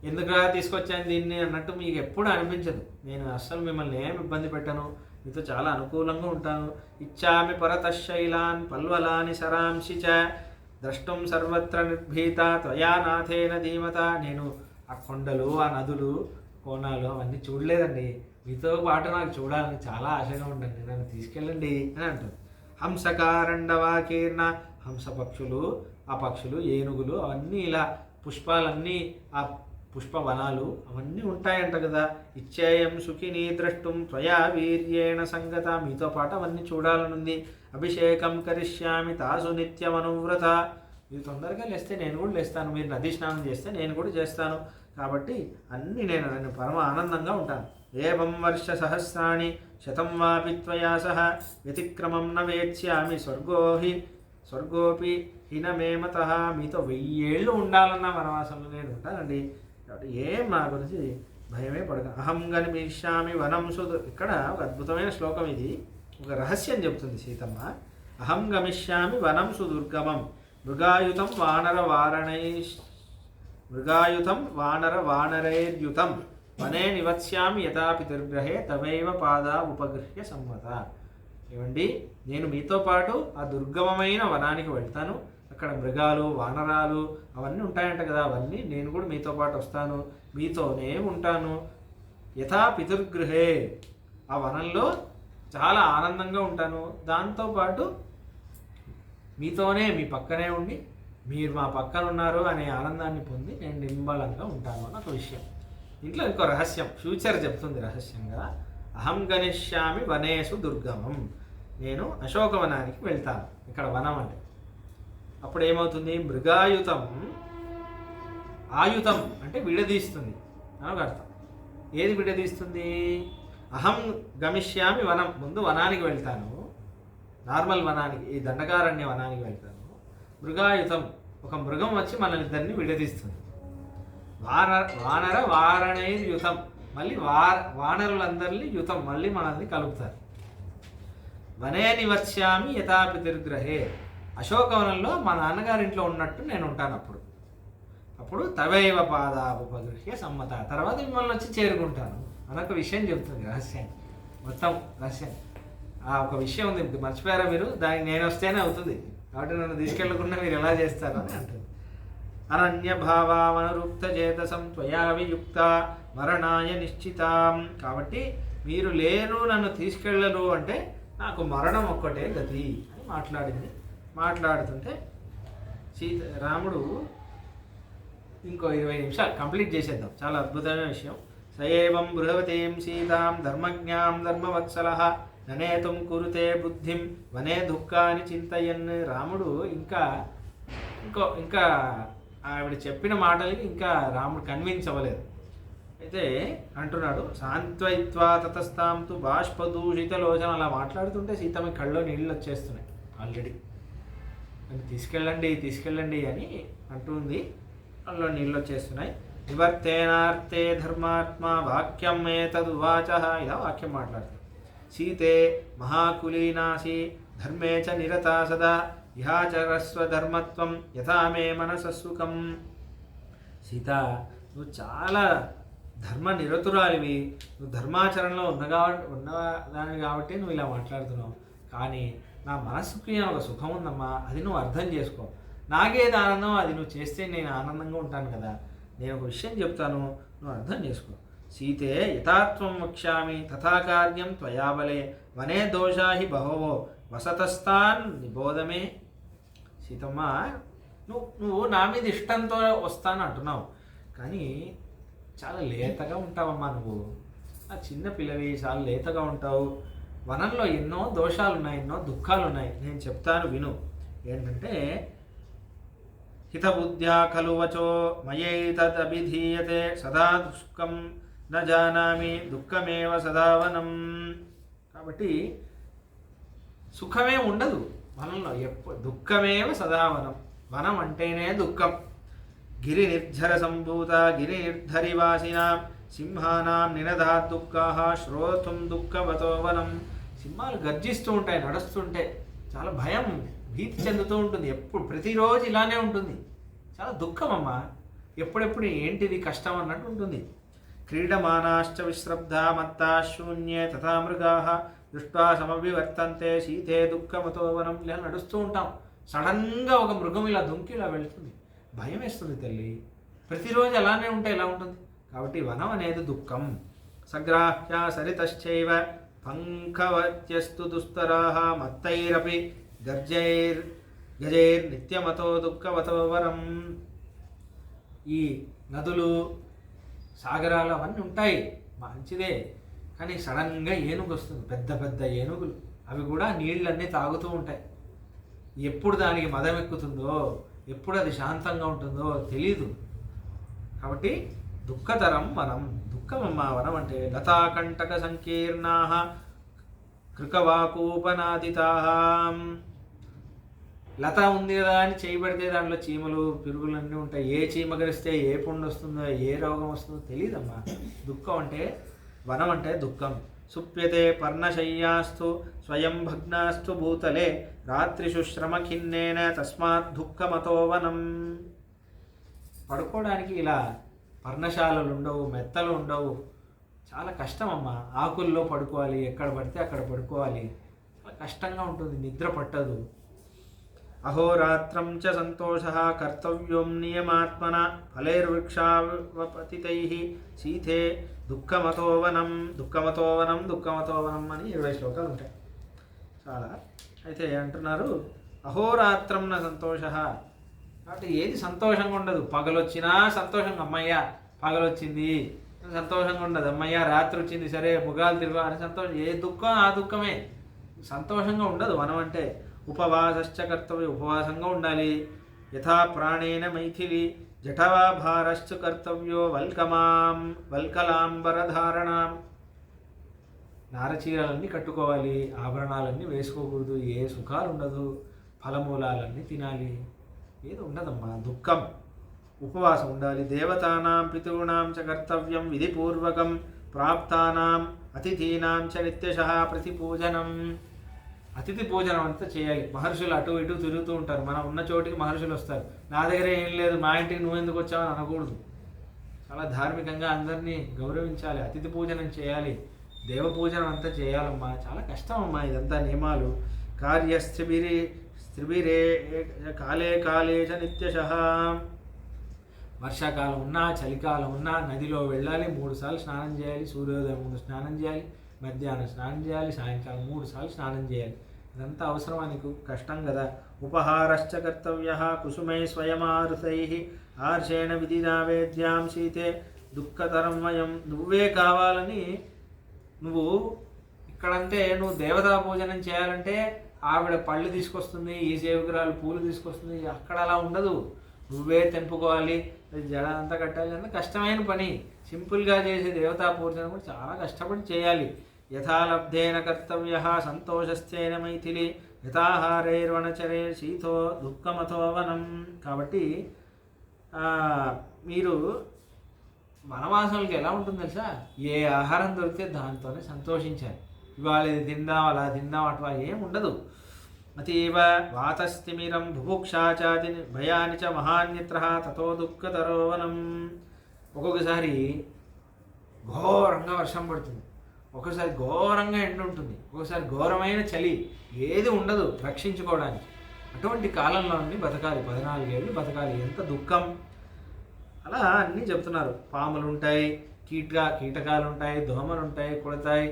ఎందుకురా తీసుకొచ్చాను దీన్ని అన్నట్టు మీకు ఎప్పుడు అనిపించదు. నేను అస్సలు మిమ్మల్ని ఏమి ఇబ్బంది పెట్టను, మీతో చాలా అనుకూలంగా ఉంటాను. ఇచ్చామి పరతశైలాన్ పల్వలాని సరాంశి చ ద్రష్టం సర్వత్ర నిర్భీత త్వయా నాథేన ధీమత. నేను ఆ కొండలు, ఆ నదులు, కోణాలు అవన్నీ చూడలేదండి, మీతో పాటు నాకు చూడాలని చాలా ఆశగా ఉండండి, నన్ను తీసుకెళ్ళండి అని అంటుంది. హంసకారండవాకీర్ణ, హంసపక్షులు ఆ పక్షులు, ఏనుగులు అవన్నీ ఇలా పుష్పాలన్నీ, ఆ పుష్పవనాలు అవన్నీ ఉంటాయంట కదా. ఇచ్చేయం సుఖిని ద్రష్టుం త్వయా వీర్యేణ సంగత, మీతో పాటు అవన్నీ చూడాలనుంది. అభిషేకం కరిష్యామి తాసు నిత్యమనువ్రత, మీరు తొందరగా లేస్తే నేను కూడా లేస్తాను, మీరు నదీ స్నానం చేస్తే నేను కూడా చేస్తాను, కాబట్టి అన్నీ నేను పరమ ఆనందంగా ఉంటాను. ఏవం వర్ష సహస్రాణి శతం వాపి త్వయా సహ వ్యతిక్రమం న వేత్స్యామి స్వర్గోపి హినమేమత, మీతో 1000 ఏళ్ళు ఉండాలన్న వనవాసంలో నేను ఉంటానండి, కాబట్టి ఏం నా గురించి భయమే పడక. అహం గమిష్యామి వనం ఇక్కడ ఒక అద్భుతమైన శ్లోకం ఇది, ఒక రహస్యం చెప్తుంది సీతమ్మ. అహం గమిష్యామి వనం సుదుర్గమం మృగాయుతం వానర వానరైర్యుతం వనే నివత్స్యామి యథా పితృగ్రహే తవైవ పాదా ఉపగృహ్య సమ్మత. ఏమండి, నేను మీతో పాటు ఆ దుర్గమమైన వనానికి వెళ్తాను, అక్కడ మృగాలు, వానరాలు అవన్నీ ఉంటాయంట కదా, అవన్నీ నేను కూడా మీతో పాటు వస్తాను, మీతోనే ఉంటాను. యథా పితృగృహే, ఆ వనంలో చాలా ఆనందంగా ఉంటాను, దాంతోపాటు మీతోనే, మీ పక్కనే ఉండి మీరు మా పక్కన ఉన్నారు అనే ఆనందాన్ని పొంది నేను నింబలంగా ఉంటాను అని ఒక విషయం. ఇంట్లో ఇంకో రహస్యం, ఫ్యూచర్ చెప్తుంది రహస్యంగా. అహం గనిష్యామి వనేషు దుర్గమం, నేను అశోకవనానికి వెళ్తాను. ఇక్కడ వనం అంటే అప్పుడు ఏమవుతుంది, మృగాయుతం, ఆయుతం అంటే విడదీస్తుంది అని అర్థం. ఏది విడదీస్తుంది? అహం గమిష్యామి వనం, ముందు వనానికి వెళ్తాను, నార్మల్ వనానికి, ఈ దండకారణ్య వనానికి వెళ్తాను. మృగాయుతం, ఒక మృగం వచ్చి మనల్ని ఇద్దరిని విడదీస్తుంది. వానర వారణైర్యుతం, మళ్ళీ వానరులందరినీ యుతం, మళ్ళీ మనల్ని కలుపుతారు. వనే నివత్స్యామి యథా పితృగ్రహే, అశోకవనంలో మా నాన్నగారింట్లో ఉన్నట్టు నేను ఉంటాను. అప్పుడు తవైవ పాదా ఉపగృహ్య సమ్మత, తర్వాత మిమ్మల్ని వచ్చి చేరుకుంటాను అనొక విషయం చెబుతుంది రహస్యాన్ని. మొత్తం రహస్యం ఒక విషయం ఉంది, మర్చిపోయారా మీరు? దానికి నేను వస్తేనే అవుతుంది, కాబట్టి నన్ను తీసుకెళ్లకుండా మీరు ఎలా చేస్తారు అని అంటుంది. అనన్యభావామనురుక్త చేతసం త్వయా వియుక్త మరణాయ నిశ్చితాం, కాబట్టి మీరు లేరు, నన్ను తీసుకెళ్ళరు అంటే నాకు మరణం ఒక్కటే గతి అని మాట్లాడింది. మాట్లాడుతుంటే రాముడు ఇంకో 20 నిమిషాలు కంప్లీట్ చేసేద్దాం, చాలా అద్భుతమైన విషయం. సయేవం బృహవతీం సీతాం ధర్మజ్ఞాం ధర్మవత్సలః ననేతుం కురుతే బుద్ధిం వనే దుఃఖాన్ని చింతయన్. రాముడు ఇంకా ఆవిడ చెప్పిన మాటలకి ఇంకా రాముడు కన్విన్స్ అవ్వలేదు. అయితే అంటున్నాడు, సాంత్వయిత్వా తతస్తాం తు బాష్పదూషిత లోచన, అలా మాట్లాడుతుంటే సీతమ్మ కళ్ళలో నీళ్ళు వచ్చేస్తున్నాయి ఆల్రెడీ. తీసుకెళ్ళండి అని అంటుంది, కళ్ళలో నీళ్ళు వచ్చేస్తున్నాయి. నివర్తేనార్తే ధర్మాత్మ వాక్యం ఏతదువాచ, ఇలా వాక్యం మాట్లాడుతుంది. సీతే మహాకులీనాసి ధర్మే చ నిరతా సదా ఇహాచరస్వ ధర్మత్వం యథా మే మనసస్సుకం. సీత, నువ్వు చాలా ధర్మ నిరతురాలివి, నువ్వు ధర్మాచరణలో ఉన్నదానివి కాబట్టి నువ్వు ఇలా మాట్లాడుతున్నావు, కానీ నా మనస్సుకి ఒక సుఖం ఉందమ్మా, అది నువ్వు అర్థం చేసుకో. నాకేది ఆనందం అది నువ్వు చేస్తే నేను ఆనందంగా ఉంటాను కదా. నేను ఒక విషయం చెప్తాను, నువ్వు అర్థం చేసుకో. సీతే యథాత్వం వక్ష్యామి తథా కార్యం త్వయా బలే వనే దోషా హి బహవో వసతస్థాన్ నిబోధమే. సీతమ్మ, నువ్వు నా మీద ఇష్టంతో వస్తాను అంటున్నావు, కానీ చాలా లేతగా ఉంటావమ్మా నువ్వు. ఆ చిన్న పిల్లవి, చాలా లేతగా ఉంటావు. వనంలో ఎన్నో దోషాలు ఉన్నాయి, ఎన్నో దుఃఖాలు ఉన్నాయి, నేను చెప్తాను విను. ఏంటంటే, హితబుద్ధ్యా ఖలు వచో మయైతదభిధీయతే సదా దుఃఖం న జానామి దుఃఖమేవ సదావనం. కాబట్టి సుఖమే ఉండదు వనంలో, దుఃఖమేవ సదావనం. వనం అంటేనే దుఃఖం. గిరి నిర్జర సంభూత గిరి నిర్ధరివాసినాం సింహానాం నినదాత్ దుఃఖాః శ్రోతుం దుఃఖవతో వనం. సింహాలు గర్జిస్తూ ఉంటాయి నడుస్తుంటే, చాలా భయం, భీతి చెందుతూ ఉంటుంది. ప్రతిరోజు ఇలానే ఉంటుంది, చాలా దుఃఖం అమ్మ. ఎప్పుడెప్పుడు ఏంటిది కష్టం అన్నట్టు ఉంటుంది. క్రీడమానాశ్చ విశ్రబ్ధా మత్తా శూన్యే తథా మృగాః దృష్ట్వా సమభివర్తంతే సీతే దుఃఖమతో వనం. ఇలా నడుస్తూ ఉంటాం, సడన్గా ఒక మృగం ఇలా దుంకి ఇలా వెళ్తుంది, భయం వేస్తుంది తల్లి. ప్రతిరోజు అలానే ఉంటే ఎలా ఉంటుంది? కాబట్టి వనం అనేది దుఃఖం. సగ్రాహ్య సరితశ్చైవ పంకవత్యస్తు దుస్తరాః మత్తైరపి గజైర్నిత్యమతో దుఃఖవతో వరం. ఈ నదులు, సాగరాలు అవన్నీ ఉంటాయి, మంచిదే. కానీ సడన్గా ఏనుగు వస్తుంది, పెద్ద పెద్ద ఏనుగులు. అవి కూడా నీళ్ళన్నీ తాగుతూ ఉంటాయి. ఎప్పుడు దానికి మదం ఎక్కుతుందో, ఎప్పుడు అది శాంతంగా ఉంటుందో తెలీదు. కాబట్టి దుఃఖతరం వనం, దుఃఖమమ్మ వనం అంటే. లతాకంటక సంకీర్ణా కృకవాకూపనాదితా. లత ఉంది కదా అని చేయబడితే దాంట్లో చీమలు, పిరుగులన్నీ ఉంటాయి. ఏ చీమ గరిస్తే ఏ పుండు వస్తుందో, ఏ రోగం వస్తుందో తెలియదమ్మా. దుఃఖం అంటే, వనం అంటే దుఃఖం. సుప్యతే పర్ణశయ్యాస్తు స్వయం భగ్నాస్తు భూతలే రాత్రిషు శ్రమఖిన్నేన తస్మాత్ దుఃఖమతో వనం. పడుకోవడానికి ఇలా పర్ణశాలలు ఉండవు, మెత్తలు ఉండవు, చాలా కష్టం అమ్మ. ఆకుల్లో పడుకోవాలి, ఎక్కడ పడితే అక్కడ పడుకోవాలి, చాలా కష్టంగా ఉంటుంది, నిద్ర పట్టదు. అహోరాత్రం చ సంతోషః కర్తవ్యం నియమాత్మన ఫలైర్వృక్షావపతితైః శీతే దుఃఖమతో వనం. దుఃఖమతో వనం, దుఃఖమతో వనం అని 20 శ్లోకాలు ఉంటాయి చాలా. అయితే అంటున్నారు అహోరాత్రం న సంతోషః. కాబట్టి ఏది సంతోషంగా ఉండదు. పగలొచ్చినా సంతోషంగా, అమ్మయ్య పగలొచ్చింది, సంతోషంగా ఉండదు. అమ్మయ్య రాత్రి వచ్చింది, సరే ముగాలు తిరుగు అని సంతోషం. ఏ దుఃఖం ఆ దుఃఖమే, సంతోషంగా ఉండదు వనం అంటే. ఉపవాసశ్చ కర్తవ్యం, ఉపవాసంగా ఉండాలి. యథా ప్రాణేన మైథిలి జఠవా భారశ్చ కర్తవ్యో వల్కలాంబరధారణాం. నారచీరలన్నీ కట్టుకోవాలి, ఆభరణాలన్నీ వేసుకోకూడదు, ఏ సుఖాలు ఉండదు, ఫలమూలాలన్నీ తినాలి, ఏది ఉండదమ్మా. దుఃఖం. ఉపవాసం ఉండాలి. దేవతానాం పితॄణాం చ కర్తవ్యం విధిపూర్వకం ప్రాప్తానాం అతిథీనాం చ నిత్యశః ప్రతిపూజనం. అతిథి పూజనం అంతా చేయాలి. మహర్షులు అటు ఇటు తిరుగుతూ ఉంటారు, మనం ఉన్న చోటికి మహర్షులు వస్తారు. నా దగ్గర ఏం లేదు, మా ఇంటికి నువ్వు ఎందుకు వచ్చావని అనకూడదు. చాలా ధార్మికంగా అందరినీ గౌరవించాలి, అతిథి పూజనం చేయాలి, దేవ పూజనం అంతా చేయాలమ్మా. చాలా కష్టం అమ్మా ఇదంతా నియమాలు. కార్యస్త్రిభిరే కాలే కాలే చ నిత్యశః. వర్షాకాలం ఉన్నా, చలికాలం ఉన్నా నదిలో వెళ్ళాలి, 3 సార్లు స్నానం చేయాలి. సూర్యోదయం ముందు స్నానం చేయాలి, మధ్యాహ్నం స్నానం చేయాలి, సాయంకాలం 3 సార్లు స్నానం చేయాలి. ఇదంతా అవసరమా నీకు? కష్టం కదా. ఉపహారశ్చ కర్తవ్యః కుసుమై స్వయమారుతైః ఆర్షేణ విధినా వేద్యాం శీతే దుఃఖతరం వయం. నువ్వే కావాలని, నువ్వు ఇక్కడంటే నువ్వు దేవతా పూజనం చేయాలంటే ఆవిడ పళ్ళు తీసుకొస్తుంది, ఈ సేవకురాలు పూలు తీసుకొస్తుంది. అక్కడ అలా ఉండదు, నువ్వే తెంపుకోవాలి, జడ అంతా కట్టాలి. అంత కష్టమైన పని. సింపుల్గా చేసే దేవతా పూజనం కూడా చాలా కష్టపడి చేయాలి. యథాలబ్ధేన కర్తవ్యః సంతోషస్థేన మైథిలి యథాహారైర్వణచరే శీతో దుఃఖమతో వనం. కాబట్టి మీరు వనవాసాలకి ఎలా ఉంటుంది తెలుసా? ఏ ఆహారం దొరికితే దాంతోనే సంతోషించాలి. ఇవాళ ఇది తిందాం, అలా తిందాం, అట్లా ఏం ఉండదు. అతీవ వాతస్థిమిరం బుభుక్షాచాది భయాని చ మహాన్యత్ర తతో దుఃఖతరో వనం. ఒక్కొక్కసారి ఘోరంగా వర్షం పడుతుంది, ఒకసారి ఘోరంగా ఎండ ఉంటుంది, ఒకసారి ఘోరమైన చలి, ఏది ఉండదు రక్షించుకోవడానికి. అటువంటి కాలంలో బతకాలి, 14 ఏళ్ళు బతకాలి. ఎంత దుఃఖం. అలా అన్నీ చెప్తున్నారు. పాములు ఉంటాయి, కీటకాలు ఉంటాయి, దోమలు ఉంటాయి, కొడతాయి,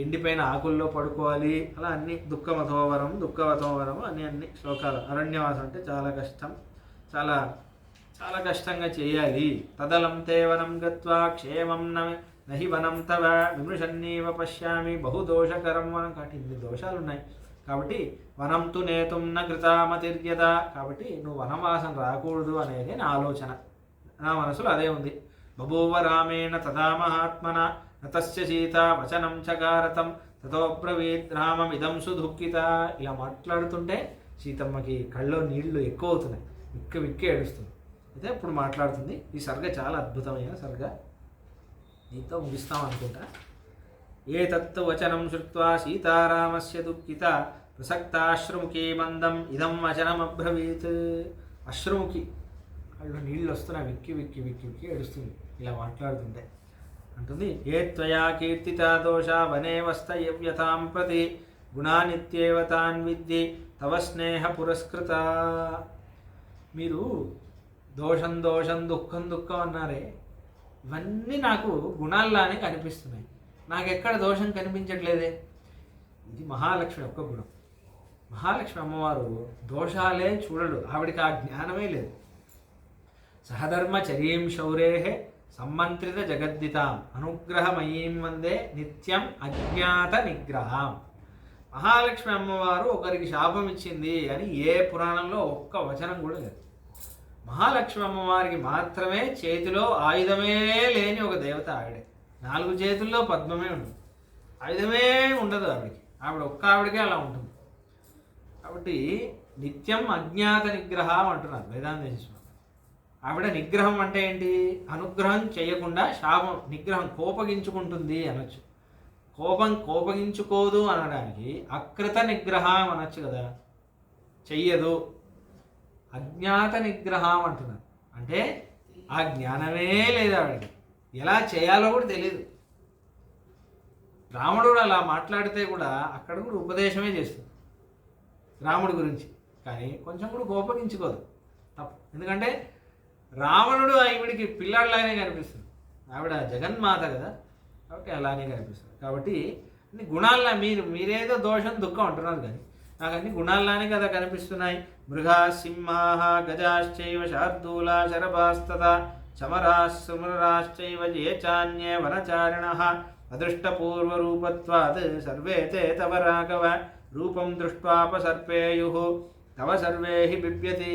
ఎండిపోయిన ఆకుల్లో పడుకోవాలి, అలా అన్ని. దుఃఖమతోవరం దుఃఖవతోవరం అన్ని శ్లోకాలు. అరణ్యవాసం అంటే చాలా కష్టం, చాలా చాలా కష్టంగా చేయాలి. తదలం తేవనం గత్వా క్షేమం నహి వనం తవ విమృశన్నీవ పశ్యామి బహుదోషకరం వనం. కాబట్టి ఇన్ని దోషాలు ఉన్నాయి. కాబట్టి వనం తు నేతుం న కృతామతిర్యద. కాబట్టి నువ్వు వనవాసం రాకూడదు అనేది నా ఆలోచన, నా మనసులో అదే ఉంది. బభూవ రామేణ తదా మహాత్మన నతస్య సీత వచనం చకారతం తతోబ్రవీత్ రామమిదం సుదుఃఖిత. ఇలా మాట్లాడుతుంటే సీతమ్మకి కళ్ళలో నీళ్లు ఎక్కువ అవుతున్నాయి, విక్కి ఏడుస్తుంది. అయితే ఇప్పుడు మాట్లాడుతుంది. ఈ సర్గ చాలా అద్భుతమైన సర్గ, దీంతో ముగిస్తాం అనుకుంటా. ఏ తత్తు వచనం శ్రుత్వా సీతారామస్య దుఃఖిత ప్రసక్తాశ్రుముఖీ మందం ఇదం వచనమబ్రవీత్. అశ్రుముఖి కళ్ళు నీళ్ళు వస్తున్నాయి, విక్కి ఏడుస్తుంది ఇలా మాట్లాడుతుంటే. అంటుంది, ఏ త్వయా కీర్తితా దోష వనే వస్తయవ్యతాం ప్రతి గుణానిత్యేవ తాన్ విద్ది తవ స్నేహ పురస్కృత. మీరు దోషం దుఃఖం అన్నారే, ఇవన్నీ నాకు గుణాల్లానే కనిపిస్తున్నాయి, నాకెక్కడ దోషం కనిపించట్లేదే. ఇది మహాలక్ష్మి యొక్క గుణం. మహాలక్ష్మి అమ్మవారు దోషాలే చూడడు, ఆవిడికి ఆ జ్ఞానమే లేదు. సహధర్మచరీం శౌరే సమ్మంత్రిత జగద్దితాం అనుగ్రహమయీం వందే నిత్యం అజ్ఞాత నిగ్రహం. మహాలక్ష్మి అమ్మవారు ఒకరికి శాపం ఇచ్చింది అని ఏ పురాణంలో ఒక్క వచనం కూడా లేదు. మహాలక్ష్మి అమ్మవారికి మాత్రమే చేతిలో ఆయుధమే లేని ఒక దేవత ఆవిడే. 4 చేతుల్లో పద్మమే ఉంటుంది, ఆయుధమే ఉండదు ఆవిడికి. ఒక్క ఆవిడకే అలా ఉంటుంది. కాబట్టి నిత్యం అజ్ఞాత నిగ్రహం అంటున్నారు వేదాంత. ఆవిడ నిగ్రహం అంటే ఏంటి? అనుగ్రహం చేయకుండా శాపం, నిగ్రహం కోపగించుకుంటుంది అనొచ్చు. కోపగించుకోదు అనడానికి అకృత నిగ్రహం అనొచ్చు కదా, చెయ్యదు. అజ్ఞాత నిగ్రహం అంటున్నారు అంటే ఆ జ్ఞానమే లేదు ఆవిడకి, ఎలా చేయాలో కూడా తెలియదు. రాముడు అలా మాట్లాడితే కూడా అక్కడ కూడా ఉపదేశమే చేస్తుంది రాముడి గురించి, కానీ కొంచెం కూడా కోపగించుకోదు. తప్పు. ఎందుకంటే రావణుడు ఆవిడికి పిల్లాడిలానే కనిపిస్తుంది, ఆవిడ జగన్మాత కదా, కాబట్టి అలానే కనిపిస్తుంది. కాబట్టి అన్ని గుణాల్లా మీరేదో దోషం దుఃఖం అంటున్నారు, కానీ నాకు అన్ని గుణాల్లానే కదా కనిపిస్తున్నాయి. మృగా సింహా గజాశ్చైవ శార్దూలా శరభాస్తత చమరాశ్రుమరాశ్చైవ ఏ చాన్యే వనచారిణః అదృష్టపూర్వరూపత్వాద్ సర్వే తే తవ రాఘవ రూపం దృష్ట్వాపసర్పేయుః తవ సర్వే హి బిభ్యతి.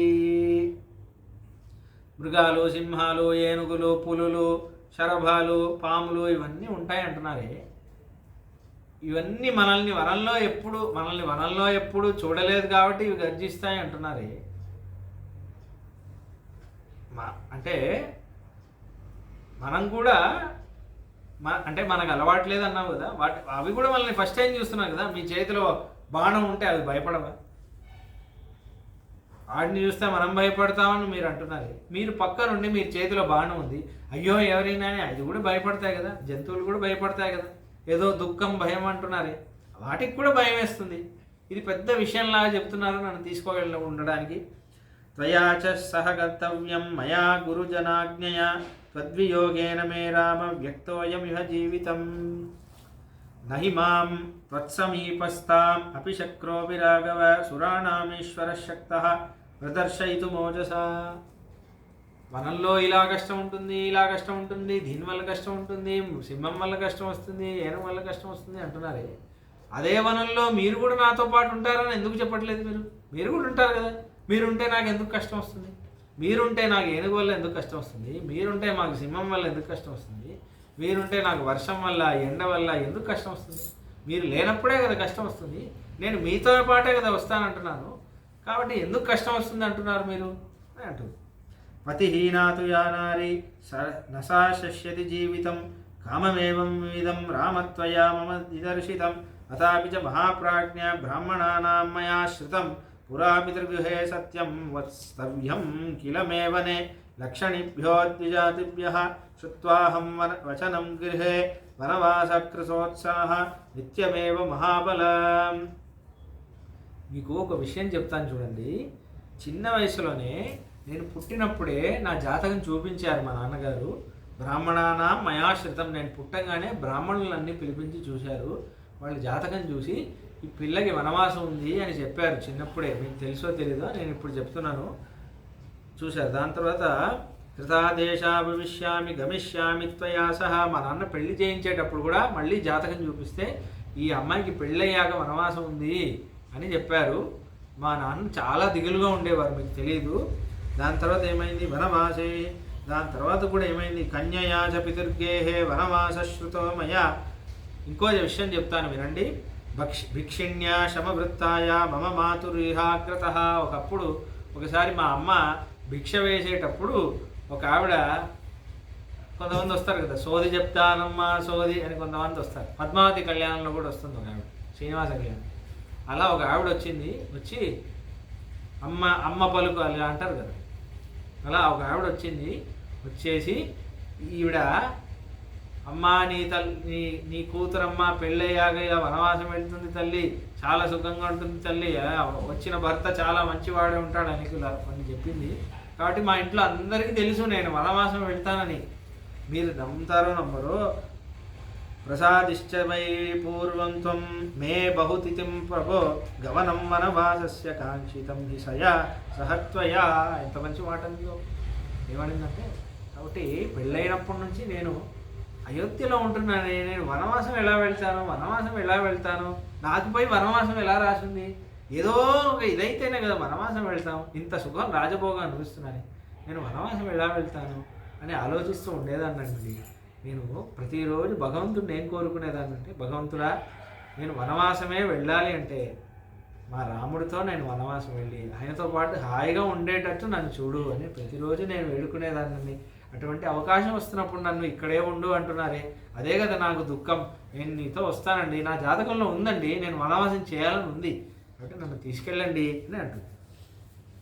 మృగాలు, సింహాలు, ఏనుగులు, పులులు, శరభాలు, పాములు ఇవన్నీ ఉంటాయి అంటున్నారే. ఇవన్నీ మనల్ని వనంలో ఎప్పుడు చూడలేదు కాబట్టి ఇవి గర్జిస్తాయి అంటున్నారే. అంటే మనం కూడా అంటే మనకు అలవాటు లేదు అన్నావు కదా, అవి కూడా మనల్ని ఫస్ట్ టైం చూస్తున్నాం కదా. మీ చేతిలో బాణం ఉంటే అవి భయపడవా? వాడిని చూస్తే మనం భయపడతామని మీరు అంటున్నారు. మీరు పక్క నుండి మీరు చేతిలో బాణం ఉంది, అయ్యో ఎవరైనా అది కూడా భయపడతాయి కదా, జంతువులు కూడా భయపడతాయి కదా. ఏదో దుఃఖం భయం అంటున్నారే, వాటికి కూడా భయం వేస్తుంది. ఇది పెద్ద విషయంలాగా చెప్తున్నారు నన్ను తీసుకోగల ఉండడానికి. త్వయాచ సహ గంతవ్యం మయా గురుజనాజ్ఞయా త్వద్వియోగేన మే రామ వ్యక్తోయమిహ జీవితం నహి మాం త్వత్సమీపస్తాం అపి శక్రోపి రాఘవ సురాణామీశ్వర శక్తః ప్రదర్శయితు మోజసా. వనంలో ఇలా కష్టం ఉంటుంది, ఇలా కష్టం ఉంటుంది, దీనివల్ల కష్టం ఉంటుంది, సింహం వల్ల కష్టం వస్తుంది, ఏనుగు వల్ల కష్టం వస్తుంది అంటున్నారే. అదే వనంలో మీరు కూడా నాతో పాటు ఉంటారని ఎందుకు చెప్పట్లేదు? మీరు కూడా ఉంటారు కదా. మీరుంటే నాకు ఎందుకు కష్టం వస్తుంది? మీరుంటే నాకు ఏనుగు వల్ల ఎందుకు కష్టం వస్తుంది? మీరుంటే మాకు సింహం వల్ల ఎందుకు కష్టం వస్తుంది? మీరుంటే నాకు వర్షం వల్ల, ఎండ వల్ల ఎందుకు కష్టం వస్తుంది? మీరు లేనప్పుడే కదా కష్టం వస్తుంది. నేను మీతో పాటే కదా వస్తానంటున్నాను, కాబట్టి ఎందుకు కష్టం వస్తుంది అంటున్నారు మీరు అని అంటుంది. మతిహీనాతు యా నారీ నసా శశ్యతి జీవితం కామమేవం విధం రామత్వయా మమ నిదర్శితం అతాపి చ మహాప్రాజ్ఞ బ్రాహ్మణానాం మయా శ్రుతం పురాపితృగృహే సత్యం వత్స్తవ్యం కిల మే వనే లక్షణిభ్యో ద్విజాతిభ్యః శ్రుత్వాహం వచనం గృహే వనవాసకృశోత్సాహ నిత్యమేవ మహాబలం. మీకు ఒక విషయం చెప్తాను చూడండి. చిన్న వయసులోనే నేను పుట్టినప్పుడే నా జాతకం చూపించారు మా నాన్నగారు. బ్రాహ్మణానాం మయాశ్రితం, నేను పుట్టంగానే బ్రాహ్మణులన్నీ పిలిపించి చూశారు. వాళ్ళు జాతకం చూసి ఈ పిల్లకి వనవాసం ఉంది అని చెప్పారు చిన్నప్పుడే. మీకు తెలుసో తెలీదో నేను ఇప్పుడు చెప్తున్నాను, చూశారు. దాని తర్వాత కృతాదేశాభివిష్యామి గమిష్యామి త్వయా సహా, మా నాన్న పెళ్లి చేయించేటప్పుడు కూడా మళ్ళీ జాతకం చూపిస్తే ఈ అమ్మాయికి పెళ్ళయ్యాక వనవాసం ఉంది అని చెప్పారు. మా నాన్న చాలా దిగులుగా ఉండేవారు, మీకు తెలియదు. దాని తర్వాత ఏమైంది? వనవాసే. దాని తర్వాత కూడా ఏమైంది? కన్యయాచ పితుర్గేహే వనవాస శ్రుతో మయా. ఇంకో విషయం చెప్తాను వినండి. భిక్షిణ్యా శమవృత్తాయ మమ మాతురిహాగ్రత. ఒకసారి మా అమ్మ భిక్ష వేసేటప్పుడు ఒక ఆవిడ, కొంతమంది వస్తారు కదా, సోది చెప్తానమ్మా సోది అని కొంతమంది వస్తారు. పద్మావతి కళ్యాణంలో కూడా వస్తుంది ఒక ఆవిడ, శ్రీనివాస కళ్యాణం. అలా ఒక ఆవిడ వచ్చి అమ్మ పలుకు అలా అంటారు కదా, అలా ఒక ఆవిడ వచ్చేసి ఈవిడ, అమ్మ నీ కూతురమ్మ పెళ్ళయ్యాక ఇలా వనవాసం వెళ్తుంది తల్లి, చాలా సుఖంగా ఉంటుంది తల్లి, వచ్చిన భర్త చాలా మంచివాడే ఉంటాడు అని చెప్పింది. కాబట్టి మా ఇంట్లో అందరికీ తెలుసు నేను వనవాసం వెళ్తానని. మీరు నమ్ముతారో నమ్మరో, ప్రసాదిశ్చ వై పూర్వం త్వం మే బహుతిథిం ప్రభో గమనం వనవాసస్య కాంక్షితం హి సహత్వయా. ఎంత మంచి మాట ఉందో. ఏమడిందంటే, కాబట్టి పెళ్ళైనప్పటి నుంచి నేను అయోధ్యలో ఉంటున్నాను, నేను వనవాసం ఎలా వెళ్తాను, నాకు పోయి వనవాసం ఎలా రాసింది, ఏదో ఒక ఇదైతేనే కదా వనవాసం వెళ్తాం, ఇంత సుఖం రాజభోగం అనిపిస్తున్నాను, నేను వనవాసం ఎలా వెళ్తాను అని ఆలోచిస్తూ ఉండేదాన్నండి. నేను ప్రతిరోజు భగవంతుడిని ఏం కోరుకునేదాన్నంటే, భగవంతుడా నేను వనవాసమే వెళ్ళాలి అంటే మా రాముడితో నేను వనవాసం వెళ్ళి ఆయనతో పాటు హాయిగా ఉండేటట్టు నన్ను చూడు అని ప్రతిరోజు నేను వేడుకునేదాన్ని. అటువంటి అవకాశం వస్తున్నప్పుడు నన్ను ఇక్కడే ఉండు అంటున్నారే, అదే కదా నాకు దుఃఖం. నేను నీతో వస్తానండి, నా జాతకంలో ఉందండి, నేను వనవాసం చేయాలని ఉంది, కాబట్టి నన్ను తీసుకెళ్ళండి అని అంటుంది.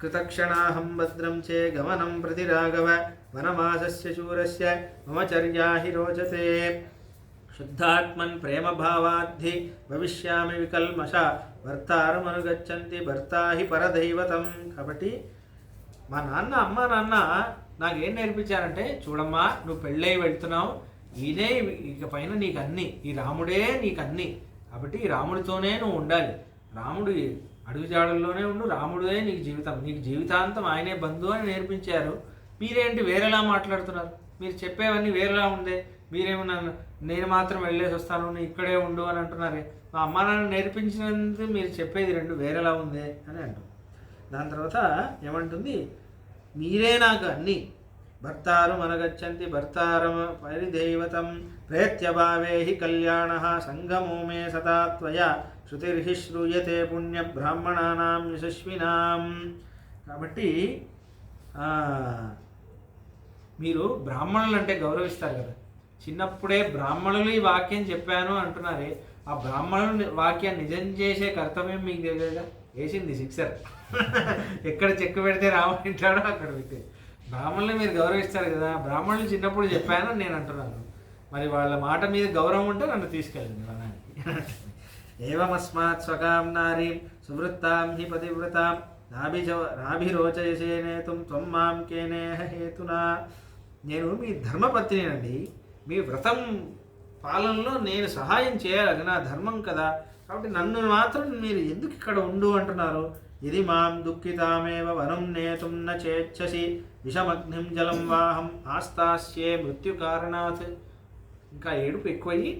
కృతక్షణాహం భద్రం చే గమనం ప్రతి రాఘవ వనవాసస్య శూరస్య మమ చర్యా హి రోచతే శుద్ధాత్మన్ ప్రేమభావాద్ధి భవిష్యామి వికల్మష భర్తారమనుగచ్చంతి భర్తా హి పరదైవతం. కాబట్టి మా నాన్న నాకేం నేర్పించారంటే, చూడమ్మా నువ్వు పెళ్ళై వెళ్తున్నావు, ఈయనే ఇక పైన నీకు అన్నీ, ఈ రాముడే నీకు అన్నీ, కాబట్టి ఈ రాముడితోనే నువ్వు ఉండాలి, రాముడు అడుగుజాడల్లోనే ఉండు, రాముడే నీకు జీవితం, నీకు జీవితాంతం ఆయనే బంధువు అని నేర్పించారు. మీరేంటి వేరేలా మాట్లాడుతున్నారు, మీరు చెప్పేవన్నీ వేరేలా ఉందే, మీరేమన్నా నేను మాత్రం వెళ్ళేసి వస్తాను నువ్వు ఇక్కడే ఉండు అని అంటున్నారే, మా అమ్మ నాన్న నేర్పించినందుకు మీరు చెప్పేది రెండు వేరేలా ఉందే అని అంటుంది. దాని తర్వాత ఏమంటుంది, మీరే నాకు అన్నీ, భర్తారు మనగచ్చంతి భర్తారం పరిదైవతం ప్రేత్యభావే హి కళ్యాణ సంగమో మే సతాత్వయ శృతిర్హి శ్రూయతే పుణ్య బ్రాహ్మణానాం యశస్వినాం. కాబట్టి మీరు బ్రాహ్మణులు అంటే గౌరవిస్తారు కదా, చిన్నప్పుడే బ్రాహ్మణులు ఈ వాక్యం చెప్పాను అంటున్నారే, ఆ బ్రాహ్మణులు వాక్యాన్ని నిజం చేసే కర్తవ్యం మీకు దగ్గరగా వేసింది సిక్సర్. ఎక్కడ చెక్కు పెడితే రామంటాడో అక్కడ పెడితే బ్రాహ్మణులు మీరు గౌరవిస్తారు కదా, బ్రాహ్మణులు చిన్నప్పుడు చెప్పాను నేను అంటున్నాను, మరి వాళ్ళ మాట మీద గౌరవం ఉంటే నన్ను తీసుకెళ్ళండి వనానికి. ఏవమస్మాత్ స్వకాం నారీం సువృత్తాం హి పతివ్రతాం నాభిరోచయసే నేతుం త్వం మాం కేనేహ హేతునా. నేను మీ ధర్మపత్నినండి, మీ వ్రతం పాలనలో నేను సహాయం చేయాలి, అది నా ధర్మం కదా, కాబట్టి నన్ను మాత్రం మీరు ఎందుకు ఇక్కడ ఉండు అంటున్నారు. ఇది మాం దుఃఖితామేవ వనం నేతుం న చేచ్చసి విషమగ్నిం జలం వాహం ఆస్తాస్యే మృత్యు కారణాత్. ఇంకా ఏడుపు ఎక్కువయ్యి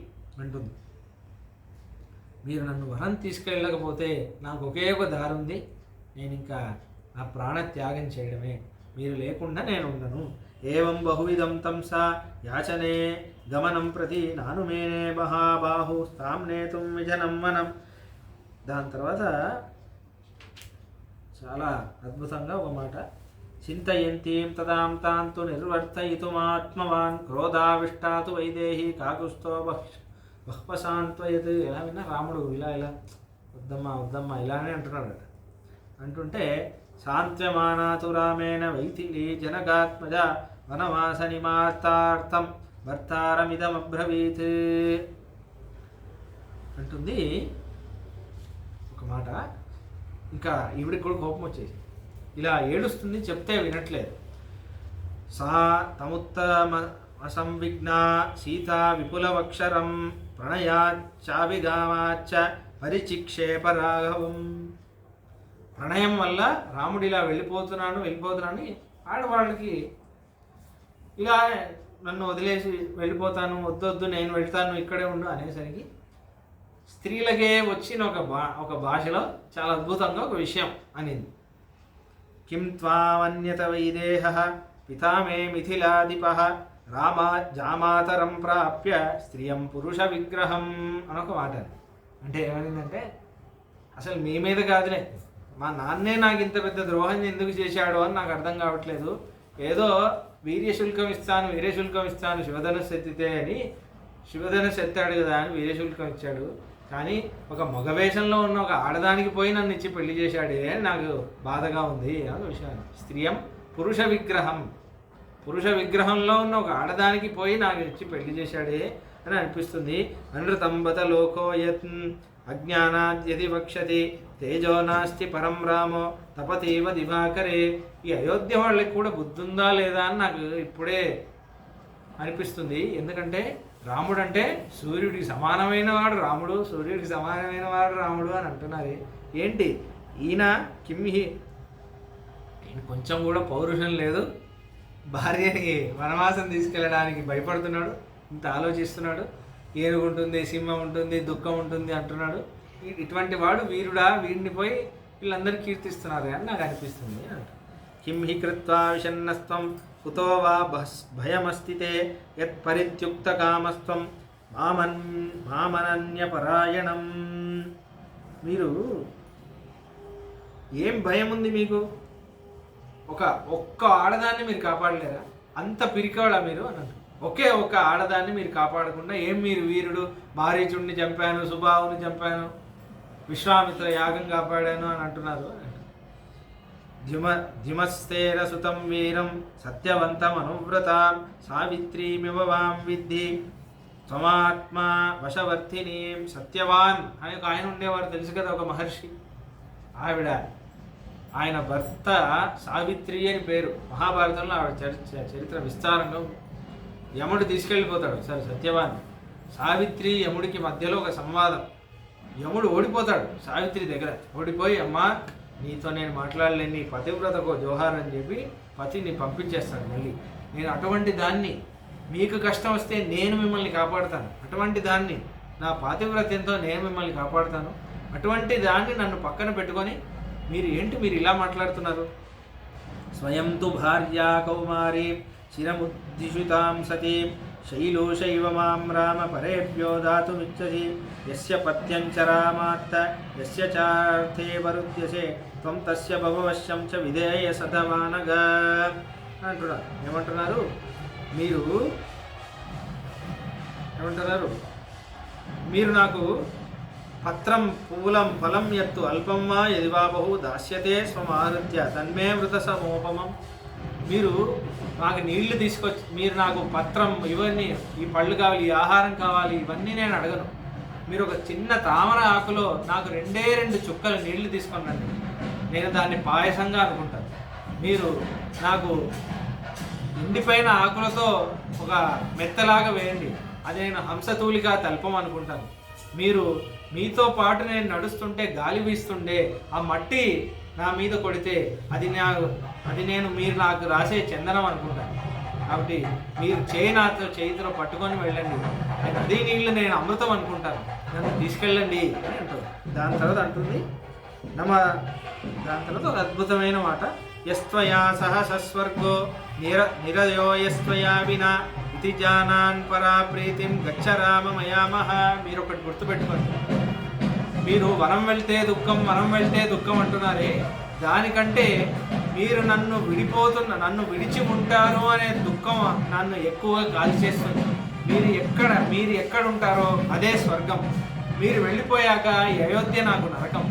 అంటుంది, మీరు నన్ను వరం తీసుకెళ్ళకపోతే నాకు ఒకే ఒక దారి ఉంది, నేను ఇంకా నా ప్రాణత్యాగం చేయడమే, మీరు లేకుండా నేను ఉండను. ఏవం బహువిధం తంసా యాచనే గమనం ప్రతి నానుమేనే మహాబాహు తాం నేతుం విజనం వనం. దాని తర్వాత చాలా అద్భుతంగా ఒక మాట, చింతయంతీం తదాం తాంతు నిర్వర్తయితుమాత్మవాన్ క్రోధావిష్టాతు వైదేహి కాకుస్థో బహ్వశాంత్వయత్. ఎలా విన్నా రాముడు ఇలా వద్దమ్మా ఇలానే అంటున్నాడు. అంటుంటే శాంత్యమానాతు రామేణ వైతిలి జనకాత్మజ వనవాస నిమార్తార్థం భర్తారమిదమబ్రవీత్ అంటుంది ఒక మాట. ఇంకా ఈవిడికి కూడా కోపం వచ్చేసి ఇలా ఏడుస్తుంది, చెప్తే వినట్లేదు. సా తముత్తమ అసంవిఘ్నా సీతా విపులవక్షరం ప్రణయాచాభిగామాచ పరిచిక్షేప రాఘవం. ప్రణయం వల్ల రాముడు ఇలా వెళ్ళిపోతున్నాను ఆడవాళ్ళకి ఇలా నన్ను వదిలేసి వెళ్ళిపోతాను, వద్దొద్దు నేను వెళ్తాను ఇక్కడే ఉండు అనేసరికి స్త్రీలకే వచ్చిన ఒక భాషలో చాలా అద్భుతంగా ఒక విషయం అనింది. కిం త్వామన్యత వైదేహ పితామే మిథిలాధిపః రామా జామాతరం ప్రాప్య స్త్రియం పురుష విగ్రహం అనొక మాట. అంటే ఏమైందంటే, అసలు మీ మీద కాదులే, మా నాన్నే నాకు ఇంత పెద్ద ద్రోహం ఎందుకు చేశాడో అని నాకు అర్థం కావట్లేదు. ఏదో వీర్యశుల్కం ఇస్తాను శివధనుస్సు ఎత్తితే అని, శివధనుస్సు ఎత్తాడు కదా అని వీర్యశుల్కం ఇచ్చాడు, కానీ ఒక మగవేషంలో ఉన్న ఒక ఆడదానికి పోయి నన్ను ఇచ్చి పెళ్లి చేశాడే అని నాకు బాధగా ఉంది అనే విషయాన్ని. స్త్రియం పురుష విగ్రహంలో ఉన్న ఒక ఆడదానికి పోయి నాకు ఇచ్చి పెళ్లి చేశాడే అని అనిపిస్తుంది. అనృతంబత లోకో యత్ అజ్ఞానాద్యతి వక్షతి తేజో నాస్తి పరం రామో తపతీవ దివాకరే. ఈ అయోధ్య వాళ్ళకి కూడా బుద్ధి ఉందా లేదా అని నాకు ఇప్పుడే అనిపిస్తుంది. ఎందుకంటే రాముడు అంటే సూర్యుడికి సమానమైన వాడు రాముడు, సూర్యుడికి సమానమైన వాడు రాముడు అని అంటున్నారు. ఏంటి ఈయన కిమ్మిహి, ఈయన కొంచెం కూడా పౌరుషం లేదు, భార్యని వనవాసం తీసుకెళ్ళడానికి భయపడుతున్నాడు, ఇంత ఆలోచిస్తున్నాడు, ఏనుగుంటుంది, సింహం ఉంటుంది, దుఃఖం ఉంటుంది అంటున్నాడు. ఇటువంటి వాడు వీరుడా, వీడిని పోయి వీళ్ళందరూ కీర్తిస్తున్నారు అని నాకు అనిపిస్తుంది అంట. కిం హి కృత్వా విషన్నస్త్వం కుతో వా భయమస్తితే యత్ పరిత్యుక్త కామస్త్వం మామనన్యపరాయణం. మీరు ఏం భయం ఉంది మీకు? ఒక్క ఆడదాన్ని మీరు కాపాడలేరా? అంత పిరికాడా మీరు అన్నట్టు. ఒక్క ఆడదాన్ని మీరు కాపాడకుండా ఏం మీరు వీరుడు, మారీచుడిని చంపాను, సుబాహుని చంపాను, విశ్వామిత్ర యాగం కాపాడాను అని అంటున్నారు. ధిమస్తేర సుతం వీరం సత్యవంతం అనువ్రతాం సావిత్రీమివ వాం విద్ధి త్వమాత్మా వశవర్ధినీం. సత్యవాన్ అని ఒక ఆయన ఉండేవారు, తెలుసు కదా, ఒక మహర్షి. ఆయన భర్త సావిత్రి అని పేరు. మహాభారతంలో ఆవిడ చరిత్ర విస్తారంగా యముడు తీసుకెళ్ళిపోతాడు. సరే, సత్యవాన్ సావిత్రి యముడికి మధ్యలో ఒక సంవాదం. యముడు ఓడిపోతాడు సావిత్రి దగ్గర. ఓడిపోయి, అమ్మా నీతో నేను మాట్లాడలేని, నీ పతివ్రతకో జోహార్ అని చెప్పి పతిని పంపించేస్తాడు. మళ్ళీ నేను అటువంటి దాన్ని, మీకు కష్టం వస్తే నేను మిమ్మల్ని కాపాడుతాను, అటువంటి దాన్ని, నా పాతివ్రత్యంతో నేను మిమ్మల్ని కాపాడుతాను, అటువంటి దాన్ని నన్ను పక్కన పెట్టుకొని మీరు ఇలా మాట్లాడుతున్నారు. స్వయం తు భార్యా కౌమారీ చిరముద్దిషుతాం సతీం శైలోశైవ మాం రామ పరేభ్యో దాతుమిచ్చసి యస్య పత్యంచరామాత్త యస్య చార్థే వరుద్యసే త్వం తస్య భవవశ్యం చ విధేయ సతమానగా అంటున్నారు. ఏమంటున్నారు? మీరు నాకు పత్రం పూలం ఫలం ఎత్తు అల్పం వా యదివా బహు దాస్యతే స్వమారుత్య తన్మే మృత సమోపమం. మీరు నాకు నీళ్లు తీసుకొచ్చి, మీరు నాకు పత్రం, ఇవన్నీ, ఈ పళ్ళు కావాలి, ఈ ఆహారం కావాలి, ఇవన్నీ నేను అడగను. మీరు ఒక చిన్న తామర ఆకులో నాకు 2 చుక్కలు నీళ్లు తీసుకున్నాను, నేను దాన్ని పాయసంగా అనుకుంటాను. మీరు నాకు ఎండిపోయిన ఆకులతో ఒక మెత్తలాగా వేయండి, అది నేను హంసతూలిగా తల్పం అనుకుంటాను. మీతో పాటు నేను నడుస్తుంటే గాలి వీస్తుండే ఆ మట్టి నా మీద కొడితే మీరు నాకు రాసే చందనం అనుకుంటాను. కాబట్టి మీరు చేతిలో పట్టుకొని వెళ్ళండి, నదీ నీళ్ళు నేను అమృతం అనుకుంటాను, నన్ను తీసుకెళ్ళండి అని అంటుంది. దాని తర్వాత ఒక అద్భుతమైన మాట, యస్త్వయా సహ సస్వర్గో నిరయో యస్త్వయా వినా ఇది జానాన్ పరా ప్రీతిం గచ్చ రామ మయామహ. మీరు ఒకటి గుర్తుపెట్టుకోండి, మీరు వనం వెళ్తే దుఃఖం అంటున్నారే, దానికంటే మీరు నన్ను విడిచి ఉంటారు అనే దుఃఖం నన్ను ఎక్కువగా కాల్చేస్తుంది. మీరు ఎక్కడ ఉంటారో అదే స్వర్గం. మీరు వెళ్ళిపోయాక ఈ అయోధ్య నాకు నరకం,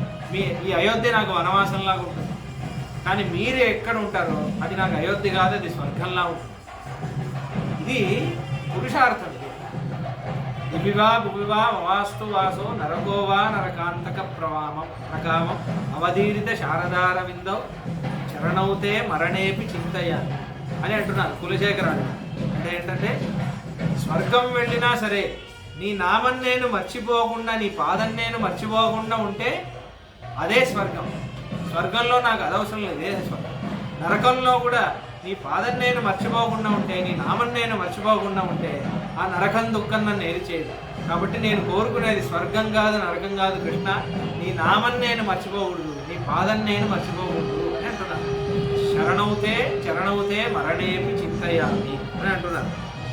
ఈ అయోధ్య నాకు వనవాసంలాగా ఉంటుంది. కానీ మీరు ఎక్కడ ఉంటారో అది నాకు అయోధ్య కాదు, అది స్వర్గంలా ఉంటుంది. ఇది పురుషార్థం. దివివా భువివా మవాస్తు వాసో నరకోవా నరకాంతక ప్రకామం అవధీరిత శారదారవిందో చరణౌతే మరణేపి చింతయ అని అంటున్నారు కులశేఖరాడు. అంటే ఏంటంటే, స్వర్గం వెళ్ళినా సరే నీ నామం నేను మర్చిపోకుండా, నీ పాదం నేను మర్చిపోకుండా ఉంటే అదే స్వర్గం. స్వర్గంలో నాకు అదవసరం లేదు, ఇదే స్వర్గం. నరకంలో కూడా నీ పాదం నేను మర్చిపోకుండా ఉంటే, నీ నామం నేను మర్చిపోకుండా ఉంటే ఆ నరకం దుఃఖం నన్ను ఏరి చేయదు. కాబట్టి నేను కోరుకునేది స్వర్గం కాదు, నరకం కాదు కృష్ణ, నీ నామం నేను మర్చిపోకూడదు, నీ పాదం నేను మర్చిపోకూడదు అని అంటున్నాను. చరణౌతే మరణేపి చింతయామి అని అంటున్నారు.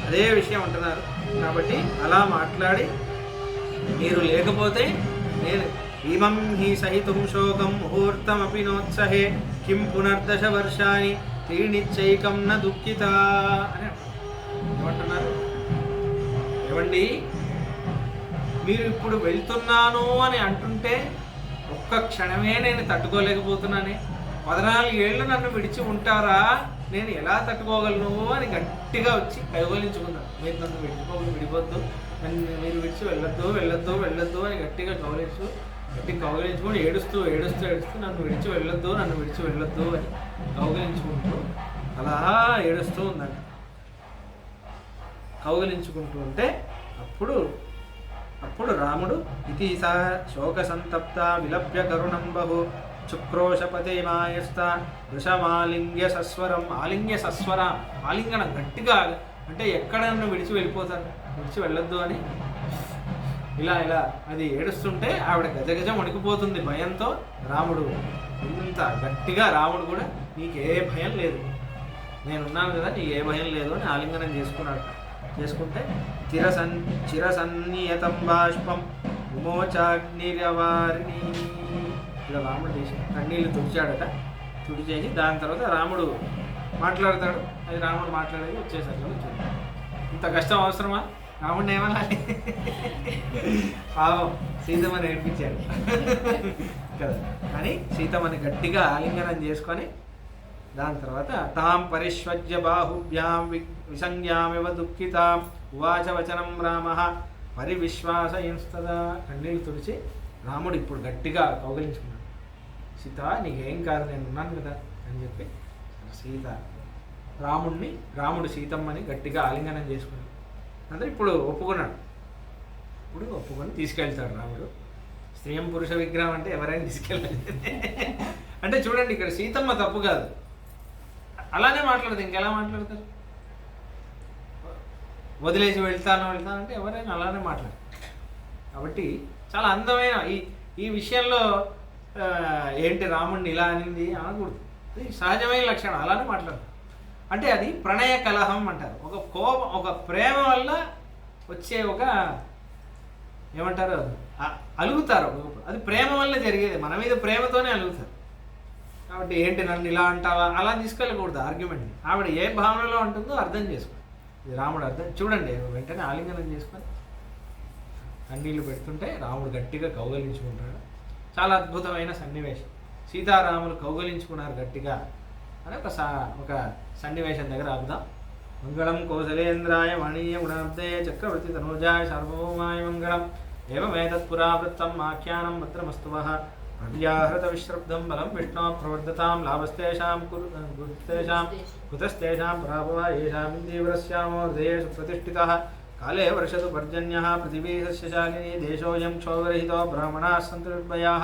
అదే విషయం అంటున్నారు. కాబట్టి అలా మాట్లాడి మీరు లేకపోతే నేను ఇమం హి సహితుం శోకం ముహూర్తమపి నోత్సహే కిం పునర్దశ వర్షాన్ని త్రీణిచ్చైకం న దుఃఖిత అని ఏమంటున్నారు. ఏమండి, మీరు ఇప్పుడు వెళ్తున్నాను అని అంటుంటే ఒక్క క్షణమే నేను తట్టుకోలేకపోతున్నానే. 14 ఏళ్ళు నన్ను విడిచి ఉంటారా, నేను ఎలా తట్టుకోగలను అని గట్టిగా వచ్చి కౌగలించుకున్నాను. మీరు నన్ను విడిపోద్దు, మీరు విడిచి వెళ్ళొద్దు అని గట్టిగా కౌగలించుకొని ఏడుస్తూ నన్ను విడిచి వెళ్ళొద్దు అని కౌగలించుకుంటూ అలా ఏడుస్తూ ఉందండి. కౌగిలించుకుంటూ ఉంటే అప్పుడు రాముడు ఇతి సా శోక సంతప్త విలభ్య కరుణం బహు చుక్రోశపతే మాయస్థ వృషమాలింగ్య సస్వరం. ఆలింగనం గట్టిగా, అంటే ఎక్కడ నన్ను విడిచి వెళ్ళొద్దు అని ఇలా అది ఏడుస్తుంటే ఆవిడ గజగజ వణికిపోతుంది భయంతో. రాముడు ఇంత గట్టిగా, రాముడు కూడా నీకు ఏ భయం లేదు, నేనున్నాను కదా, నీకు ఏ భయం లేదు అని ఆలింగనం చేసుకుంటే చిరసన్నియతం బాష్పం విమోచాగ్నిరవారిని, ఇలా రాముడు చేసి కన్నీళ్ళు తుడిచేసి దాని తర్వాత రాముడు మాట్లాడతాడు. అది రాముడు మాట్లాడేది వచ్చేసరికి వచ్చింది. ఇంత కష్టం అవసరమా? రాముడిని ఏమనాలి? పాపం సీతమ్మని నేర్పించాడు కదా. కానీ సీతమ్మని గట్టిగా ఆలింగనం చేసుకొని దాని తర్వాత తాం పరిష్వజ్య బాహుభ్యాం విసంజ్ఞామివ దుఃఖితాం ఉవాచ వచనం రామ పరివిశ్వాసయంస్తదా. కన్నీళ్ళు తుడిచి రాముడు ఇప్పుడు గట్టిగా కౌగిలించుకున్నాడు. సీత నీకేం కాదు, నేను ఉన్నాను కదా అని చెప్పి రాముడు సీతమ్మని గట్టిగా ఆలింగనం చేసుకున్నాడు. అంటే ఇప్పుడు ఒప్పుకున్నాడు. ఒప్పుకొని తీసుకెళ్తాడు రాముడు. స్త్రీయం పురుష విగ్రహం అంటే ఎవరైనా తీసుకెళ్ళాలి. అంటే చూడండి, ఇక్కడ సీతమ్మ తప్పు కాదు, అలానే మాట్లాడదు. ఇంకెలా మాట్లాడతారు? వదిలేసి వెళ్తాను అంటే ఎవరైనా అలానే మాట్లాడతారు. కాబట్టి చాలా అందమైన ఈ విషయంలో ఏంటి రాముడిని ఇలా అనింది అనకూడదు. అది సహజమైన లక్షణం, అలానే మాట్లాడతారు. అంటే అది ప్రణయ కలహం అంటారు. ఒక కోపం, ఒక ప్రేమ వల్ల వచ్చే ఒక ఏమంటారు, అలుగుతారు. అది ప్రేమ వల్ల జరిగేది, మన మీద ప్రేమతోనే అలుగుతారు. కాబట్టి ఏంటి నన్ను ఇలా అంటావా, అలా తీసుకెళ్ళకూడదు ఆర్గ్యుమెంట్ని. ఆవిడ ఏ భావనలో ఉంటుందో అర్థం చేసుకోండి. ఇది రాముడు అర్థం చూడండి. వెంటనే ఆలింగనం చేసుకొని కన్నీళ్ళు పెడుతుంటే రాముడు గట్టిగా కౌగలించుకుంటాడు. చాలా అద్భుతమైన సన్నివేశం. సీతారాములు కౌగలించుకున్నారు గట్టిగా అని ఒక సన్నివేశం దగ్గర ఆపుదాం. మంగళం కౌసలేంద్రాయ వాణీయ గుణాబ్దే చక్రవర్తి తనూజాయ సార్వభౌమాయ మంగళం. ఏమేతత్పురావృత్తం ఆఖ్యానం భద్రమస్తు వః. ప్రవ్యాహృత విశ్రబ్దం బలం విష్ణో ప్రవర్ధతాం లాభస్తేషాం కుతస్తేషాం పరాభవ ఏషామిందీవరస్యామో హృదయేషు ప్రతిష్ఠితః. కాలే వర్షతు పర్జన్యః పృథివీ సస్యశాలినీ దేశోऽयं క్షోభరహితో బ్రాహ్మణాः సन्तు నిర్భయాः.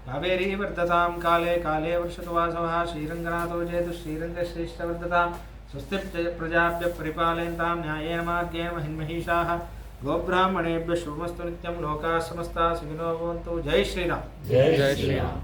కావేరీ వర్ధతాం కాలే కాలే వర్షతు వాసవః. శ్రీరంగనాథో జయతు శ్రీరంగశ్రేష్ఠవర్ధతాం. స్వస్తి ప్రజాభ్య పరిపాలయంతాం న్యాయేన మార్గేణ మహిన్మహీషాः. గోబ్రాహ్మణేభ్యः శుభమస్తు నిత్యం. లోకాः సమస్తాः సుఖినో భవంతు. జై శ్రీరామ్. జై శ్రీరామ్.